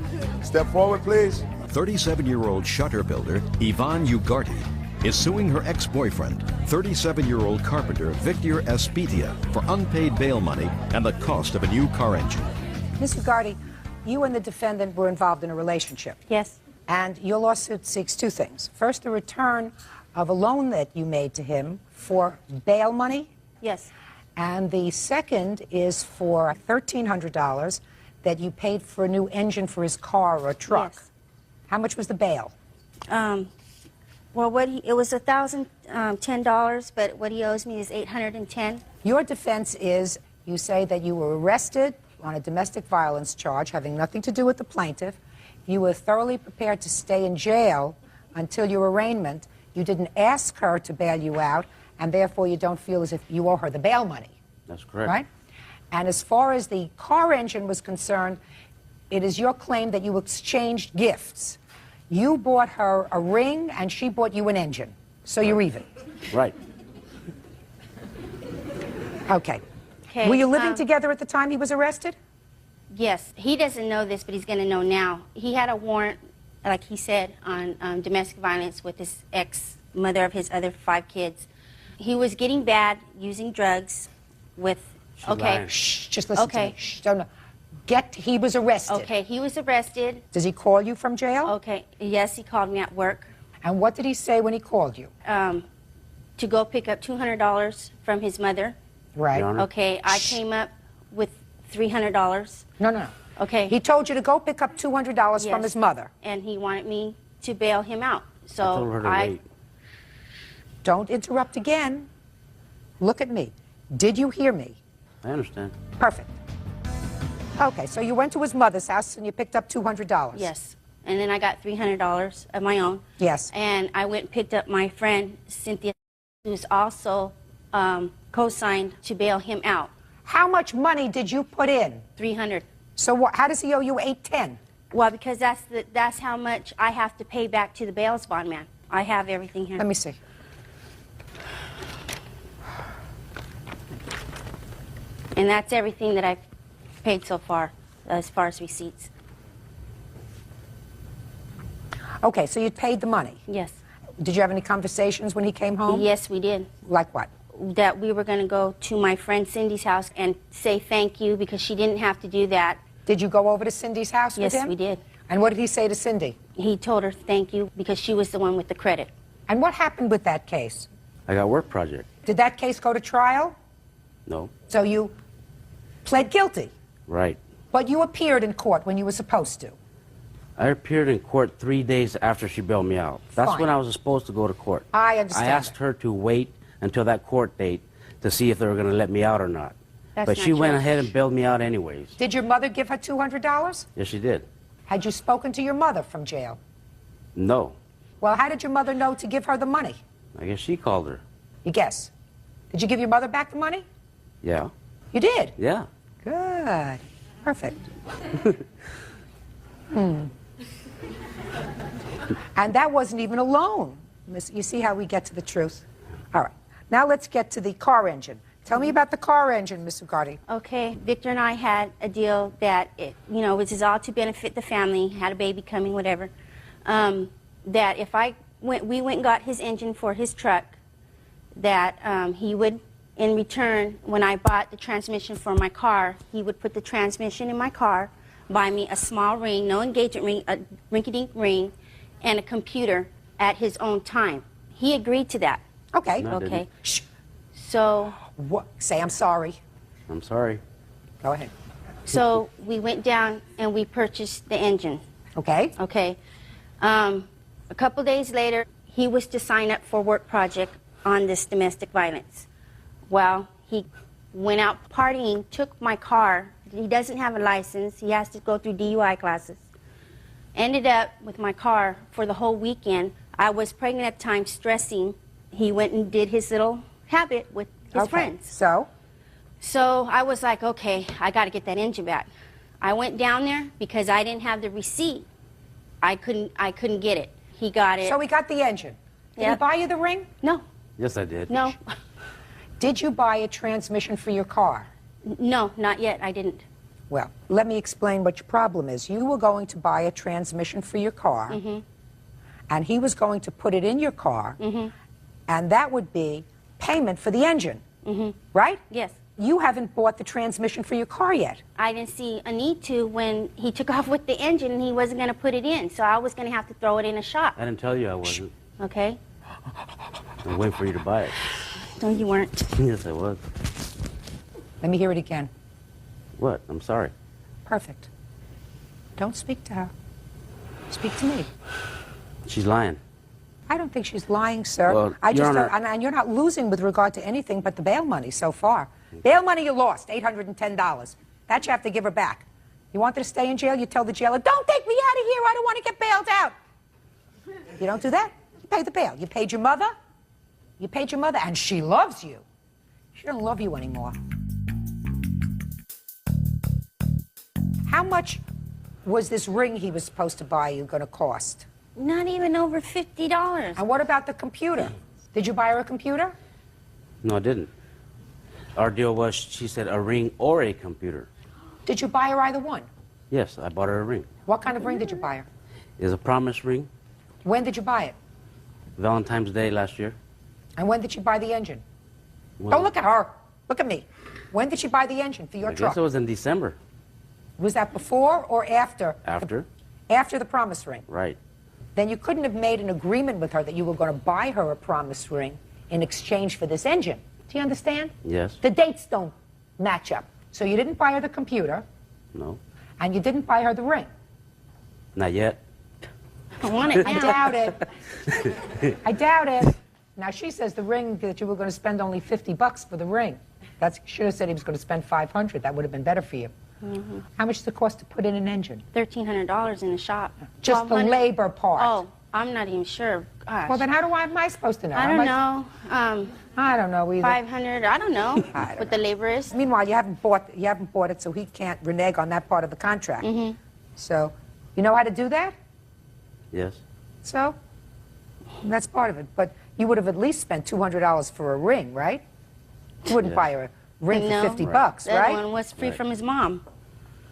Step forward, please. 37-year-old shutter builder Yvonne Ugardi is suing her ex-boyfriend, 37-year-old carpenter Victor Espedia, for unpaid bail money and the cost of a new car engine. Ms. Ugardi, you and the defendant were involved in a relationship. Yes. And your lawsuit seeks two things. First, the return of a loan that you made to him for bail money. Yes. And the second is for $1,300 that you paid for a new engine for his car or truck. Yes. How much was the bail? Well, it was $1,010, but what he owes me is $810. Your defense is you say that you were arrested on a domestic violence charge having nothing to do with the plaintiff. You were thoroughly prepared to stay in jail until your arraignment. You didn't ask her to bail you out, and therefore you don't feel as if you owe her the bail money. That's correct. Right? And as far as the car engine was concerned, it is your claim that you exchanged gifts. You bought her a ring, and she bought you an engine. So you're even. Right. Okay. Okay, Were you living together at the time he was arrested? Yes. He doesn't know this, but he's going to know now. He had a warrant, like he said, on domestic violence with his ex-mother of his other 5 kids. He was getting bad, using drugs with... She's okay. lying. Shh, just listen to me. Shh, don't know. He was arrested. Okay, he was arrested. Does he call you from jail? Okay, yes, he called me at work. And what did he say when he called you? To go pick up $200 from his mother. Right. Okay, I came up with $300. No. Okay. He told you to go pick up $200 from his mother. And he wanted me to bail him out. So I told her to wait. Don't interrupt again. Look at me. Did you hear me? I understand. Perfect. Okay, so you went to his mother's house and you picked up $200. Yes. And then I got $300 of my own. Yes. And I went and picked up my friend, Cynthia. He was also co-signed to bail him out. How much money did you put in? $300. So how does he owe you $810? Well, because that's how much I have to pay back to the bail bondman. I have everything here. Let me see. And that's everything that I've paid so far as receipts. Okay, so you paid the money? Yes. Did you have any conversations when he came home? Yes, we did. Like what? That we were going to go to my friend Cindy's house and say thank you because she didn't have to do that. Did you go over to Cindy's house with him? Yes, we did. And what did he say to Cindy? He told her thank you because she was the one with the credit. And what happened with that case? I got work project. Did that case go to trial? No. So you pled guilty, Right. but you appeared in court when you were supposed to. I appeared in court 3 days after she bailed me out. That's Fine. when I was supposed to go to court. I understand I asked her to wait until that court date to see if they were going to let me out or not. That's But not she went true. ahead and bailed me out anyways. Did your mother give her $200? Yes, she did. Had you spoken to your mother from jail? No. Well, how did your mother know to give her the money? I guess she called her. You guess. Did you give your mother back the money? Yeah. You did? Yeah. Good. Perfect. And that wasn't even a loan. You see how we get to the truth? All right. Now let's get to the car engine. Tell me about the car engine, Ms. Ugarte. Okay, Victor and I had a deal that, which is all to benefit the family, had a baby coming, whatever, that if we went and got his engine for his truck, that he would, in return, when I bought the transmission for my car, he would put the transmission in my car, buy me a small ring, no engagement ring, a rinky-dink ring, and a computer at his own time. He agreed to that. Okay. No, I Okay. didn't. Shh. So... Say I'm sorry. I'm sorry. Go ahead. So we went down and we purchased the engine. Okay. Okay. A couple days later, he was to sign up for work project on this domestic violence. Well, he went out partying, took my car. He doesn't have a license. He has to go through DUI classes. Ended up with my car for the whole weekend. I was pregnant at the time, stressing. He went and did his little habit with his friends. So I was like, okay, I got to get that engine back. I went down there because I didn't have the receipt. I couldn't get it. He got it. So he got the engine. Did he Yep. buy you the ring? No. Yes, I did. No. Did you buy a transmission for your car? No, not yet. I didn't. Well, let me explain what your problem is. You were going to buy a transmission for your car, and he was going to put it in your car, and that would be payment for the engine, right? Yes. You haven't bought the transmission for your car yet. I didn't see a need to when he took off with the engine and he wasn't going to put it in, so I was going to have to throw it in a shop. I didn't tell you I wasn't. Okay? I'm waiting for you to buy it. No, you weren't. Yes, I was. Let me hear it again. What? I'm sorry. Perfect. Don't speak to her. Speak to me. She's lying. I don't think she's lying, sir. Well, I Your just Honor- and you're not losing with regard to anything but the bail money so far. Bail money you lost, $810. That you have to give her back. You wanted to stay in jail, you tell the jailer, don't take me out of here, I don't want to get bailed out. You don't do that, you pay the bail. You paid your mother, and she loves you. She doesn't love you anymore. How much was this ring he was supposed to buy you going to cost? Not even over $50. And what about the computer? Did you buy her a computer? No, I didn't. Our deal was, she said, a ring or a computer. Did you buy her either one? Yes, I bought her a ring. What kind of ring did you buy her? It's a promise ring. When did you buy it? Valentine's Day last year. And when did she buy the engine? Well, Don't look at her. Look at me. When did she buy the engine for your I truck? guess it was in December. Was that before or after? After. After the promise ring. Right. Then you couldn't have made an agreement with her that you were going to buy her a promise ring in exchange for this engine. Do you understand? Yes. The dates don't match up. So you didn't buy her the computer, No. and you didn't buy her the ring. Not yet. I want it now. I doubt it. I doubt it. Now, she says the ring that you were going to spend only $50 for the ring. That's should have said he was going to spend $500. That would have been better for you. How much does it cost to put in an engine? $1,300 in the shop. Just the $1,200 labor part. Oh, I'm not even sure. Gosh. Well, then how am I supposed to know? I don't know. I don't know either. 500. I don't know what the labor is. Meanwhile, you haven't bought it, so he can't renege on that part of the contract. So, you know how to do that? Yes. So, that's part of it. But you would have at least spent $200 for a ring, right? You wouldn't buy a ring for 50 bucks, That right? one was free from his mom.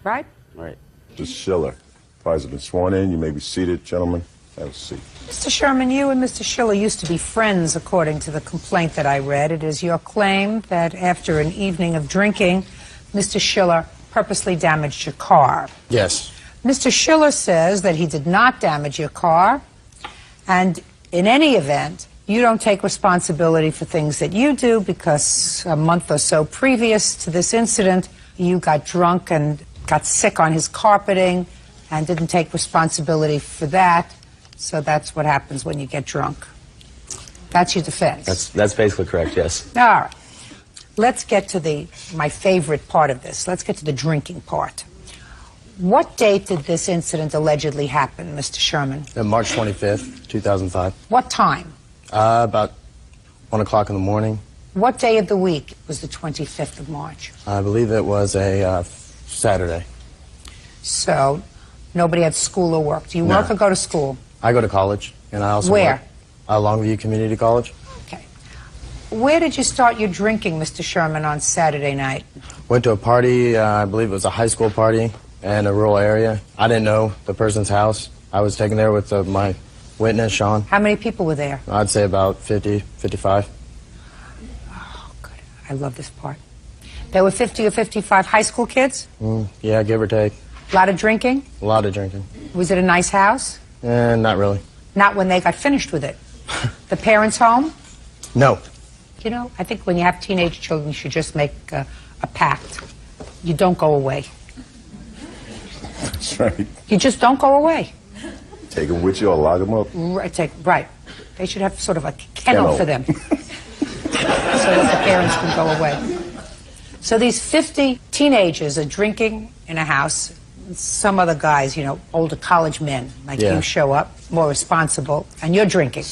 Right? Right. Mr. Schiller, parties have been sworn in. You may be seated, gentlemen. Have a seat. Mr. Sherman, you and Mr. Schiller used to be friends, according to the complaint that I read. It is your claim that after an evening of drinking, Mr. Schiller purposely damaged your car. Yes. Mr. Schiller says that he did not damage your car, and in any event, you don't take responsibility for things that you do because a month or so previous to this incident, you got drunk and got sick on his carpeting and didn't take responsibility for that. So that's what happens when you get drunk. That's your defense. That's basically correct, yes. All right. Let's get to my favorite part of this. Let's get to the drinking part. What date did this incident allegedly happen, Mr. Sherman? March 25th, 2005. What time? About 1 o'clock in the morning. What day of the week was the 25th of March? I believe it was a Saturday. So, nobody had school or work. Do you No. work or go to school? I go to college, and I also Where? work Longview Community College. Where did you start your drinking, Mr. Sherman, on Saturday night? Went to a party, I believe it was a high school party in a rural area. I didn't know the person's house. I was taken there with my witness, Sean. How many people were there? I'd say about 50, 55. I love this part. There were 50 or 55 high school kids? Yeah, give or take. A lot of drinking? A lot of drinking. Was it a nice house? Not really. Not when they got finished with it. The parents home? No. You know, I think when you have teenage children, you should just make a pact. You don't go away. That's right. You just don't go away. Take them with you or lock them up. Right. They should have sort of a kennel for them. So that the parents can go away. So these 50 teenagers are drinking in a house. Some other guys, older college men like you show up, more responsible, and you're drinking.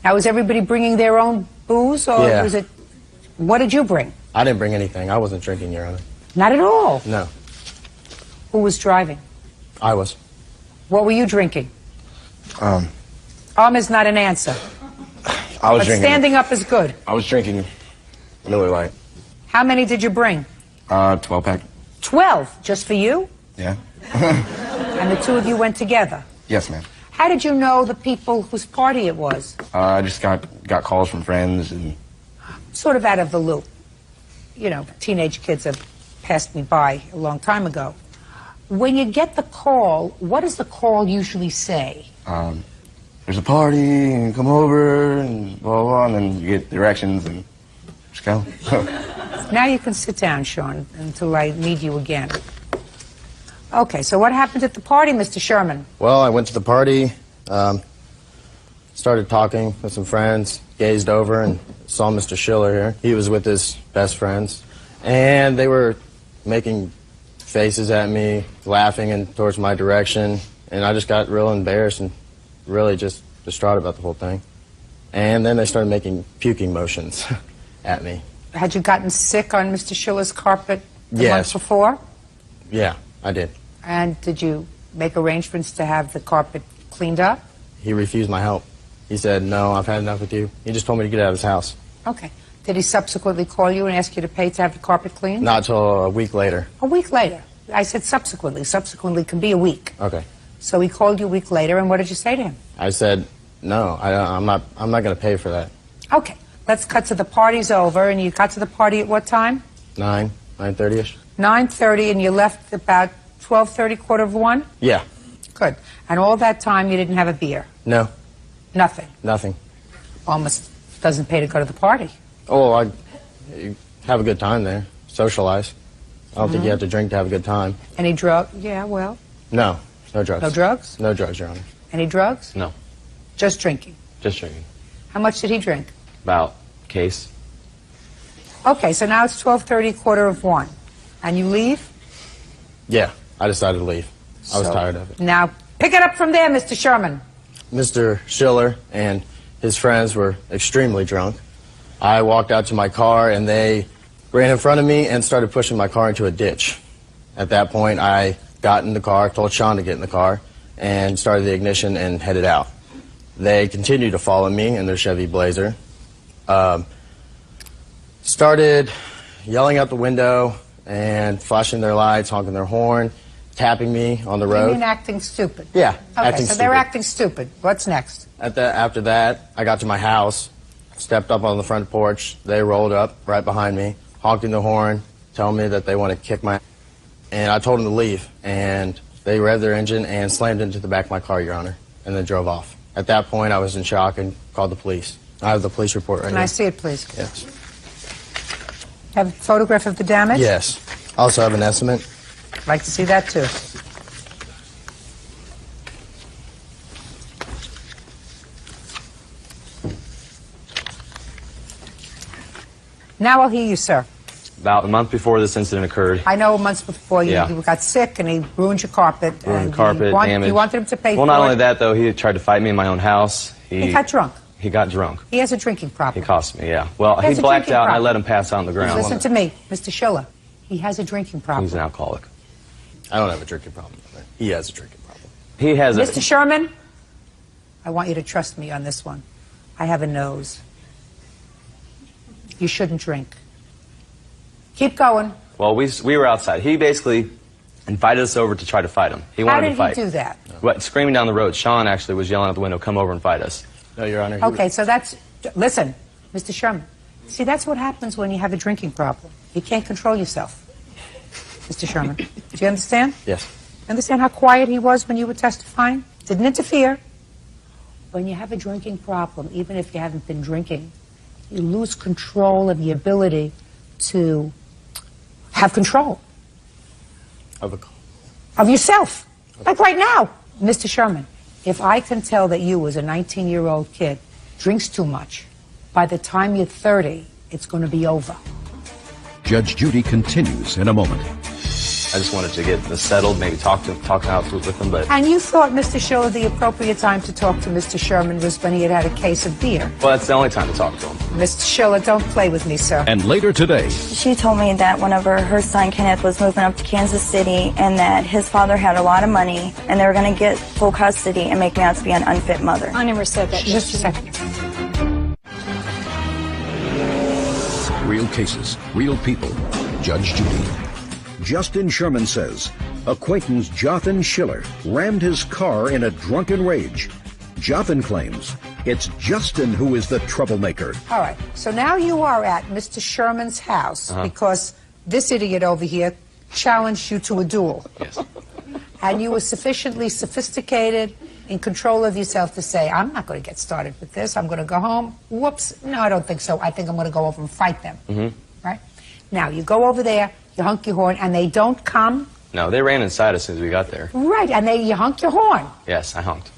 Now, is everybody bringing their own booze, or was it... What did you bring? I didn't bring anything. I wasn't drinking, Your Honor. Not at all? No. Who was driving? I was. What were you drinking? Is not an answer. I was but drinking. Standing up is good. I was drinking Miller Lite. How many did you bring? 12-pack. 12, just for you? Yeah. And the two of you went together? Yes, ma'am. How did you know the people whose party it was? I just got calls from friends and... Sort of out of the loop. Teenage kids have passed me by a long time ago. When you get the call, what does the call usually say? There's a party, and come over, and blah, blah, and then you get directions, and just go. Now you can sit down, Sean, until I need you again. Okay, so what happened at the party, Mr. Sherman? Well, I went to the party, started talking with some friends, gazed over, and saw Mr. Schiller here. He was with his best friends, and they were making faces at me, laughing and towards my direction, and I just got real embarrassed and really just distraught about the whole thing. And then they started making puking motions at me. Had you gotten sick on Mr. Schiller's carpet the month before? Yeah, I did. And did you make arrangements to have the carpet cleaned up? He refused my help. He said, no, I've had enough with you. He just told me to get out of his house. Okay. Did he subsequently call you and ask you to pay to have the carpet cleaned? Not until a week later. A week later. I said subsequently. Subsequently can be a week. Okay. So he called you a week later, and what did you say to him? I said, no, I'm not going to pay for that. Okay. Let's cut to the party's over, and you got to the party at what time? 9:30ish. 9:30, and you left about 12:30, quarter of 1? Yeah. Good. And all that time you didn't have a beer? No. Nothing? Nothing. Almost doesn't pay to go to the party. Oh, you have a good time there. Socialize. I don't think you have to drink to have a good time. Any drug? Yeah, well. No. No drugs. No drugs? No drugs, Your Honor. Any drugs? No. Just drinking? Just drinking. How much did he drink? About case. Okay, so now it's 12:30, quarter of 1. And you leave? Yeah, I decided to leave. I was So, tired of it. Now, pick it up from there, Mr. Sherman. Mr. Schiller and his friends were extremely drunk. I walked out to my car, and they ran in front of me and started pushing my car into a ditch. At that point, I got in the car, told Sean to get in the car, and started the ignition and headed out. They continued to follow me in their Chevy Blazer. Started yelling out the window and flashing their lights, honking their horn, tapping me on the road. You mean acting stupid? Yeah, Okay, acting so stupid. they're acting stupid. What's next? After that, I got to my house, stepped up on the front porch. They rolled up right behind me, honking the horn, telling me that they want to kick my... And I told them to leave, and they revved their engine and slammed into the back of my car, Your Honor, and then drove off. At that point, I was in shock and called the police. I have the police report right Can here. I see it, please? Yes. Have a photograph of the damage? Yes. I also have an estimate. I'd like to see that, too. Now I'll hear you, sir. About a month before this incident occurred, I know months before you Yeah. got sick and he ruined your carpet. ruined and the carpet, damage. You wanted him to pay Well, for not it. only that, though, he tried to fight me in my own house. He got drunk. He got drunk. He has a drinking He problem. cost me, yeah. Well, He has he a blacked drinking out, and I problem. let him pass out on the ground. Listen to me, Mr. Schiller. He has a drinking problem. He's an alcoholic. I don't have a drinking problem. He has a drinking problem. He has Mr. a... Sherman, I want you to trust me on this one. I have a nose. You shouldn't drink. Keep going. Well, we were outside. He basically invited us over to try to fight him. He How wanted did to fight. he do that? What, screaming down the road. Sean actually was yelling out the window, "Come over and fight us." No, Your Honor. Okay, so that's... Listen, Mr. Sherman. See, that's what happens when you have a drinking problem. You can't control yourself. Mr. Sherman, do you understand? Yes. Understand how quiet he was when you were testifying? Didn't interfere. When you have a drinking problem, even if you haven't been drinking, you lose control of the ability to have control of yourself. Like right now. Mr. Sherman, if I can tell that you, as a 19-year-old kid, drinks too much, by the time you're 30, it's going to be over. Judge Judy continues in a moment. I just wanted to get this settled, maybe talk out with him, but... And you thought, Mr. Schiller, the appropriate time to talk to Mr. Sherman was when he had had a case of beer. Well, that's the only time to talk to him. Mr. Schiller, don't play with me, sir. And later today, She told me that whenever her son Kenneth was moving up to Kansas City and that his father had a lot of money and they were going to get full custody and make me out to be an unfit mother. I never said that. Just a second. real cases, real people. Judge Judy. Justin Sherman says acquaintance Jothan Schiller rammed his car in a drunken rage. Jothan claims it's Justin who is the troublemaker. All right, so now you are at Mr. Sherman's house because this idiot over here challenged you to a duel. Yes. And you were sufficiently sophisticated, in control of yourself to say, I'm not going to get started with this. I'm going to go home. Whoops. No, I don't think so. I think I'm going to go over and fight them. Right? Now, you go over there, you honk your horn, and they don't come. No, they ran inside as soon as we got there. Right, and you honk your horn. Yes, I honked.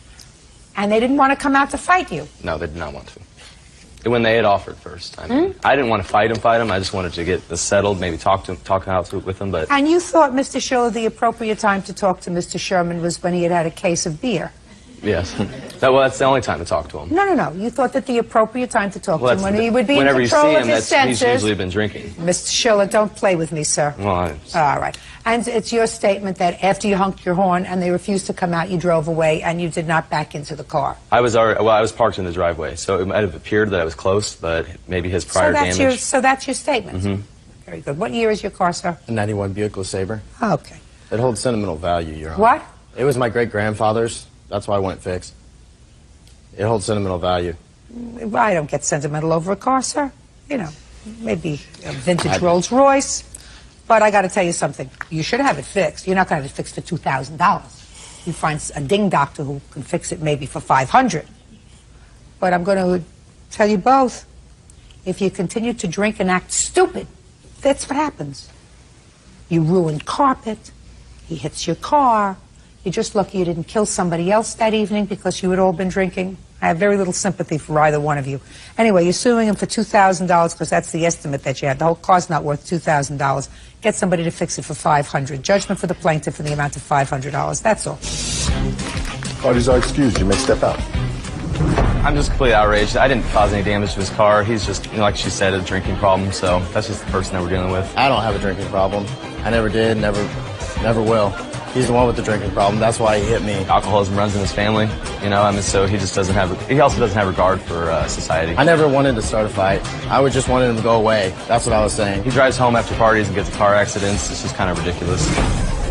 And they didn't want to come out to fight you. No, they did not want to. When they had offered first. I mean, I didn't want to fight him. I just wanted to get this settled, maybe talk out with him, but... And you thought, Mr. Schiller, the appropriate time to talk to Mr. Sherman was when he had had a case of beer. Yes. Well, that's the only time to talk to him. No. You thought that the appropriate time to talk to him when he would be in whenever control you see of him, his he's senses. usually been drinking. Mr. Schiller, don't play with me, sir. Well, All right. And it's your statement that after you honked your horn and they refused to come out, you drove away and you did not back into the car. I was parked in the driveway, so it might have appeared that I was close, but maybe his prior damage. So that's your statement. Very good. What year is your car, sir? A 91 Buick LeSabre. Okay. It holds sentimental value, Your Honor. What? It was my great-grandfather's. That's why I want it fixed. It holds sentimental value. Well, I don't get sentimental over a car, sir. You know, maybe a vintage Rolls Royce. But I got to tell you something. You should have it fixed. You're not going to have it fixed for $2,000. You find a ding doctor who can fix it maybe for $500. But I'm going to tell you both. If you continue to drink and act stupid, that's what happens. You ruin carpet. He hits your car. You're just lucky you didn't kill somebody else that evening because you had all been drinking. I have very little sympathy for either one of you. Anyway, you're suing him for $2,000 because that's the estimate that you had. The whole car's not worth $2,000. Get somebody to fix it for $500. Judgment for the plaintiff in the amount of $500. That's all. Parties are excused. You may step out. I'm just completely outraged. I didn't cause any damage to his car. He's just, you know, like she said, a drinking problem. So that's just the person that we're dealing with. I don't have a drinking problem. I never did, never will. He's the one with the drinking problem. That's why he hit me. Alcoholism runs in his family, you know. I mean, so he just doesn't have. He also doesn't have regard for society. I never wanted to start a fight. I would just wanted him to go away. That's what I was saying. He drives home after parties and gets in car accidents. It's just kind of ridiculous.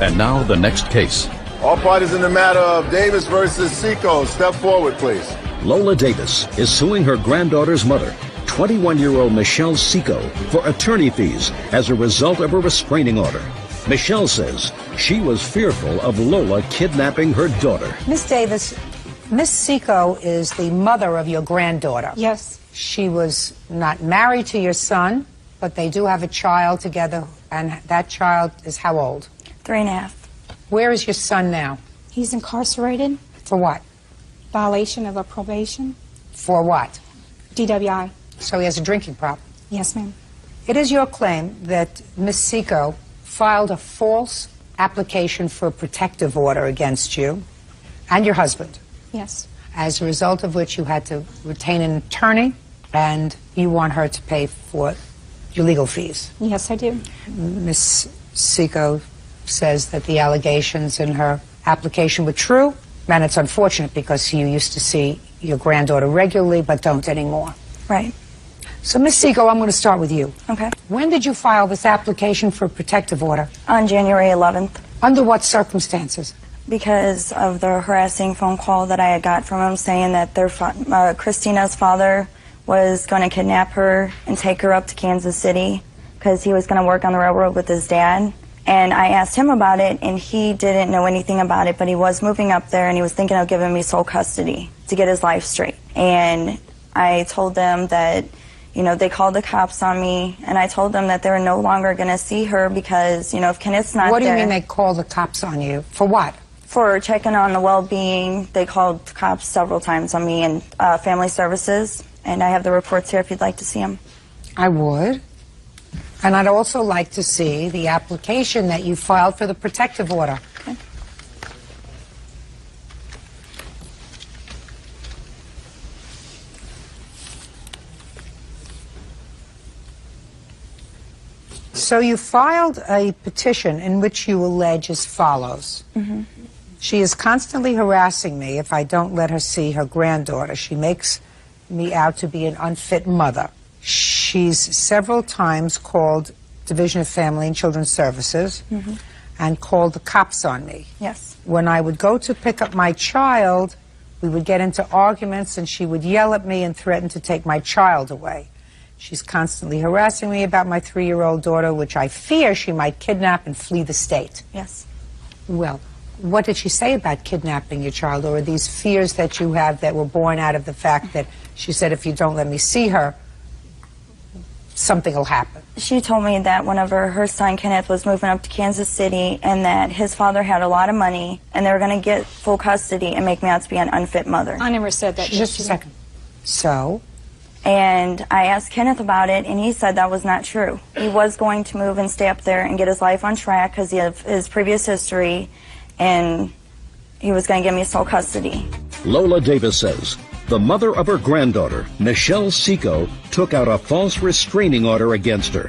And now the next case. All parties in the matter of Davis versus Seco, step forward, please. Lola Davis is suing her granddaughter's mother, 21-year-old Michelle Seco, for attorney fees as a result of a restraining order. Michelle says she was fearful of Lola kidnapping her daughter. Miss Davis, Miss Seco is the mother of your granddaughter. Yes. She was not married to your son, but they do have a child together, and that child is how old? 3.5. Where is your son now? He's incarcerated. For what? Violation of a probation. For what? DWI. So he has a drinking problem? Yes, ma'am. It is your claim that Miss Seco filed a false application for a protective order against you and your husband. Yes. As a result of which you had to retain an attorney, and you want her to pay for your legal fees. Yes, I do. Miss Seco says that the allegations in her application were true, and it's unfortunate because you used to see your granddaughter regularly but don't anymore. Right. So, Miss Seco, I'm going to start with you. Okay. When did you file this application for a protective order? On January 11th. Under what circumstances? Because of the harassing phone call that I had got from him saying that Christina's father was going to kidnap her and take her up to Kansas City because he was going to work on the railroad with his dad. And I asked him about it, and he didn't know anything about it, but he was moving up there, and he was thinking of giving me sole custody to get his life straight. And I told them that, you know, they called the cops on me, and I told them that they were no longer going to see her because, you know, if Kenneth's not there... What do you mean they called the cops on you? For what? For checking on the well-being. They called cops several times on me and family services, and I have the reports here if you'd like to see them. I would. And I'd also like to see the application that you filed for the protective order. Okay. So you filed a petition in which you allege as follows. Mm-hmm. She is constantly harassing me if I don't let her see her granddaughter. She makes me out to be an unfit mother. She's several times called Division of Family and Children's Services and called the cops on me. Yes. When I would go to pick up my child, we would get into arguments and she would yell at me and threaten to take my child away. She's constantly harassing me about my 3-year-old daughter, which I fear she might kidnap and flee the state. Yes. Well, what did she say about kidnapping your child, or are these fears that you have that were born out of the fact that she said if you don't let me see her, something will happen? She told me that whenever her son Kenneth was moving up to Kansas City and that his father had a lot of money and they were going to get full custody and make me out to be an unfit mother. I never said that. Just a second. So? And I asked Kenneth about it, and he said that was not true. He was going to move and stay up there and get his life on track because he had his previous history, and he was going to give me sole custody. Lola Davis says the mother of her granddaughter, Michelle Seco, took out a false restraining order against her.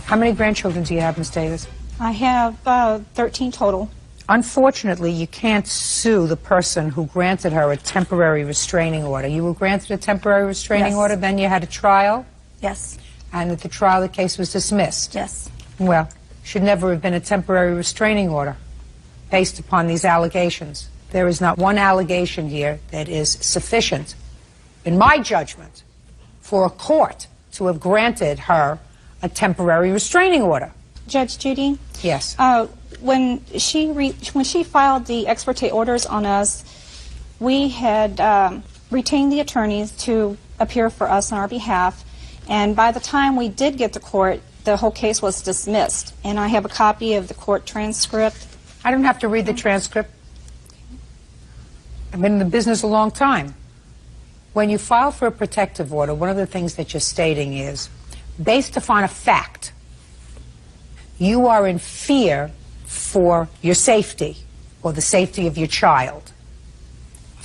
How many grandchildren do you have, Miss Davis? I have 13 total. Unfortunately, you can't sue the person who granted her a temporary restraining order. You were granted a temporary restraining order, then you had a trial? Yes. And at the trial, the case was dismissed? Yes. Well, should never have been a temporary restraining order based upon these allegations. There is not one allegation here that is sufficient, in my judgment, for a court to have granted her a temporary restraining order. Judge Judy? Yes. When she filed the ex parte orders on us, we had retained the attorneys to appear for us on our behalf, and by the time we did get to court, the whole case was dismissed. And I have a copy of the court transcript. I don't have to read the transcript. I've been in the business a long time. When you file for a protective order, one of the things that you're stating is, based upon a fact, you are in fear for your safety or the safety of your child.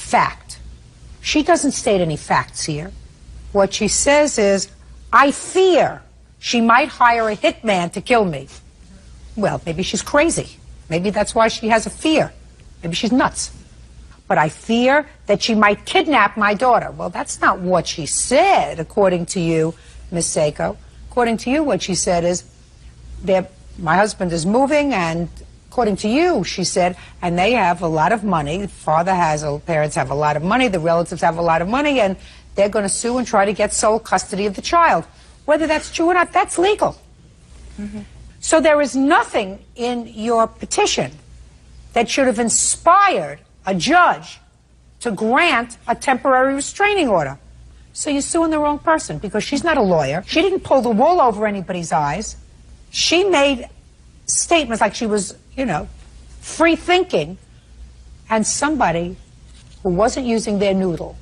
fact. She doesn't state any facts here. What she says is, I fear she might hire a hitman to kill me. Well, maybe she's crazy. Maybe that's why she has a fear. Maybe she's nuts. But I fear that she might kidnap my daughter. Well, that's not what she said, according to you, Miss Seiko. According to you, what she said is, my husband is moving, and according to you, she said, and they have a lot of money. The parents have a lot of money, the relatives have a lot of money, and they're going to sue and try to get sole custody of the child. Whether that's true or not, that's legal. Mm-hmm. So there is nothing in your petition that should have inspired a judge to grant a temporary restraining order. So you're suing the wrong person, because she's not a lawyer. She didn't pull the wool over anybody's eyes. She made statements like she was, free thinking, and somebody who wasn't using their noodle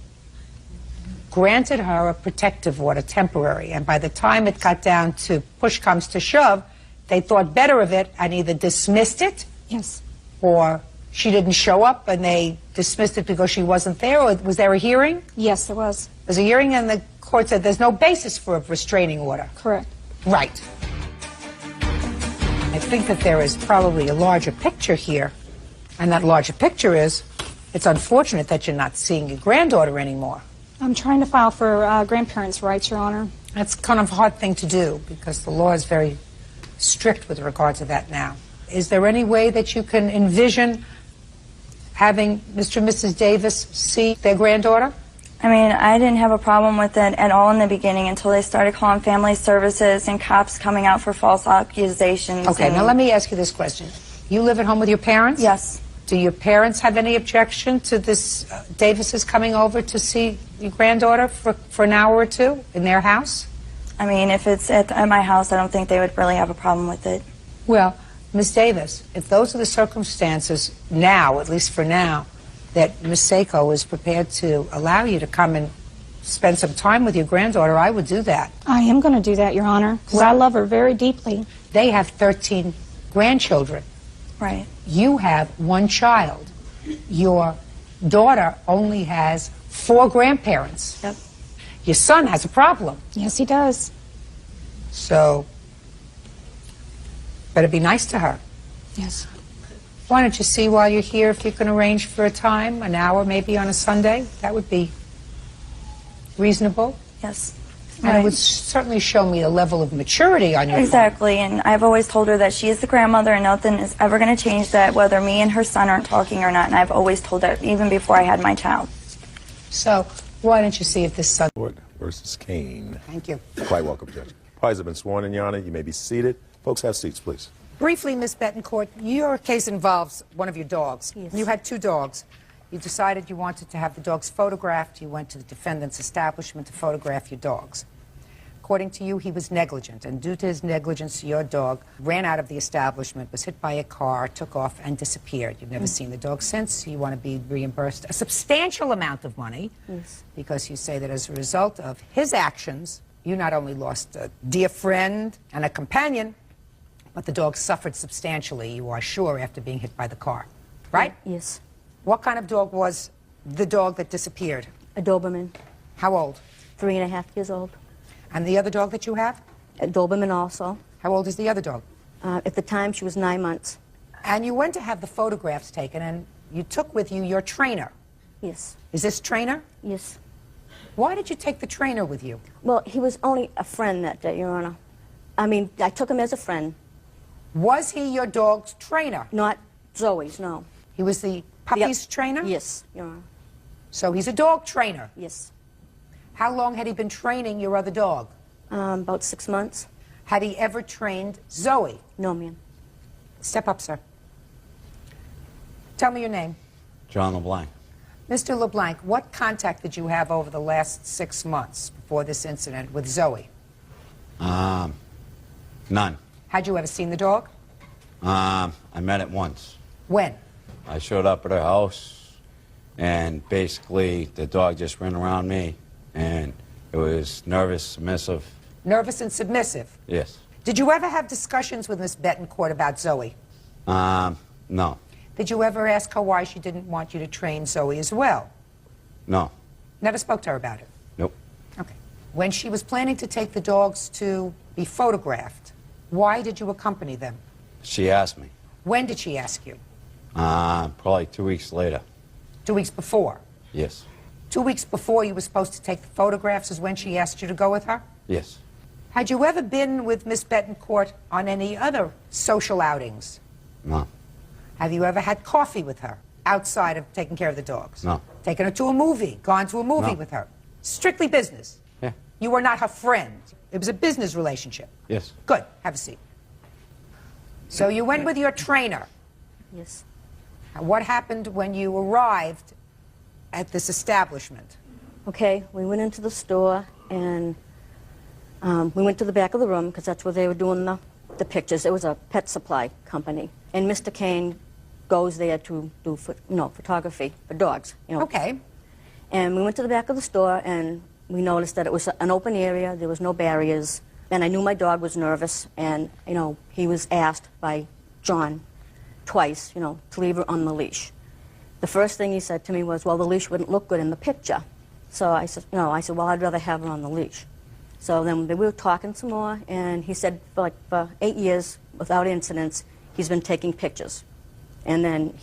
granted her a protective order, temporary, and by the time it got down to push comes to shove, they thought better of it and either dismissed it, yes, or she didn't show up and they dismissed it because she wasn't there. Or was there a hearing? Yes, there was. There was a hearing, and the court said there's no basis for a restraining order. Correct. Right. I think that there is probably a larger picture here, and that larger picture is, it's unfortunate that you're not seeing your granddaughter anymore. I'm trying to file for grandparents' rights, Your Honor. That's kind of a hard thing to do, because the law is very strict with regard to that now. Is there any way that you can envision having Mr. and Mrs. Davis see their granddaughter? I mean, I didn't have a problem with it at all in the beginning until they started calling family services and cops coming out for false accusations. Okay, now let me ask you this question. You live at home with your parents? Yes. Do your parents have any objection to this Davises coming over to see your granddaughter for an hour or two in their house? I mean, if it's at my house, I don't think they would really have a problem with it. Well, Ms. Davis, if those are the circumstances now, at least for now, that Ms. Seiko is prepared to allow you to come and spend some time with your granddaughter, I would do that. I am going to do that, Your Honor, because I love her very deeply. They have 13 grandchildren. Right. You have one child. Your daughter only has 4 grandparents. Yep. Your son has a problem. Yes, he does. So, better be nice to her. Yes. Why don't you see while you're here if you can arrange for a time, an hour maybe on a Sunday? That would be reasonable. Yes. And it would certainly show me a level of maturity on your part. Exactly, and I've always told her that she is the grandmother and nothing is ever going to change that, whether me and her son aren't talking or not, and I've always told her, even before I had my child. So, why don't you see if this son... Versus Kane. Thank you. Quite welcome, Judge. Parties have been sworn in, Your Honor. You may be seated. Folks, have seats, please. Briefly, Ms. Betancourt, your case involves one of your dogs. Yes. You had 2 dogs. You decided you wanted to have the dogs photographed. You went to the defendant's establishment to photograph your dogs. According to you, he was negligent, and due to his negligence, your dog ran out of the establishment, was hit by a car, took off, and disappeared. You've never seen the dog since. You want to be reimbursed a substantial amount of money, Yes. because you say that as a result of his actions, you not only lost a dear friend and a companion, but the dog suffered substantially, you are sure, after being hit by the car. Right? Yes. What kind of dog was the dog that disappeared? A Doberman. How old? 3.5 years old. And the other dog that you have? A Doberman also. How old is the other dog? At the time, she was 9 months. And you went to have the photographs taken, and you took with you your trainer. Yes. Is this trainer? Yes. Why did you take the trainer with you? Well, he was only a friend that day, Your Honor. I mean, I took him as a friend. Was he your dog's trainer? Not Zoe's, no. He was the puppy's trainer? Yes, Your Honor. So he's a dog trainer? Yes. How long had he been training your other dog? About 6 months. Had he ever trained Zoe? No, ma'am. Step up, sir. Tell me your name. John LeBlanc. Mr. LeBlanc, what contact did you have over the last 6 months before this incident with Zoe? None. Had you ever seen the dog? I met it once. When? I showed up at her house, and basically the dog just ran around me, and it was nervous, submissive. Nervous and submissive? Yes. Did you ever have discussions with Miss Betancourt about Zoe? No. Did you ever ask her why she didn't want you to train Zoe as well? No. Never spoke to her about it? Nope. Okay. When she was planning to take the dogs to be photographed, why did you accompany them? She asked me. When did she ask you? Probably 2 weeks later. 2 weeks before? Yes. 2 weeks before you were supposed to take the photographs is when she asked you to go with her? Yes. Had you ever been with Miss Betancourt on any other social outings? No. Have you ever had coffee with her outside of taking care of the dogs? No. Taken her to a movie, gone to a movie No. with her? Strictly business? Yeah. You were not her friend. It was a business relationship. Yes. Good. Have a seat. So you went with your trainer. Yes. What happened when you arrived at this establishment? Okay, we went into the store and we went to the back of the room because that's where they were doing the pictures. It was a pet supply company. And Mr. Kane goes there to do photography for dogs. Okay. And we went to the back of the store and we noticed that it was an open area, there was no barriers, and I knew my dog was nervous, and he was asked by John twice, to leave her on the leash. The first thing he said to me was, well, the leash wouldn't look good in the picture. So I said, well, I'd rather have her on the leash. So then we were talking some more, and he said for 8 years, without incidents, he's been taking pictures. And then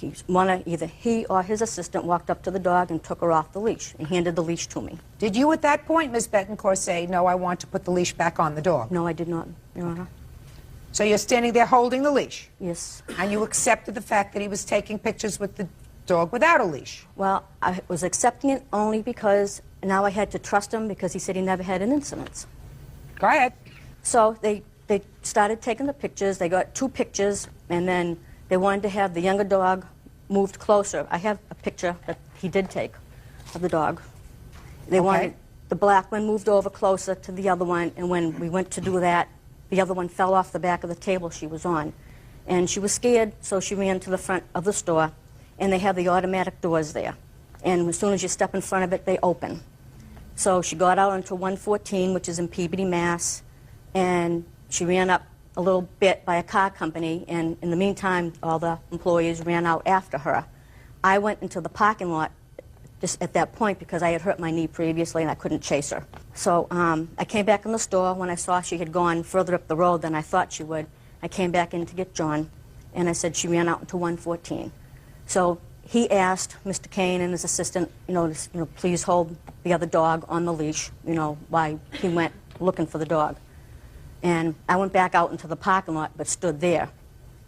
either he or his assistant walked up to the dog and took her off the leash and handed the leash to me. Did you at that point, Ms. Betancourt, say, no, I want to put the leash back on the dog? No, I did not, Your Honor. So you're standing there holding the leash? Yes. And you accepted the fact that he was taking pictures with the dog without a leash? Well, I was accepting it only because now I had to trust him because he said he never had an incident. Go ahead. So they started taking the pictures. They got 2 pictures, and then they wanted to have the younger dog moved closer. I have a picture that he did take of the dog. They wanted the black one moved over closer to the other one, and when we went to do that, the other one fell off the back of the table she was on. And she was scared, so she ran to the front of the store, and they have the automatic doors there. And as soon as you step in front of it, they open. So she got out onto 114, which is in Peabody, Mass., and she ran up a little bit by a car company, and in the meantime, all the employees ran out after her. I went into the parking lot just at that point because I had hurt my knee previously and I couldn't chase her. So I came back in the store when I saw she had gone further up the road than I thought she would. I came back in to get John, and I said she ran out into 114. So he asked Mr. Kane and his assistant, please hold the other dog on the leash, while he went looking for the dog. And I went back out into the parking lot, but stood there.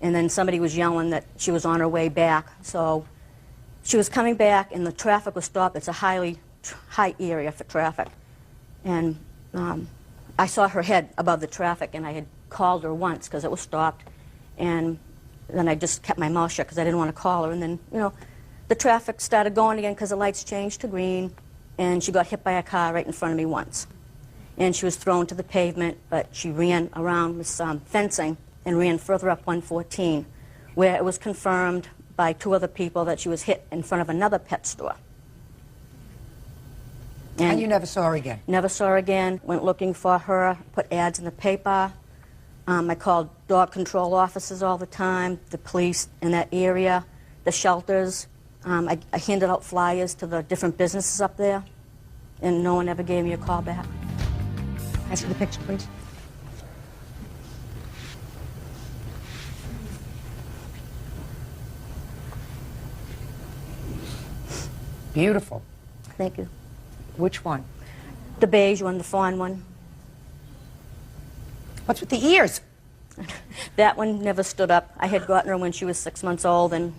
And then somebody was yelling that she was on her way back. So she was coming back, and the traffic was stopped. It's a high area for traffic. And I saw her head above the traffic, and I had called her once because it was stopped. And then I just kept my mouth shut because I didn't want to call her. And then, the traffic started going again because the lights changed to green, and she got hit by a car right in front of me once. And she was thrown to the pavement, but she ran around with some fencing and ran further up 114, where it was confirmed by 2 other people that she was hit in front of another pet store. And you never saw her again? Never saw her again. Went looking for her, put ads in the paper. I called dog control officers all the time, the police in that area, the shelters. I handed out flyers to the different businesses up there, and no one ever gave me a call back. Can I see the picture, please? Beautiful. Thank you. Which one? The beige one, the fawn one. What's with the ears? That one never stood up. I had gotten her when she was 6 months old, and,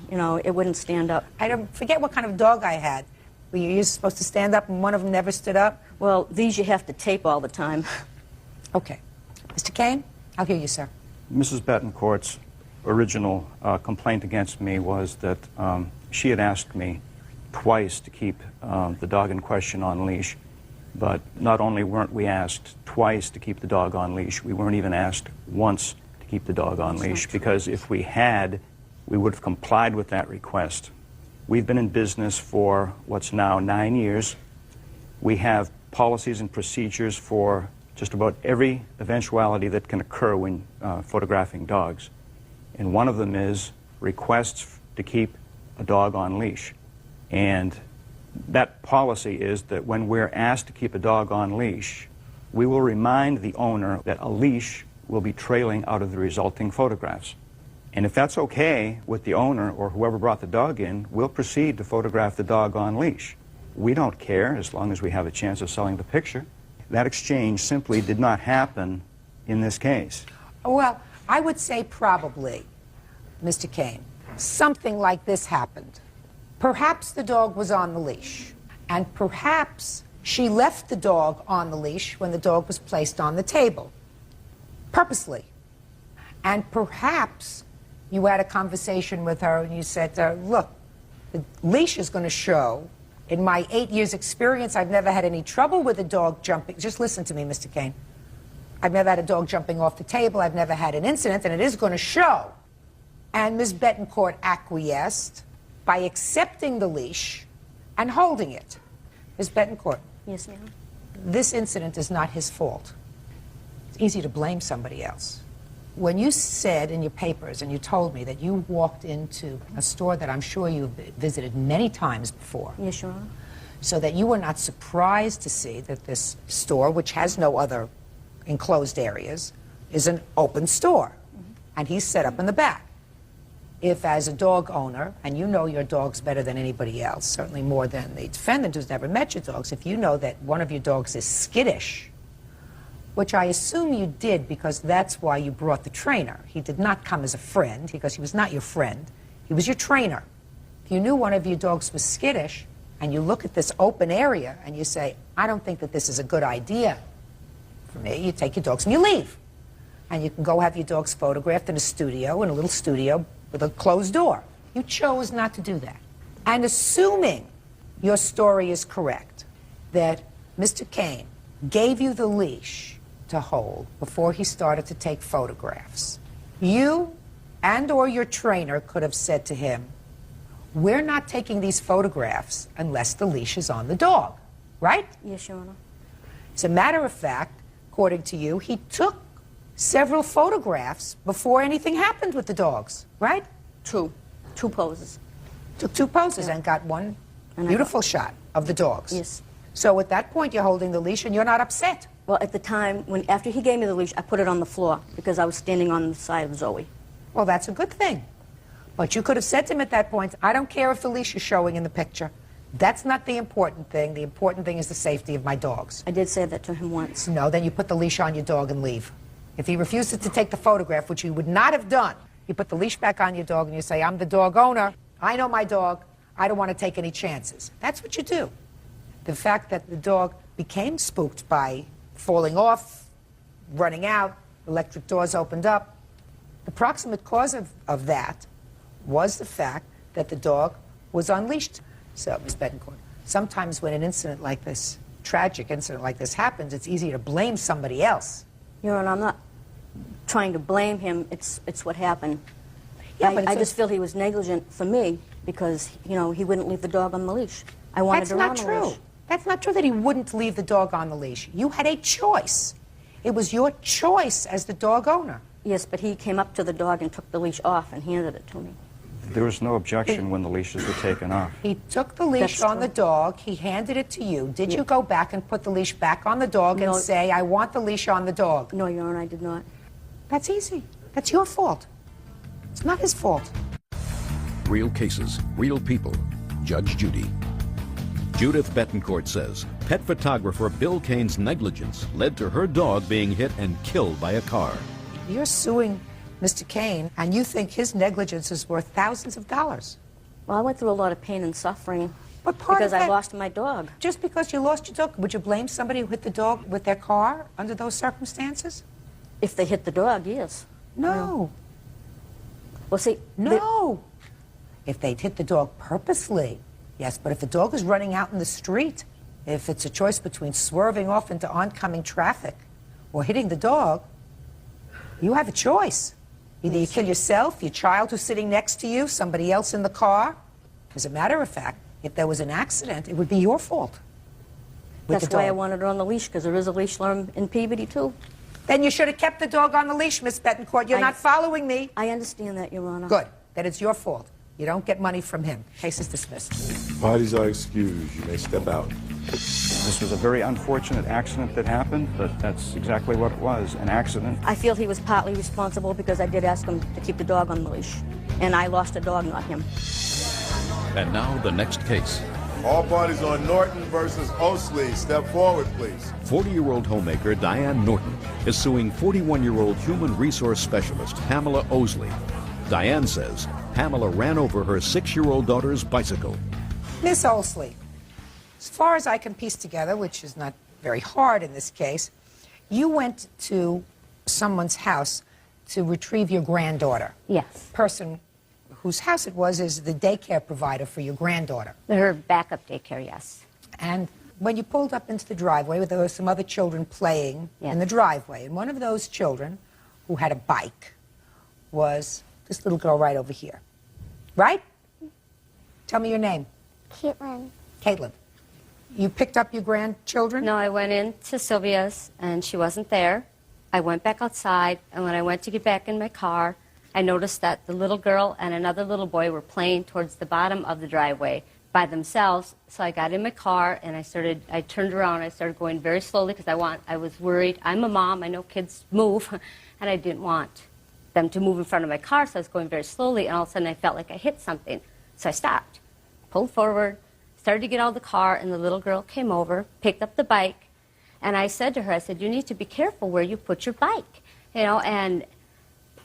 it wouldn't stand up. I don't forget what kind of dog I had. Were you supposed to stand up and one of them never stood up? Well, these you have to tape all the time. Okay. Mr. Kane, I'll hear you, sir. Mrs. Betancourt's original complaint against me was that she had asked me twice to keep the dog in question on leash, but not only weren't we asked twice to keep the dog on leash, we weren't even asked once to keep the dog on leash, because if we had, we would have complied with that request. We've been in business for what's now 9 years. We have policies and procedures for just about every eventuality that can occur when photographing dogs. And one of them is requests to keep a dog on leash. And that policy is that when we're asked to keep a dog on leash, we will remind the owner that a leash will be trailing out of the resulting photographs. And if that's okay with the owner or whoever brought the dog in, we'll proceed to photograph the dog on leash. We don't care as long as we have a chance of selling the picture. That exchange simply did not happen in this case. Well, I would say probably, Mr. Kane, something like this happened. Perhaps the dog was on the leash, and perhaps she left the dog on the leash when the dog was placed on the table, purposely. And perhaps you had a conversation with her and you said, look, the leash is going to show. In my 8 years' experience, I've never had any trouble with a dog jumping. Just listen to me, Mr. Kane. I've never had a dog jumping off the table. I've never had an incident, and it is going to show. And Ms. Betancourt acquiesced by accepting the leash and holding it. Ms. Betancourt. Yes, ma'am. This incident is not his fault. It's easy to blame somebody else. When you said in your papers, and you told me that you walked into a store that I'm sure you've visited many times before. Yes, Your Honor. So that you were not surprised to see that this store, which has no other enclosed areas, is an open store. And he's set up in the back. If as a dog owner, and you know your dogs better than anybody else, certainly more than the defendant who's never met your dogs, if you know that one of your dogs is skittish, which I assume you did because that's why you brought the trainer. He did not come as a friend because he was not your friend. He was your trainer. If you knew one of your dogs was skittish and you look at this open area and you say, I don't think that this is a good idea for me, you take your dogs and you leave. And you can go have your dogs photographed in a studio, in a little studio with a closed door. You chose not to do that. And assuming your story is correct, that Mr. Kane gave you the leash to hold before he started to take photographs, you and or your trainer could have said to him, we're not taking these photographs unless the leash is on the dog, right? Yes, Your Honor. As a matter of fact, according to you, he took several photographs before anything happened with the dogs, right? Two poses. Took two poses and got one beautiful shot of the dogs. Yes. So at that point, you're holding the leash and you're not upset. Well, at the time, after he gave me the leash, I put it on the floor because I was standing on the side of Zoe. Well, that's a good thing. But you could have said to him at that point, I don't care if the leash is showing in the picture. That's not the important thing. The important thing is the safety of my dogs. I did say that to him once. No, then you put the leash on your dog and leave. If he refuses to take the photograph, which you would not have done, you put the leash back on your dog and you say, I'm the dog owner. I know my dog. I don't want to take any chances. That's what you do. The fact that the dog became spooked by falling off, running out, electric doors opened up. The proximate cause of that was the fact that the dog was unleashed. So, Ms. Betancourt, sometimes when an incident like this, tragic incident like this happens, it's easy to blame somebody else. Your Honor, I'm not trying to blame him. It's what happened. Yeah, but I just feel he was negligent for me because, you know, he wouldn't leave the dog on the leash. I wanted her on the leash. That's not true. That's not true that he wouldn't leave the dog on the leash. You had a choice. It was your choice as the dog owner. Yes, but he came up to the dog and took the leash off and handed it to me. There was no objection when the leashes were taken off. He took the leash on the dog. He handed it to you. Did you go back and put the leash back on the dog and say, I want the leash on the dog? No, Your Honor, I did not. That's easy. That's your fault. It's not his fault. Real cases, real people. Judge Judy. Judith Betancourt says pet photographer Bill Kane's negligence led to her dog being hit and killed by a car. You're suing Mr. Kane, and you think his negligence is worth thousands of dollars. Well, I went through a lot of pain and suffering because I lost my dog. Just because you lost your dog, would you blame somebody who hit the dog with their car under those circumstances? If they hit the dog, yes. No. Well, see... No. If they'd hit the dog purposely, yes, but if the dog is running out in the street, if it's a choice between swerving off into oncoming traffic or hitting the dog, you have a choice. Either you kill yourself, your child who's sitting next to you, somebody else in the car. As a matter of fact, if there was an accident, it would be your fault. That's why I wanted her on the leash, because there is a leash law in Peabody, too. Then you should have kept the dog on the leash, Miss Betancourt. You're not following me. I understand that, Your Honor. Good. Then it's your fault. You don't get money from him. Case is dismissed. Parties are excused. You may step out. This was a very unfortunate accident that happened, but that's exactly what it was, an accident. I feel he was partly responsible because I did ask him to keep the dog on the leash. And I lost a dog, not him. And now the next case. All parties on Norton versus Osley. Step forward, please. 40-year-old homemaker Diane Norton is suing 41-year-old human resource specialist Pamela Osley. Diane says Pamela ran over her 6-year-old daughter's bicycle. Miss Osley, as far as I can piece together, which is not very hard in this case, you went to someone's house to retrieve your granddaughter. Yes. Person whose house it was is the daycare provider for your granddaughter. Her backup daycare, yes. And when you pulled up into the driveway, there were some other children playing in the driveway. And one of those children, who had a bike, was this little girl right over here. Right? Tell me your name. Caitlin. Caitlin. You picked up your grandchildren? No, I went into Sylvia's, and she wasn't there. I went back outside, and when I went to get back in my car, I noticed that the little girl and another little boy were playing towards the bottom of the driveway by themselves. So I got in my car, and I turned around, I started going very slowly because I was worried. I'm a mom, I know kids move, and I didn't want them to move in front of my car, so I was going very slowly, and all of a sudden I felt like I hit something. So I stopped, pulled forward, started to get out of the car, and the little girl came over, picked up the bike, and I said to her, I said, you need to be careful where you put your bike, you know, and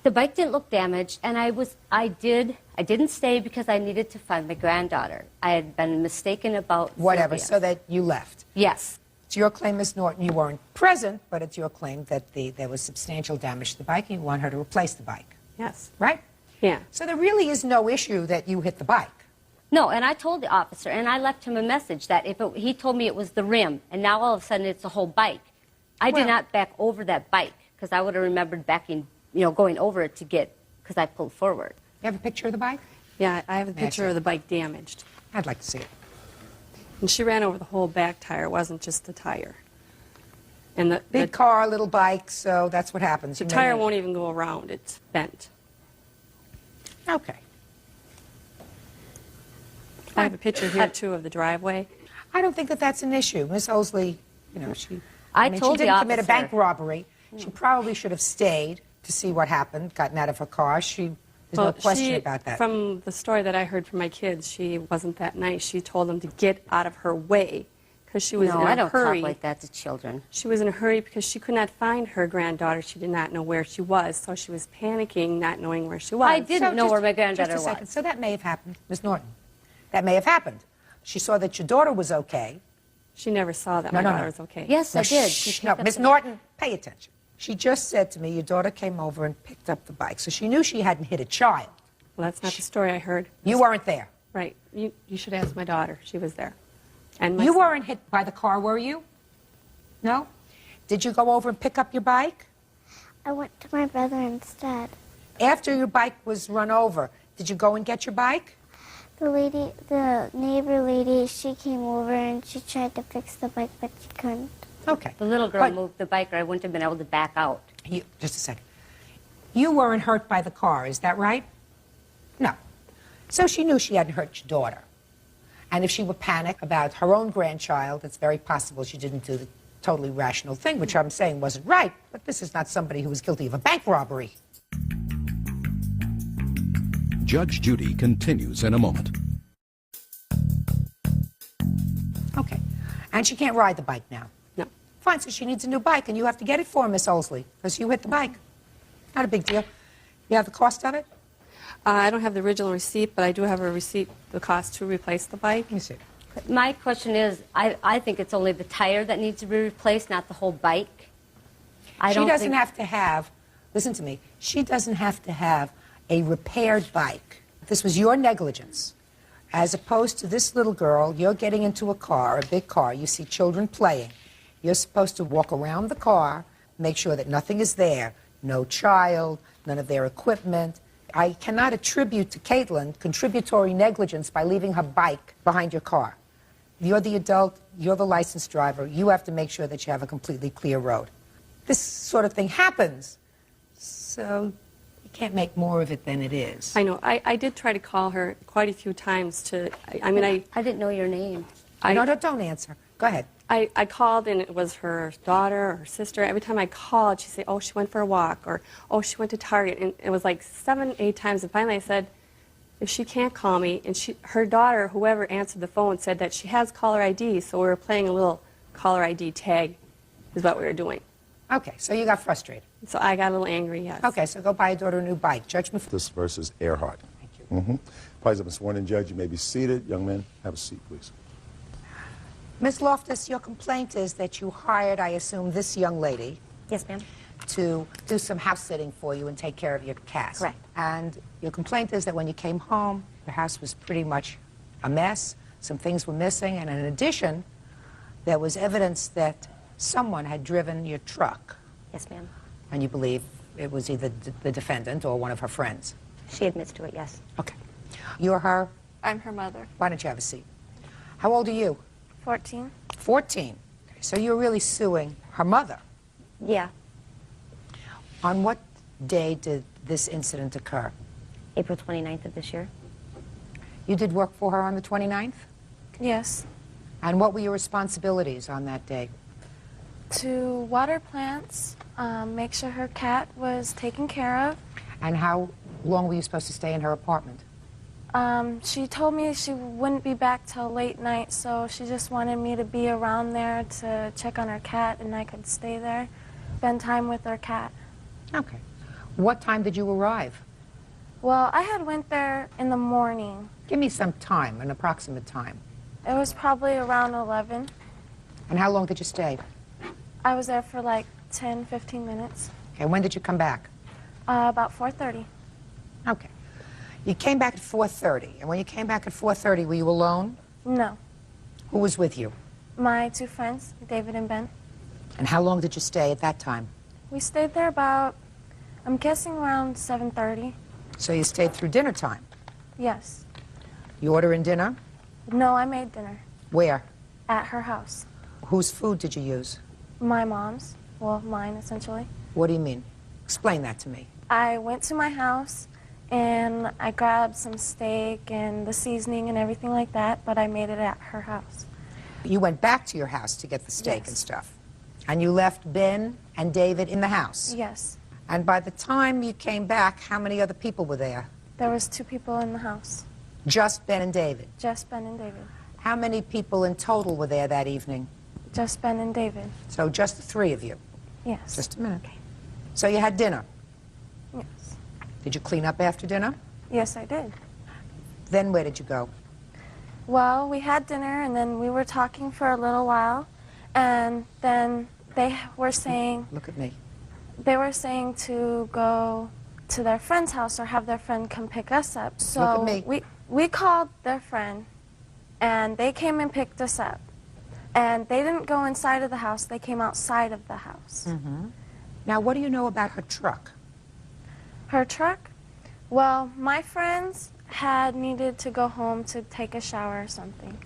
the bike didn't look damaged, and I didn't stay because I needed to find my granddaughter. I had been mistaken about Whatever, Sylvia. so that you left. Yes. It's your claim, Miss Norton, you weren't present, but it's your claim that there was substantial damage to the bike, and you want her to replace the bike. Yes. Right? Yeah. So there really is no issue that you hit the bike. No, and I told the officer, and I left him a message that he told me it was the rim, and now all of a sudden it's the whole bike. I did not back over that bike, because I would have remembered backing, going over it because I pulled forward. You have a picture of the bike? Yeah, I have a picture of the bike damaged. I'd like to see it. And she ran over the whole back tire. It wasn't just the tire. And the Big car, little bike, so that's what happens. The tire won't even go around. It's bent. Okay. I have a picture here, too, of the driveway. I don't think that that's an issue. Miss Osley, she told the didn't commit a officer. bank robbery. She probably should have stayed to see what happened, gotten out of her car. There's no question about that. From the story that I heard from my kids, she wasn't that nice. She told them to get out of her way because she was in a hurry. No, I don't talk like that to children. She was in a hurry because she could not find her granddaughter. She did not know where she was, so she was panicking, not knowing where she was. I didn't know where my granddaughter Just a second. was. So that may have happened, Miss Norton. That may have happened. She saw that your daughter was okay. She never saw that my daughter was okay. Yes, I did. No, Miss Norton, pay attention. She just said to me, your daughter came over and picked up the bike. So she knew she hadn't hit a child. Well, that's not the story I heard. You weren't there. Right. You should ask my daughter. She was there. And You weren't hit by the car, were you? No? Did you go over and pick up your bike? I went to my brother instead. After your bike was run over, did you go and get your bike? The neighbor lady, she came over and she tried to fix the bike, but she couldn't. Okay. The little girl moved the bike, or I wouldn't have been able to back out. Just a second. You weren't hurt by the car, is that right? No. So she knew she hadn't hurt your daughter. And if she were panicked about her own grandchild, it's very possible she didn't do the totally rational thing, which I'm saying wasn't right, but this is not somebody who was guilty of a bank robbery. Judge Judy continues in a moment. Okay. And she can't ride the bike now. No. Fine, so she needs a new bike, and you have to get it for her, Miss Osley, because you hit the bike. Not a big deal. You have the cost of it? I don't have the original receipt, but I do have a receipt, the cost to replace the bike. Let me see. My question is, I think it's only the tire that needs to be replaced, not the whole bike. She doesn't have to have, listen to me, she doesn't have to have a repaired bike. This was your negligence. As opposed to this little girl, you're getting into a car, a big car, you see children playing. You're supposed to walk around the car, make sure that nothing is there. No child, none of their equipment. I cannot attribute to Caitlin contributory negligence by leaving her bike behind your car. You're the adult, you're the licensed driver, you have to make sure that you have a completely clear road. This sort of thing happens, so you can't make more of it than it is. I know. I did try to call her quite a few times to, I mean, I didn't know your name. No, don't answer. Go ahead. I called and it was her daughter or her sister. Every time I called, she'd say, oh, she went for a walk, or oh, she went to Target. And it was like 7, 8 times. And finally I said, if she can't call me, and her daughter, whoever answered the phone, said that she has caller ID, so we were playing a little caller ID tag is what we were doing. Okay, so you got frustrated. So I got a little angry, yes. Okay, so go buy your daughter a new bike. Judgment. This versus Earhart. Thank you. Parties have been sworn in, Judge. You may be seated. Young men, have a seat, please. Ms. Loftus, your complaint is that you hired, I assume, this young lady. Yes, ma'am. To do some house sitting for you and take care of your cat. Correct. And your complaint is that when you came home, the house was pretty much a mess. Some things were missing, and in addition, there was evidence that someone had driven your truck. Yes, ma'am. And you believe it was either the defendant or one of her friends. She admits to it, yes. Okay. You're her? I'm her mother. Why don't you have a seat? How old are you? 14. 14. Okay, so you're really suing her mother. Yeah. On what day did this incident occur? April 29th of this year. You did work for her on the 29th? Yes. And what were your responsibilities on that day? To water plants, make sure her cat was taken care of. And how long were you supposed to stay in her apartment? She told me she wouldn't be back till late night, so she just wanted me to be around there to check on her cat, and I could stay there, spend time with her cat. Okay. What time did you arrive? Well, I had went there in the morning. Give me some time, an approximate time. It was probably around 11. And how long did you stay? I was there for like 10, 15 minutes. Okay, when did you come back? About 4:30. Okay. You came back at 4:30, and when you came back at 4:30, were you alone? No. Who was with you? My 2 friends, David and Ben. And how long did you stay at that time? We stayed there about, I'm guessing around 7:30. So you stayed through dinner time? Yes. You ordering dinner? No, I made dinner. Where? At her house. Whose food did you use? My mom's. Well, mine, essentially. What do you mean? Explain that to me. I went to my house, and I grabbed some steak and the seasoning and everything like that, but I made it at her house. You went back to your house to get the steak Yes. and stuff. And you left Ben and David in the house? Yes. And by the time you came back, how many other people were there? There was 2 people in the house. Just Ben and David? Just Ben and David. How many people in total were there that evening? Just Ben and David. So just the 3 of you? Yes. Just a minute. So you had dinner? Yes. Did you clean up after dinner? Yes, I did. Then where did you go? Well, we had dinner, and then we were talking for a little while, and then they were saying... Look at me. They were saying to go to their friend's house or have their friend come pick us up. So Look at me. we called their friend, and they came and picked us up. And they didn't go inside of the house. They came outside of the house. Mm-hmm. Now, what do you know about her truck? Her truck? Well, my friends had needed to go home to take a shower or something.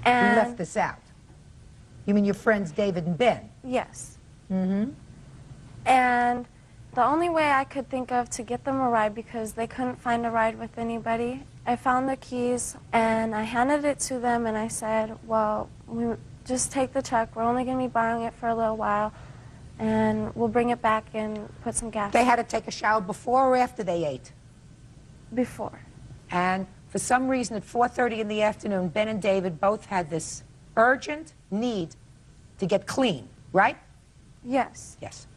And You left this out. You mean your friends David and Ben? Yes. Mm-hmm. And the only way I could think of to get them a ride, because they couldn't find a ride with anybody, I found the keys and I handed it to them, and I said, well, just take the truck. We're only going to be borrowing it for a little while, and we'll bring it back and put some gas. They had to take a shower before or after they ate? Before. And for some reason at 4:30 in the afternoon, Ben and David both had this urgent need to get clean, right? Yes. Yes.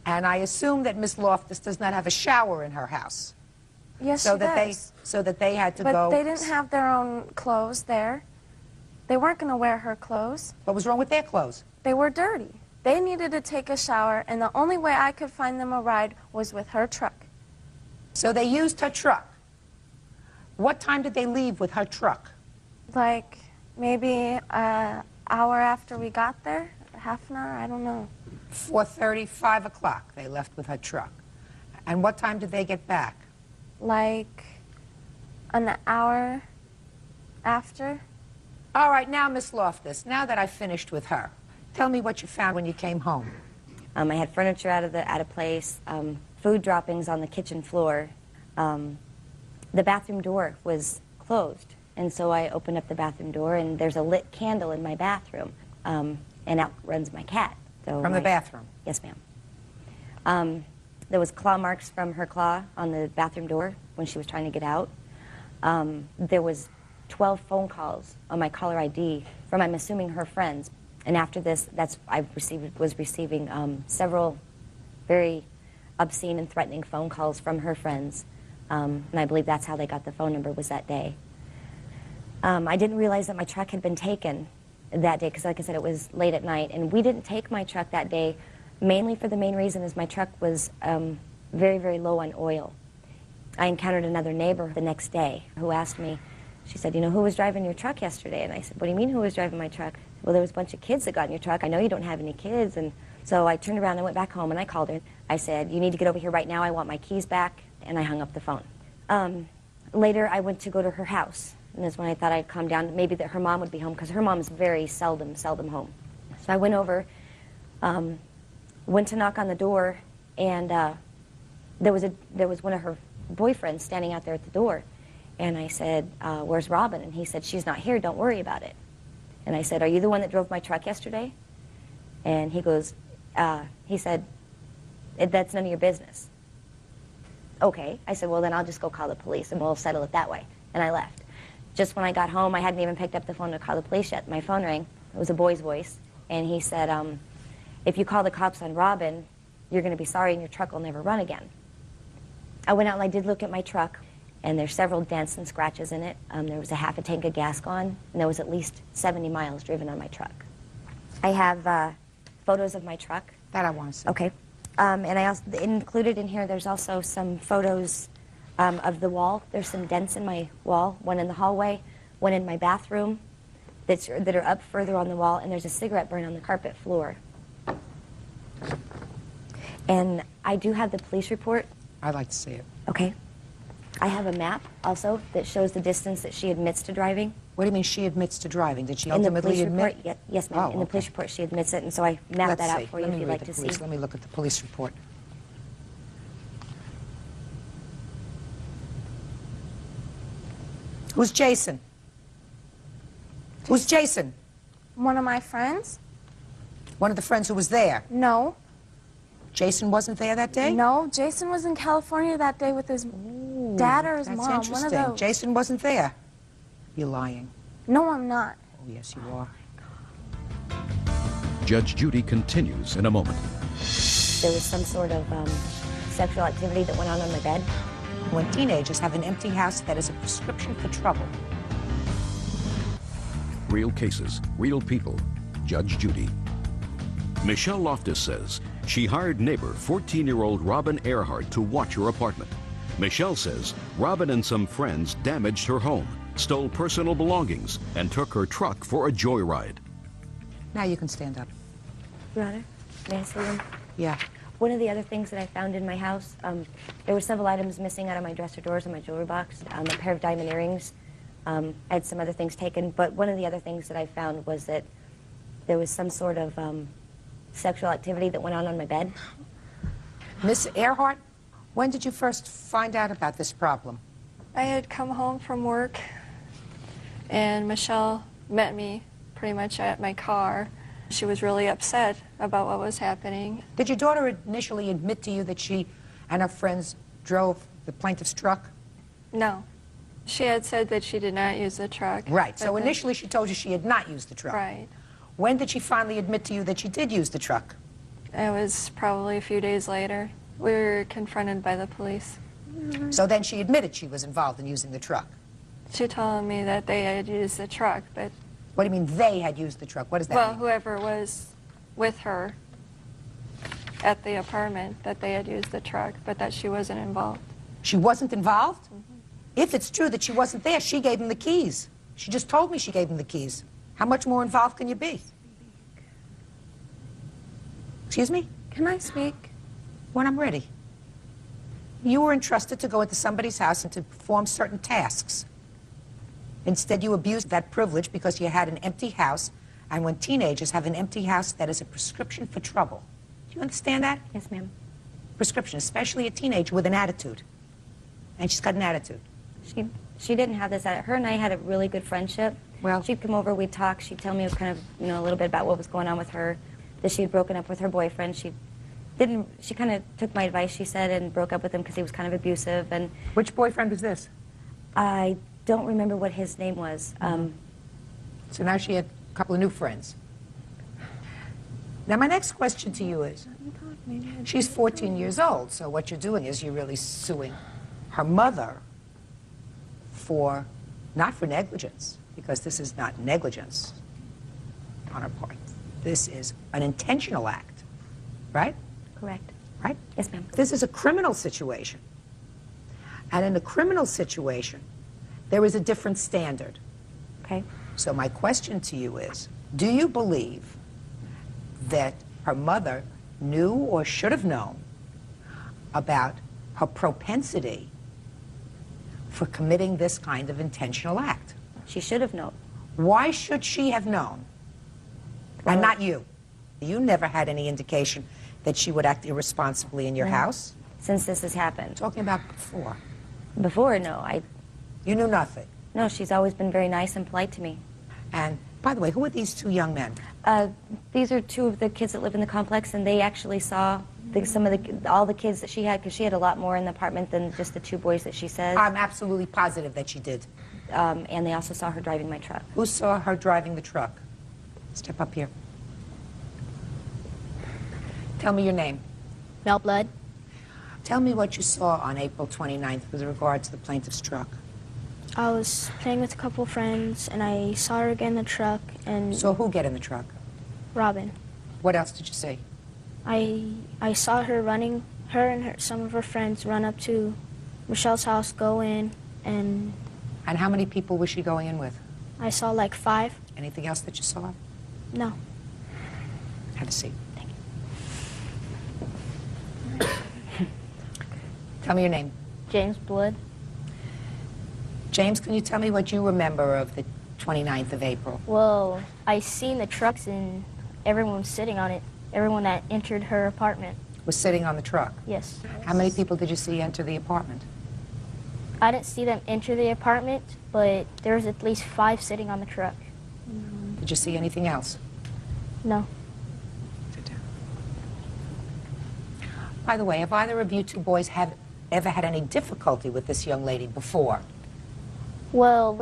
And I assume that Miss Loftus does not have a shower in her house. Yes, so she that does. So that they had to But go. they didn't have their own clothes there. They weren't going to wear her clothes. What was wrong with their clothes? They were dirty. They needed to take a shower, and the only way I could find them a ride was with her truck. So they used her truck. What time did they leave with her truck? Like maybe an hour after we got there, half an hour, I don't know. 4:30, 5 o'clock they left with her truck. And what time did they get back? Like an hour after. All right, now, Miss Loftus, now that I've finished with her, tell me what you found when you came home. I had furniture out of place, food droppings on the kitchen floor. The bathroom door was closed, and so I opened up the bathroom door, and there's a lit candle in my bathroom, and out runs my cat. So From the bathroom? Yes, ma'am. There was claw marks from her claw on the bathroom door when she was trying to get out. There was 12 phone calls on my caller ID from, I'm assuming, her friends. And after this, I was receiving several very obscene and threatening phone calls from her friends. And I believe that's how they got the phone number, was that day. I didn't realize that my truck had been taken that day, because like I said, it was late at night. And we didn't take my truck that day, mainly for the main reason is my truck was very, very low on oil. I encountered another neighbor the next day who asked me, she said, you know, who was driving your truck yesterday? And I said, what do you mean who was driving my truck? Well, there was a bunch of kids that got in your truck. I know you don't have any kids. And so I turned around and went back home, and I called her. I said, you need to get over here right now. I want my keys back. And I hung up the phone. Later, I went to go to her house. And that's when I thought I'd calm down, maybe that her mom would be home, because her mom is very seldom home. So I went over, went to knock on the door, and there was one of her boyfriends standing out there at the door. And I said, where's Robin? And he said, she's not here, don't worry about it. And I said, are you the one that drove my truck yesterday? And he goes, he said, that's none of your business. Okay. I said, well, then I'll just go call the police and we'll settle it that way. And I left. Just when I got home, I hadn't even picked up the phone to call the police yet. My phone rang. It was a boy's voice. And he said, if you call the cops on Robin, you're going to be sorry and your truck will never run again. I went out and I did look at my truck, and there's several dents and scratches in it. There was a half a tank of gas gone, and there was at least 70 miles driven on my truck. I have photos of my truck. That I want to see. Okay. And I also included in here, there's also some photos of the wall. There's some dents in my wall, one in the hallway, one in my bathroom that are up further on the wall, and there's a cigarette burn on the carpet floor. And I do have the police report. I'd like to see it. Okay. I have a map also that shows the distance that she admits to driving. What do you mean she admits to driving? Did she In the ultimately police admit? report, yes, ma'am. Oh, In the police report, she admits it, and so I mapped that out for you if you'd like to see. Let me look at the police report. Who's Jason? Who's Jason? One of my friends. One of the friends who was there? No. Jason wasn't there that day? No, Jason was in California that day with his dad or his That's mom. interesting. One of those. Jason wasn't there. You're lying. No, I'm not. Oh, yes, you are. Judge Judy continues in a moment. There was some sort of sexual activity that went on my bed. When teenagers have an empty house, that is a prescription for trouble. Real cases, real people. Judge Judy. Michelle Loftus says she hired neighbor 14-year-old Robin Earhart to watch her apartment. Michelle says Robin and some friends damaged her home, stole personal belongings, and took her truck for a joyride. Now you can stand up. Your Honor, may I see them? Yeah. One of the other things that I found in my house, there were several items missing out of my dresser drawers and my jewelry box, a pair of diamond earrings. I had some other things taken, but one of the other things that I found was that there was some sort of sexual activity that went on my bed. Miss Earhart, when did you first find out about this problem? I had come home from work, and Michelle met me pretty much at my car. She was really upset about what was happening. Did your daughter initially admit to you that she and her friends drove the plaintiff's truck? No. She had said that she did not use the truck. Right. So initially she told you she had not used the truck. Right. When did she finally admit to you that she did use the truck? It was probably a few days later. We were confronted by the police. So then she admitted she was involved in using the truck? She told me that they had used the truck, but... What do you mean they had used the truck? What does that well, mean? whoever was with her at the apartment, that they had used the truck, but that she wasn't involved. She wasn't involved? If it's true that she wasn't there, she gave him the keys. She just told me she gave him the keys. How much more involved can you be? Excuse me? Can I speak? When I'm ready. You were entrusted to go into somebody's house and to perform certain tasks. Instead, you abused that privilege because you had an empty house, and when teenagers have an empty house, that is a prescription for trouble. Do you understand that? Yes, ma'am. prescription, especially a teenager with an attitude. And she's got an attitude. She didn't have this. Her and I had a really good friendship. Well, she'd come over, we'd talk. She'd tell me kind of, you know, a little bit about what was going on with her. That she'd broken up with her boyfriend. She kind of took my advice, she said, and broke up with him because he was kind of abusive. And which boyfriend was this? I don't remember what his name was. So now she had a couple of new friends. Now my next question to you is, she's 14 years old, so what you're doing is you're really suing her mother for, not for negligence, because this is not negligence on her part. This is an intentional act, right? Correct. Right? Yes, ma'am. This is a criminal situation. And in a criminal situation, there is a different standard. Okay. So my question to you is, do you believe that her mother knew or should have known about her propensity for committing this kind of intentional act? She should have known. Why should she have known? And not you. You never had any indication that she would act irresponsibly in your house? Since this has happened. Talking about before. Before, no. You knew nothing? No, she's always been very nice and polite to me. And, by the way, who are these two young men? These are two of the kids that live in the complex, and they actually saw all the kids that she had, because she had a lot more in the apartment than just the two boys that she said. I'm absolutely positive that she did. And they also saw her driving my truck. Who saw her driving the truck? Step up here. Tell me your name. Mel Blood. Tell me what you saw on April 29th with regard to the plaintiff's truck. I was playing with a couple friends, and I saw her get in the truck, and... So who get in the truck? Robin. What else did you see? I saw her running, her and some of her friends run up to Michelle's house, go in, and... And how many people was she going in with? I saw like 5. Anything else that you saw? No. Have a seat. Tell me your name. James Blood. James, can you tell me what you remember of the 29th of April? Well, I seen the trucks and everyone was sitting on it. Everyone that entered her apartment. Was sitting on the truck? Yes. How many people did you see enter the apartment? I didn't see them enter the apartment, but there was at least 5 sitting on the truck. Did you see anything else? No. Sit down. By the way, have either of you two boys ever had any difficulty with this young lady before? Well,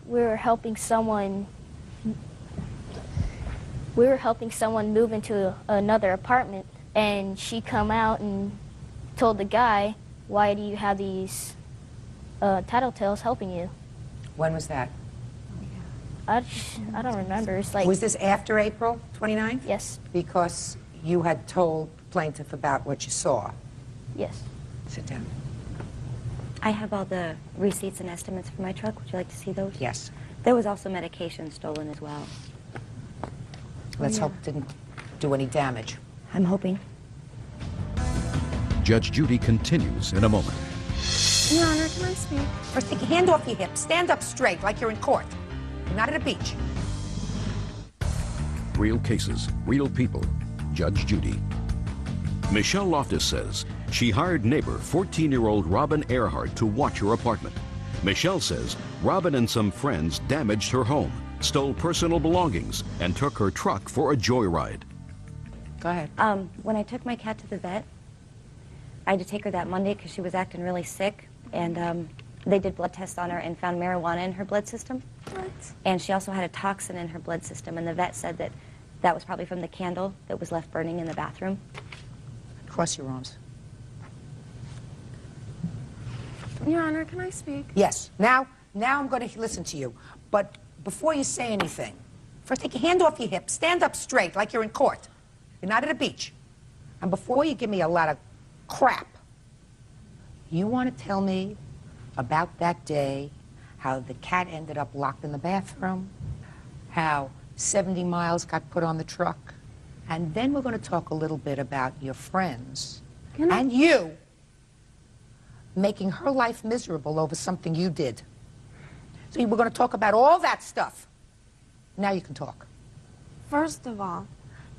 we were helping someone. We were helping someone move into another apartment, and she come out and told the guy, "Why do you have these tattletales helping you?" When was that? I don't remember. It's like. Was this after April 29th? Yes. Because you had told plaintiff about what you saw. Yes. Sit down. I have all the receipts and estimates for my truck. Would you like to see those? Yes. There was also medication stolen as well. Let's hope it didn't do any damage. I'm hoping. Judge Judy continues in a moment. Your Honor, can I speak? First, take your hand off your hip. Stand up straight, like you're in court. You're not at a beach. Real cases, real people. Judge Judy. Michelle Loftus says she hired neighbor 14-year-old Robin Earhart to watch her apartment. Michelle says Robin and some friends damaged her home, stole personal belongings, and took her truck for a joyride. Go ahead. When I took my cat to the vet, I had to take her that Monday because she was acting really sick, and they did blood tests on her and found marijuana in her blood system. What? And she also had a toxin in her blood system, and the vet said that that was probably from the candle that was left burning in the bathroom. Cross your arms. Your Honor, can I speak? Yes. Now I'm going to listen to you. But before you say anything, first take your hand off your hip. Stand up straight, like you're in court. You're not at a beach. And before you give me a lot of crap, you want to tell me about that day, how the cat ended up locked in the bathroom, how 70 miles got put on the truck, and then we're going to talk a little bit about your friends and you making her life miserable over something you did. So we're going to talk about all that stuff. Now you can talk. First of all,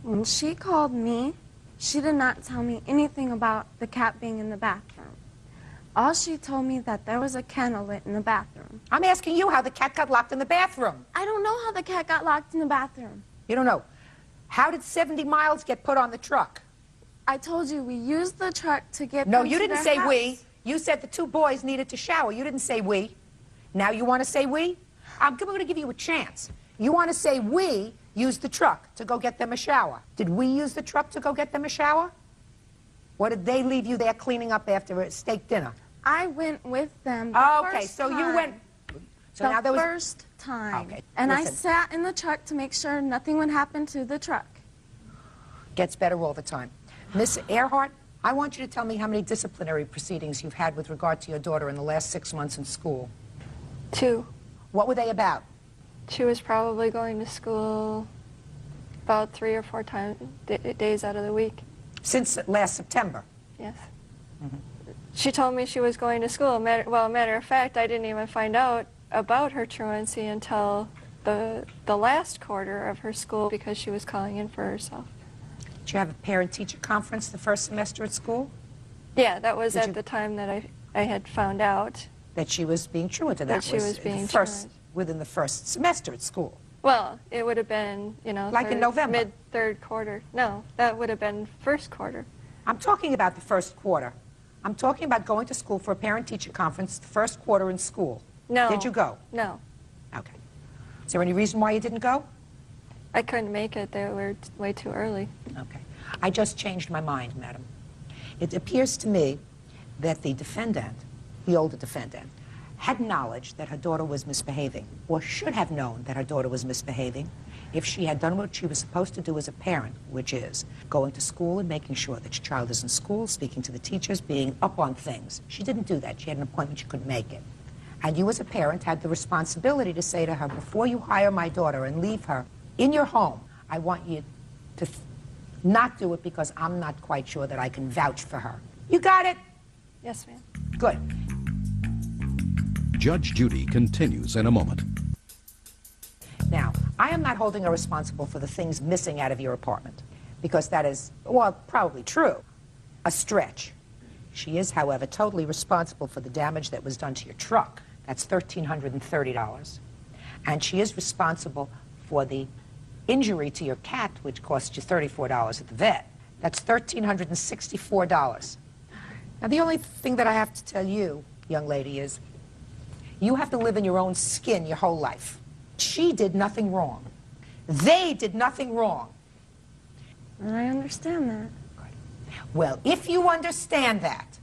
when she called me She did not tell me anything about the cat being in the bathroom. All she told me that there was a candle lit in the bathroom. I'm asking you how the cat got locked in the bathroom. I don't know how the cat got locked in the bathroom. You don't know. How did 70 miles get put on the truck? I told you we used the truck to get No, them you to didn't their say house. we. You said the 2 boys needed to shower. You didn't say we. Now you want to say we? I'm going to give you a chance. You want to say we used the truck to go get them a shower. Did we use the truck to go get them a shower? Or did they leave you there cleaning up after a steak dinner? I went with them the Okay, first so you time. went... So the now there was... first time. Okay, and I listen. sat in the truck to make sure nothing would happen to the truck. Gets better all the time. Miss Earhart, I want you to tell me how many disciplinary proceedings you've had with regard to your daughter in the last 6 months in school. 2. What were they about? She was probably going to school about 3 or 4 days out of the week. Since last September? Yes. Mm-hmm. She told me she was going to school. Matter of fact, I didn't even find out about her truancy until the last quarter of her school because she was calling in for herself. Did you have a parent-teacher conference the first semester at school? Yeah, that was at the time that I had found out. That she was being truant, and That she was being truant. Within the first semester at school. Well, it would have been, Like in November? mid-third quarter. No, that would have been first quarter. I'm talking about the first quarter. I'm talking about going to school for a parent-teacher conference the first quarter in school. No. Did you go? No. Okay. Is there any reason why you didn't go? I couldn't make it. They were way too early. Okay. I just changed my mind, madam. It appears to me that the defendant, the older defendant, had knowledge that her daughter was misbehaving, or should have known that her daughter was misbehaving, if she had done what she was supposed to do as a parent, which is going to school and making sure that your child is in school, speaking to the teachers, being up on things. She didn't do that. She had an appointment, she couldn't make it. And you as a parent had the responsibility to say to her, before you hire my daughter and leave her in your home, I want you to not do it because I'm not quite sure that I can vouch for her. You got it? Yes, ma'am. Good. Judge Judy continues in a moment. Now, I am not holding her responsible for the things missing out of your apartment, because that is, well, probably true, a stretch. She is, however, totally responsible for the damage that was done to your truck. That's $1,330. And she is responsible for the injury to your cat, which cost you $34 at the vet. That's $1,364. Now, the only thing that I have to tell you, young lady, is you have to live in your own skin your whole life. She did nothing wrong. They did nothing wrong. And I understand that. Well, if you understand that,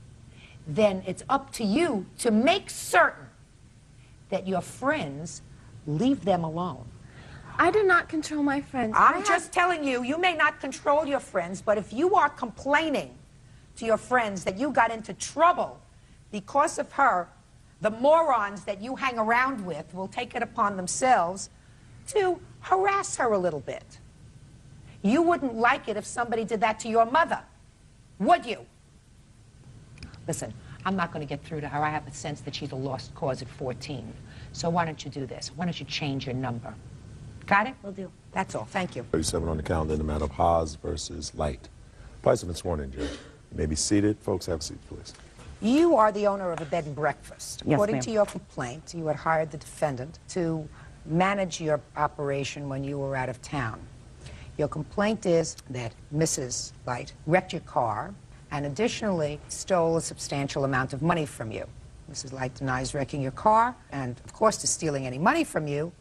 then it's up to you to make certain that your friends leave them alone. I do not control my friends. I'm just telling you, you may not control your friends, but if you are complaining to your friends that you got into trouble because of her, the morons that you hang around with will take it upon themselves to harass her a little bit. You wouldn't like it if somebody did that to your mother, would you? Listen, I'm not going to get through to her. I have a sense that she's a lost cause at 14. So why don't you do this? Why don't you change your number? Got it? Will do. That's all. Thank you. 37 on the calendar in the matter of Haas versus Light. Parties have been sworn in, Judge. You may be seated. Folks, have a seat, please. You are the owner of a bed and breakfast. Yes, According ma'am. to your complaint, you had hired the defendant to manage your operation when you were out of town. Your complaint is that Mrs. Light wrecked your car and additionally stole a substantial amount of money from you. Mrs. Light denies wrecking your car and, of course, to stealing any money from you,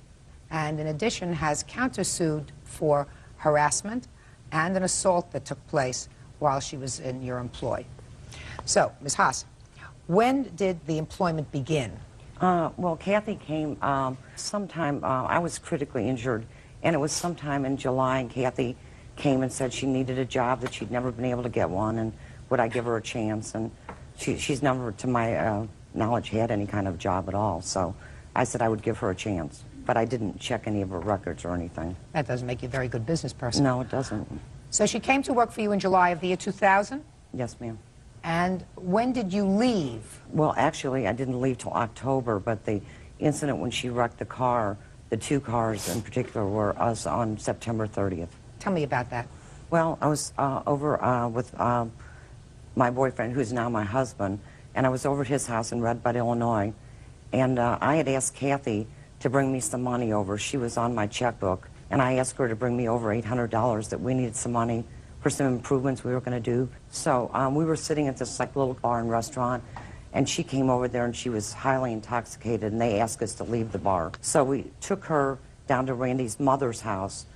and in addition has countersued for harassment and an assault that took place while she was in your employ. So, Ms. Haas, when did the employment begin? Well, Kathy came sometime, I was critically injured, and it was sometime in July, and Kathy came and said she needed a job, that she'd never been able to get one, and would I give her a chance, and she's never, to my knowledge, had any kind of job at all, so I said I would give her a chance, but I didn't check any of her records or anything. That doesn't make you a very good business person. No, it doesn't. So she came to work for you in July of the year 2000? Yes, ma'am. And when did you leave? Well, actually, I didn't leave till October, but the incident when she wrecked the car, the two cars in particular, were us on September 30th. Tell me about that. Well, I was over with my boyfriend, who's now my husband, and I was over at his house in Red Bud, Illinois, and I had asked Kathy to bring me some money over. She was on my checkbook, and I asked her to bring me over $800 that we needed some money for some improvements we were going to do. So we were sitting at this like little bar and restaurant, and she came over there and she was highly intoxicated, and they asked us to leave the bar. So we took her down to Randy's mother's house,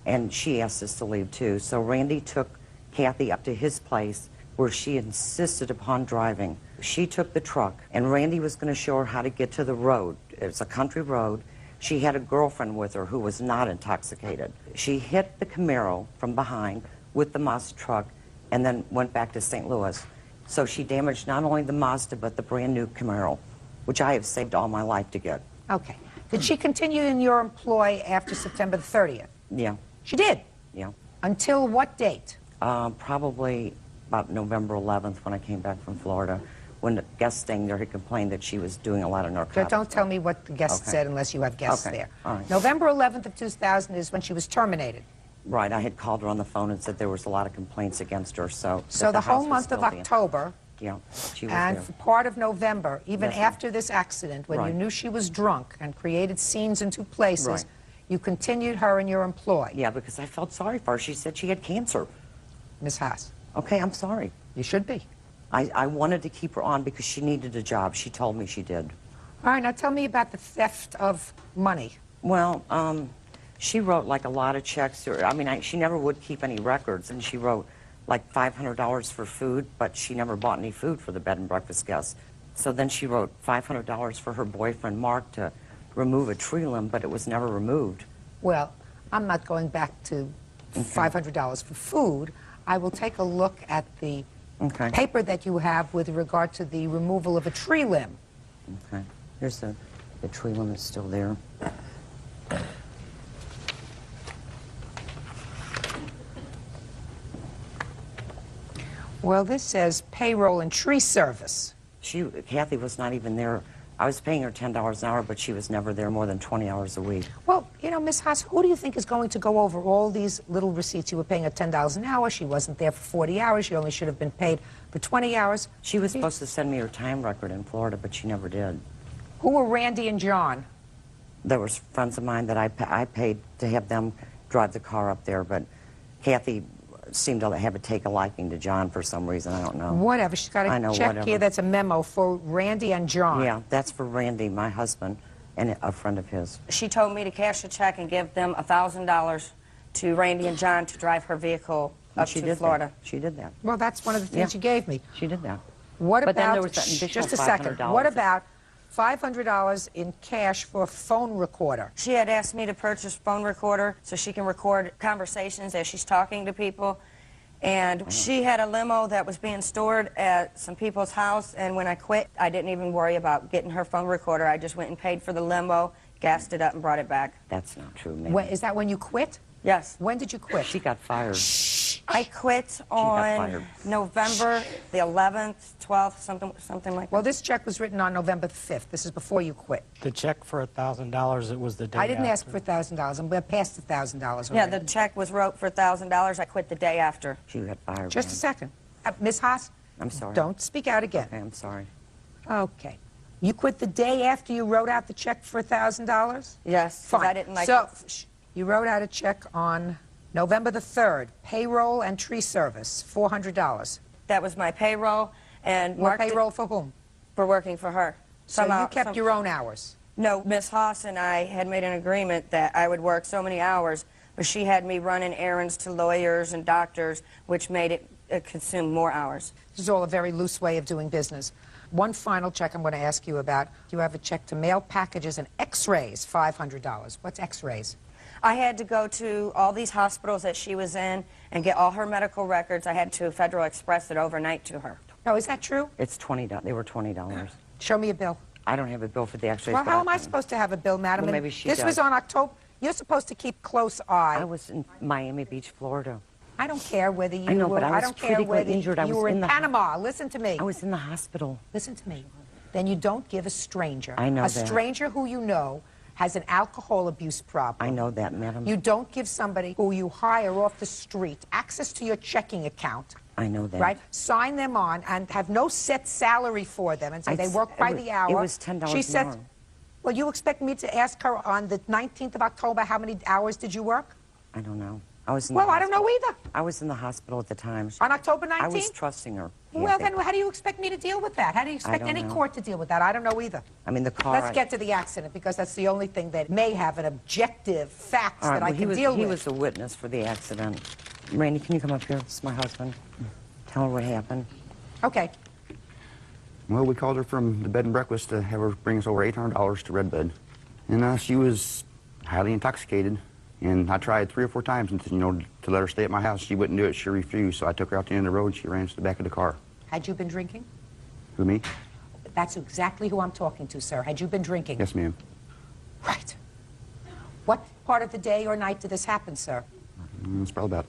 and she asked us to leave too. So Randy took Kathy up to his place where she insisted upon driving. She took the truck, and Randy was going to show her how to get to the road. It's a country road. She had a girlfriend with her who was not intoxicated. She hit the Camaro from behind with the Mazda truck and then went back to St. Louis. So she damaged not only the Mazda but the brand new Camaro, which I have saved all my life to get. Okay. Did she continue in your employ after September the 30th? Yeah. She did? Yeah. Until what date? Probably about November 11th when I came back from Florida, when the guest staying there had complained that she was doing a lot of narcotics. Don't tell me what the guest said unless you have guests Okay. there. All right. November 11th of 2000 is when she was terminated. Right. I had called her on the phone and said there was a lot of complaints against her. So So the house whole was month of still there. October Yeah, she was and there. for part of November, even Yes, ma'am. after this accident, when you Right. knew she was drunk and created scenes in two places, Right. you continued her in your employ. Yeah, because I felt sorry for her. She said she had cancer. Ms. Haas. Okay, I'm sorry. You should be. I wanted to keep her on because she needed a job. She told me she did. All right, now tell me about the theft of money. Well, she wrote like a lot of checks. I mean, she never would keep any records, and she wrote like $500 for food, but she never bought any food for the bed and breakfast guests. So then she wrote $500 for her boyfriend, Mark, to remove a tree limb, but it was never removed. Well, I'm not going back to $500 for food. I will take a look at the paper that you have with regard to the removal of a tree limb. Okay. Here's the tree limb is still there. Well, this says payroll and tree service. Kathy was not even there. I was paying her $10 an hour, but she was never there more than 20 hours a week. Well, you know, Ms. Haas, who do you think is going to go over all these little receipts? You were paying her $10 an hour. She wasn't there for 40 hours. She only should have been paid for 20 hours. She was supposed to send me her time record in Florida, but she never did. Who were Randy and John? There was friends of mine that I paid to have them drive the car up there, but Kathy seemed to have take a liking to John for some reason. I don't know. Whatever. She's got a check here that's a memo for Randy and John. Yeah, that's for Randy, my husband, and a friend of his. She told me to cash a check and give them $1,000 to Randy and John to drive her vehicle up to Florida. She did that. Well, that's one of the things you gave me. She did that. What But about, then there was that additional just a second, $500. what about $500 in cash for a phone recorder? She had asked me to purchase a phone recorder so she can record conversations as she's talking to people. And she had a limo that was being stored at some people's house, and when I quit, I didn't even worry about getting her phone recorder. I just went and paid for the limo, gassed it up, and brought it back. That's not true, ma'am. When, is that when you quit? Yes. When did you quit? She got fired. I quit on fired. November the 11th, 12th, something like that. Well, this check was written on November 5th. This is before you quit. The check for $1,000, it was the day I didn't ask after. for $1,000. I'm past the $1,000 Yeah, already. the check was wrote for $1,000. I quit the day after. She got fired. Just a ma'am. second. Ms. Haas? I'm sorry. Don't speak out again. Okay, I'm sorry. Okay. You quit the day after you wrote out the check for $1,000? Yes, 'cause Fine. I didn't like So, you wrote out a check on November the 3rd, payroll and tree service, $400. That was my payroll. And What Mark did- payroll for whom? For working for her. So you kept your own hours? No, Miss Haas and I had made an agreement that I would work so many hours, but she had me running errands to lawyers and doctors, which made it consume more hours. This is all a very loose way of doing business. One final check I'm going to ask you about. You have a check to mail packages and x-rays, $500. What's x-rays? I had to go to all these hospitals that she was in and get all her medical records. I had to Federal Express it overnight to her. Oh, is that true? It's $20. They were $20. Show me a bill. I don't have a bill for the x-rays. Well, but how am I supposed to have a bill, madam? Well, And maybe she this does. was on October. You're supposed to keep close eye. I was in Miami Beach, Florida. I don't care whether you I know, were. but I was don't care critically whether injured. I you was were in in the- Panama. Listen to me. I was in the hospital. Listen to me. Then you don't give a stranger, I know a that. stranger who you know, has an alcohol abuse problem. I know that, madam. You don't give somebody who you hire off the street access to your checking account. I know that. Right? Sign them on and have no set salary for them and say they work by the hour. It was $10 She an said, hour. well, you expect me to ask her on the 19th of October how many hours did you work? I don't know. I was in Well, the I don't know either. I was in the hospital at the time. On October 19th? I was trusting her. Well, then how do you expect me to deal with that? How do you expect don't any know. court to deal with that? I don't know either. I mean, the car... Let's get to the accident, because that's the only thing that may have an objective facts All right, that I well, can deal with. He was the witness for the accident. Randy, can you come up here? It's my husband. Tell her what happened. Okay. Well, we called her from the bed and breakfast to have her bring us over $800 to Red Bed. And she was highly intoxicated. And I tried 3 or 4 times, to let her stay at my house. She wouldn't do it. She refused. So I took her out to the end of the road. She ran to the back of the car. Had you been drinking? Who, me? That's exactly who I'm talking to, sir. Had you been drinking? Yes, ma'am. Right. What part of the day or night did this happen, sir? It's probably about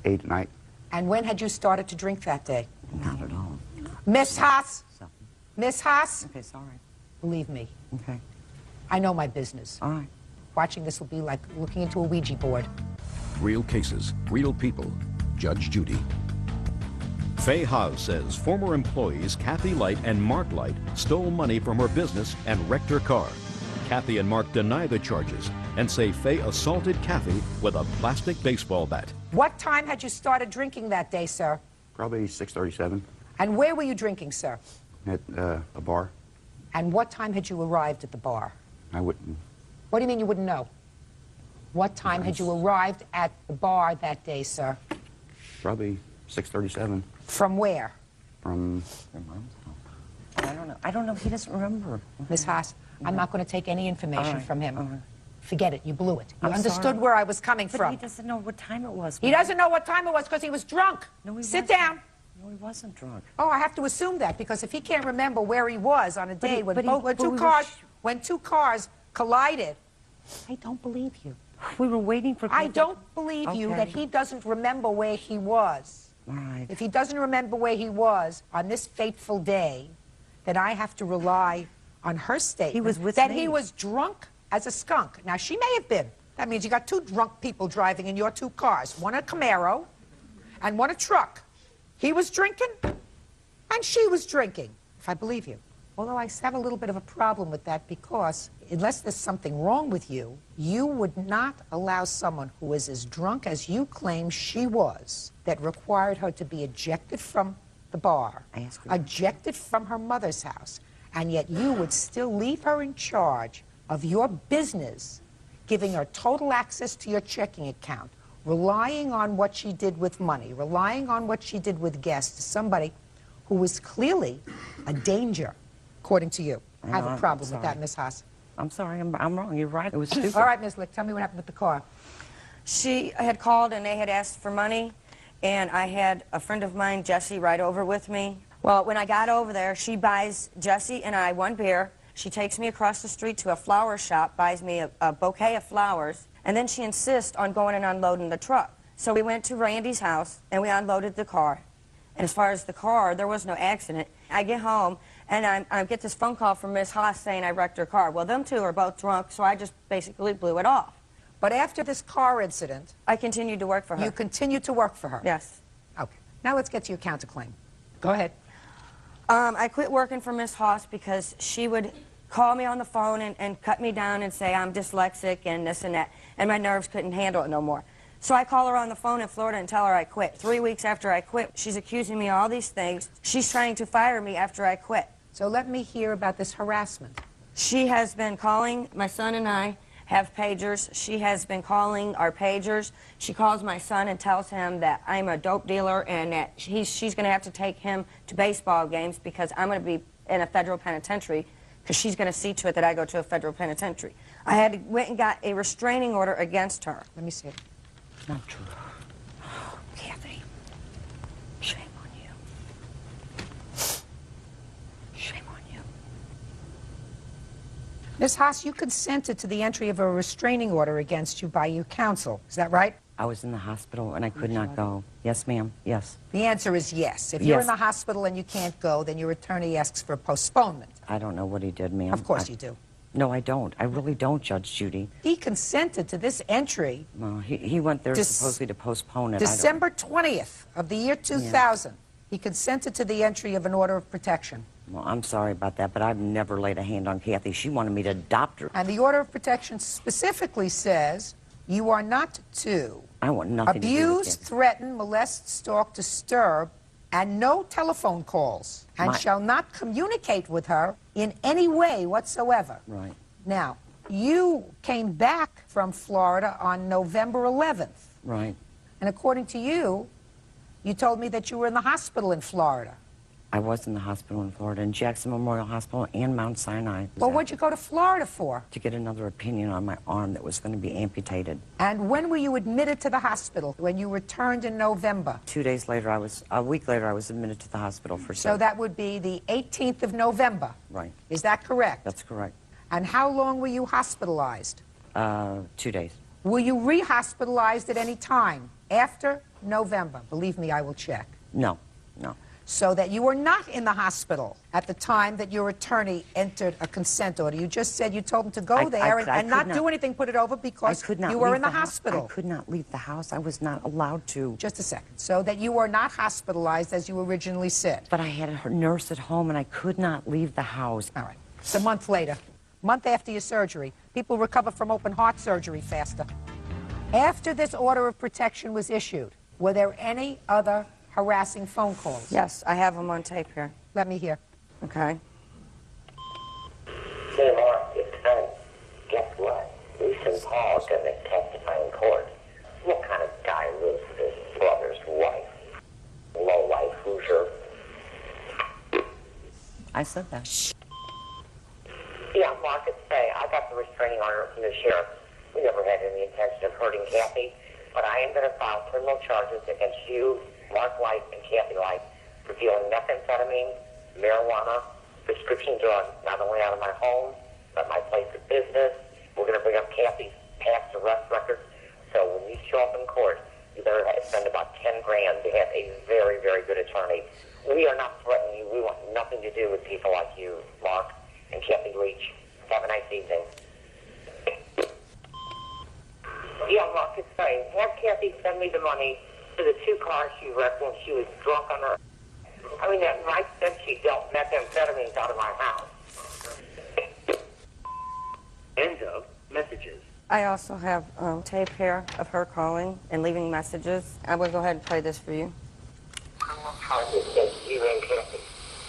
8 at night. And when had you started to drink that day? Not at all. Miss Haas? Miss Haas? Okay, sorry. Believe me. Okay. I know my business. All right. Watching this will be like looking into a Ouija board. Real cases, real people. Judge Judy. Faye Haas says former employees Kathy Light and Mark Light stole money from her business and wrecked her car. Kathy and Mark deny the charges and say Faye assaulted Kathy with a plastic baseball bat. What time had you started drinking that day, sir? Probably 6:37 And where were you drinking, sir? at a bar. And what time had you arrived at the bar? I wouldn't. What do you mean you wouldn't know? What time had you arrived at the bar that day, sir? Probably 6:37 From where? from... I don't know. He doesn't remember. Miss Haas, I'm not going to take any information All right, from him. all right. Forget it. You blew it. You I'm understood sorry. where I was coming But from. he doesn't know what time it was. He doesn't know what time it was because he was drunk. No, he Sit wasn't. down. No, he wasn't drunk. Oh, I have to assume that because if he can't remember where he was on a day when two cars collided, I don't believe you. We were waiting for... I don't believe you Okay. that he doesn't remember where he was. All right. If he doesn't remember where he was on this fateful day, then I have to rely on her statement He was with that me. he was drunk as a skunk. Now, she may have been. That means you got 2 drunk people driving in your 2 cars, one a Camaro and one a truck. He was drinking and she was drinking, if I believe you. Although I have a little bit of a problem with that because unless there's something wrong with you, you would not allow someone who is as drunk as you claim she was, that required her to be ejected from the bar, ejected from her mother's house, and yet you would still leave her in charge of your business, giving her total access to your checking account, relying on what she did with money, relying on what she did with guests, somebody who was clearly a danger, according to you. I have a problem with that, Miss Haas. I'm sorry. I'm wrong. You're right. It was stupid. All right, Ms. Lick, tell me what happened with the car. She had called and they had asked for money, and I had a friend of mine, Jesse, ride over with me. Well, when I got over there, she buys Jesse and I 1 beer. She takes me across the street to a flower shop, buys me a bouquet of flowers, and then she insists on going and unloading the truck. So we went to Randy's house and we unloaded the car. And as far as the car, there was no accident. I get home and I get this phone call from Miss Haas saying I wrecked her car. Well, them 2 are both drunk, so I just basically blew it off. But after this car incident, I continued to work for her. you continued to work for her? Yes. Okay. Now let's get to your counterclaim. Go ahead. I quit working for Miss Haas because she would call me on the phone and cut me down and say I'm dyslexic and this and that, and my nerves couldn't handle it no more. So I call her on the phone in Florida and tell her I quit. 3 weeks after I quit, she's accusing me of all these things. She's trying to fire me after I quit. So let me hear about this harassment. She has been calling, my son and I have pagers. She has been calling our pagers. She calls my son and tells him that I'm a dope dealer and that she's going to have to take him to baseball games because I'm going to be in a federal penitentiary because she's going to see to it that I go to a federal penitentiary. I went and got a restraining order against her. Let me see it. Not true. Kathy, shame on you. Shame on you. Ms. Haas, you consented to the entry of a restraining order against you by your counsel. Is that right? I was in the hospital and I could not go. Yes, ma'am. Yes. The answer is yes. If you're Yes. in the hospital and you can't go, then your attorney asks for a postponement. I don't know what he did, ma'am. Of course you do. No, I don't. I really don't, Judge Judy. He consented to this entry. Well, he went there supposedly to postpone it. December 20th of the year 2000. Yeah. He consented to the entry of an order of protection. Well, I'm sorry about that, but I've never laid a hand on Kathy. She wanted me to adopt her. And the order of protection specifically says you are not to I want nothing abuse, to do with threaten, molest, stalk, disturb, and no telephone calls, and shall not communicate with her in any way whatsoever. Right. Now, you came back from Florida on November 11th. Right. And according to you, you told me that you were in the hospital in Florida. I was in the hospital in Florida, in Jackson Memorial Hospital and Mount Sinai. Well, what'd you go to Florida for? To get another opinion on my arm that was going to be amputated. And when were you admitted to the hospital? When you returned in November? 2 days later, a week later, I was admitted to the hospital for So that would be the 18th of November. Right. Is that correct? That's correct. And how long were you hospitalized? 2 days. Were you re-hospitalized at any time after November? Believe me, I will check. No, no. So that you were not in the hospital at the time that your attorney entered a consent order. You just said you told him to go there and not do anything, put it over because you were in the hospital. I could not leave the house. I was not allowed to. Just a second. So that you were not hospitalized as you originally said. But I had a nurse at home and I could not leave the house. All right. It's a month later. Month after your surgery. People recover from open heart surgery faster. After this order of protection was issued, were there any other harassing phone calls? Yes, I have them on tape here. Let me hear. Okay. Hey, Mark, it's Ken. Guess what? Lisa and Paul are going to testify in court. What kind of guy lives with his brother's wife? Low-life Hoosier. I said that. Yeah, Mark, it's Faye. I got the restraining order from the sheriff. We never had any intention of hurting Kathy, but I am going to file criminal charges against you, Mark Light, and Kathy Light for dealing methamphetamine, marijuana, prescription drugs, not only out of my home, but my place of business. We're going to bring up Kathy's past arrest record. So when you show up in court, you better spend about 10 grand to have a very, very good attorney. We are not threatening you. We want nothing to do with people like you, Mark and Kathy Leach. Have a nice evening. Yeah, Mark, it's fine. Have Kathy send me the money for the 2 cars she wrecked when she was drunk on her. I mean, that night that she dealt methamphetamines out of my house. End of messages. I also have tape here of her calling and leaving messages. I will go ahead and play this for you. How is it that you and Kathy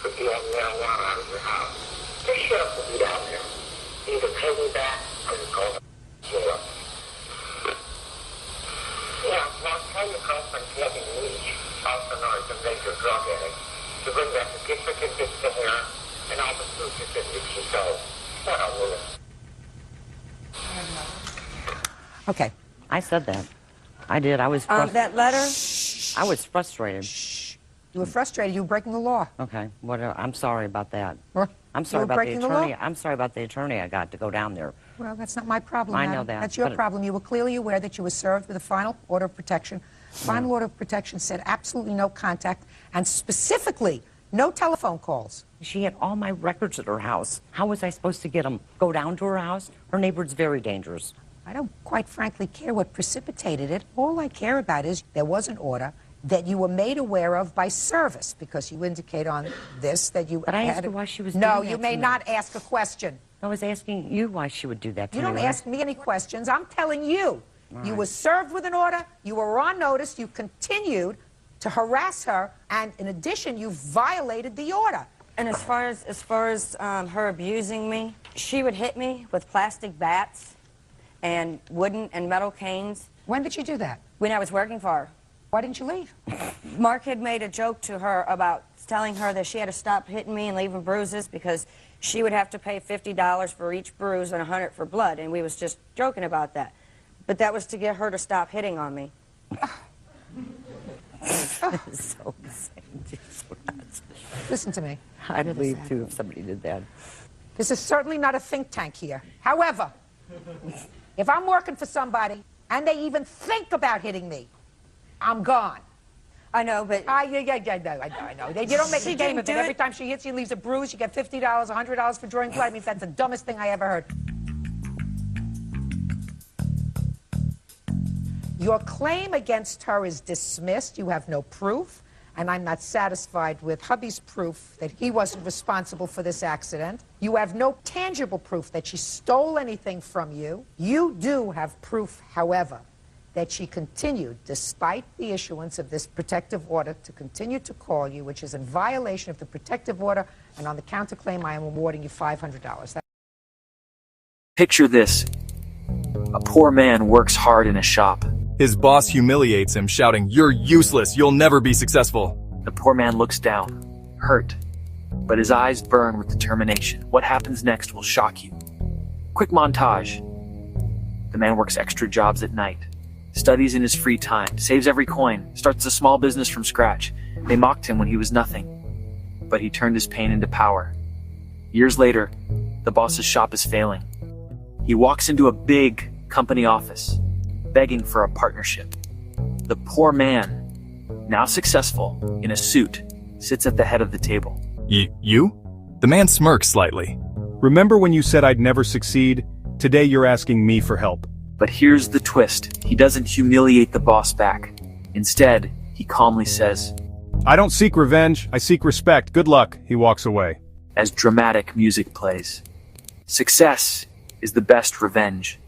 for dealing marijuana out of your house? The sheriff will be down there. Either pay me back or you call the jail. Yeah, well, tell your girlfriend Kathy Leach, also known as a major drug addict, to bring back the gift certificates to her and all the food certificates she sold. What a woman. Okay. I said that. I did. I was frustrated. That letter? I was frustrated. You were frustrated. You were breaking the law. Okay. Whatever. I'm sorry about that. Or I'm sorry you were about the breaking the attorney. law? I'm sorry about the attorney I got to go down there. Well, that's not my problem. I know madam. that, That's your but problem. You were clearly aware that you were served with a final order of protection. Final order of protection said absolutely no contact, and specifically, no telephone calls. She had all my records at her house. How was I supposed to get them? Go down to her house? Her neighbor's very dangerous. I don't quite frankly care what precipitated it. All I care about is there was an order that you were made aware of by service, because you indicate on this that you But I had... asked her why she was No, doing that you may to me. not ask a question. I was asking you why she would do that to You me. don't when I- ask me any questions. I'm telling you. All You right. were served with an order. You were on notice. You continued to harass her. And in addition, you violated the order. And as far as her abusing me, she would hit me with plastic bats and wooden and metal canes. When did she do that? When I was working for her. Why didn't you leave? Mark had made a joke to her about telling her that she had to stop hitting me and leaving bruises because she would have to pay $50 for each bruise and $100 for blood, and we was just joking about that. But that was to get her to stop hitting on me. so insane. She's so nuts. Listen to me. I'd leave too if somebody did that. This is certainly not a think tank here. However, if I'm working for somebody and they even think about hitting me, I'm gone. I know, but... I know. You don't make a game of it. Every time she hits you, leaves a bruise, you get $50, $100 for drawing blood. I mean, that's the dumbest thing I ever heard. Your claim against her is dismissed. You have no proof, and I'm not satisfied with hubby's proof that he wasn't responsible for this accident. You have no tangible proof that she stole anything from you. You do have proof, however, that she continued, despite the issuance of this protective order, to continue to call you, which is in violation of the protective order, and on the counterclaim, I am awarding you $500. Picture this. A poor man works hard in a shop. His boss humiliates him, shouting, "You're useless, you'll never be successful." The poor man looks down, hurt, but his eyes burn with determination. What happens next will shock you. Quick montage. The man works extra jobs at night, studies in his free time, saves every coin, starts a small business from scratch. They mocked him when he was nothing, but he turned his pain into power. Years later, the boss's shop is failing. He walks into a big company office, begging for a partnership. The poor man, now successful, in a suit, sits at the head of the table. You? The man smirks slightly. Remember when you said I'd never succeed? Today you're asking me for help. But here's the twist. He doesn't humiliate the boss back. Instead, he calmly says, "I don't seek revenge, I seek respect. Good luck." He walks away. As dramatic music plays. Success is the best revenge.